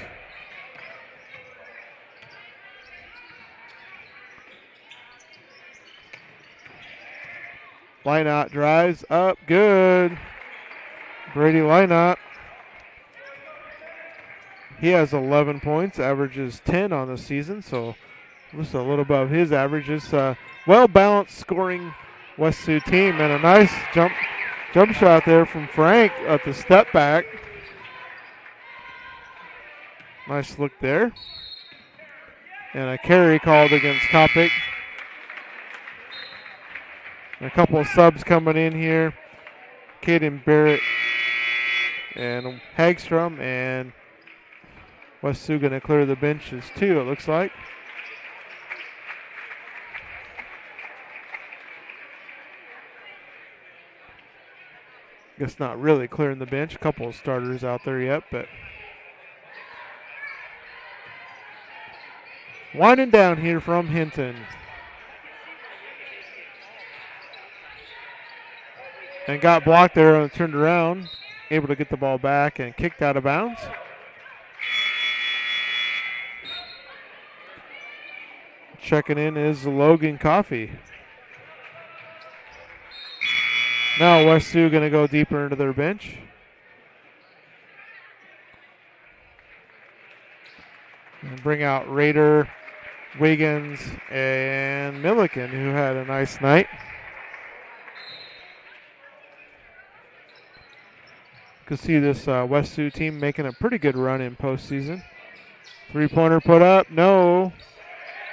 Lynott drives up, good. Brady Lynott. He has 11 points, averages 10 on the season, so just a little above his average. Just a well-balanced scoring West Sioux team, and a nice jump shot there from Frank at the step back. Nice look there. And a carry called against Kopic. A couple of subs coming in here. Caden Barrett and Hagstrom, and West Sioux going to clear the benches too, it looks like. Guess not really clearing the bench. A couple of starters out there yet, but winding down here from Hinton. And got blocked there and turned around, able to get the ball back and kicked out of bounds. Checking in is Logan Coffey. Now West Sioux going to go deeper into their bench. And bring out Rader, Wiggins, and Milliken, who had a nice night. You can see this West Sioux team making a pretty good run in postseason. Three-pointer put up, no.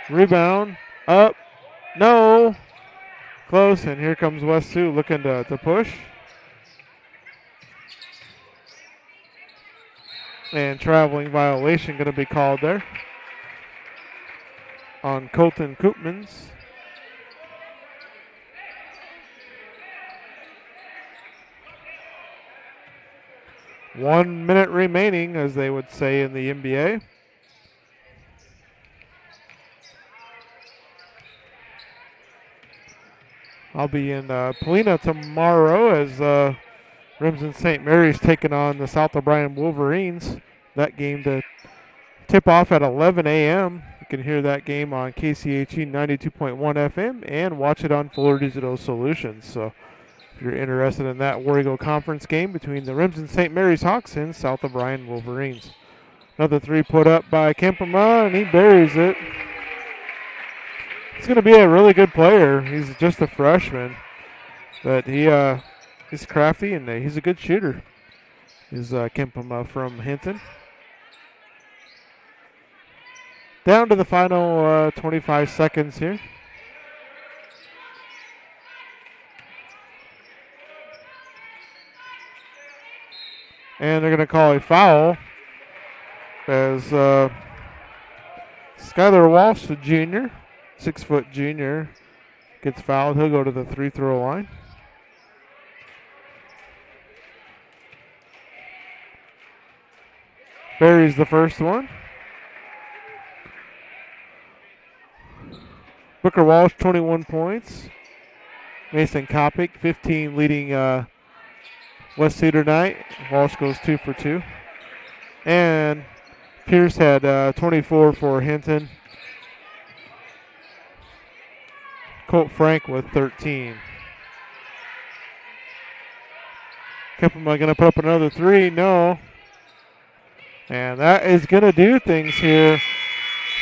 Rebound, up, no. Close, and here comes West Sioux looking to push. And traveling violation going to be called there on Colton Koopmans. One minute remaining, as they would say in the NBA. I'll be in Polina tomorrow as Remsen St. Mary's taking on the South O'Brien Wolverines. That game to tip off at 11 a.m. You can hear that game on KCHE 92.1 FM and watch it on Fuller Digital Solutions. So if you're interested in that War Eagle Conference game between the Remsen St. Mary's Hawks and South O'Brien Wolverines. Another three put up by Kempema, and he buries it. He's going to be a really good player. He's just a freshman, but he's crafty and he's a good shooter. Is Kempema from Hinton. Down to the final 25 seconds here. And they're going to call a foul as Skylar Walsh, the junior, 6-foot junior, gets fouled. He'll go to the free-throw line. buries the first one. Booker Walsh, 21 points. Mason Kopic, 15, leading West Cedar Knight. Walsh goes 2 for 2. And Pierce had 24 for Hinton. Colt Frank with 13. Kemperman going to put up another 3. No. And that is going to do things here.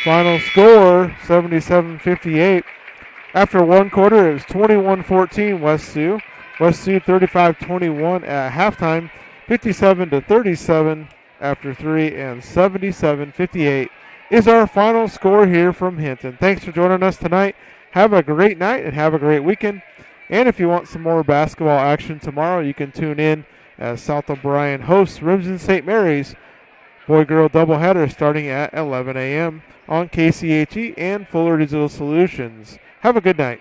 Final score, 77-58. After one quarter, it was 21-14 West Sioux. West Sioux 35-21 at halftime, 57-37 after 3, and 77-58 is our final score here from Hinton. Thanks for joining us tonight. Have a great night and have a great weekend. And if you want some more basketball action tomorrow, you can tune in as South O'Brien hosts Remsen St. Mary's boy-girl doubleheader starting at 11 a.m. on KCHE and Fuller Digital Solutions. Have a good night.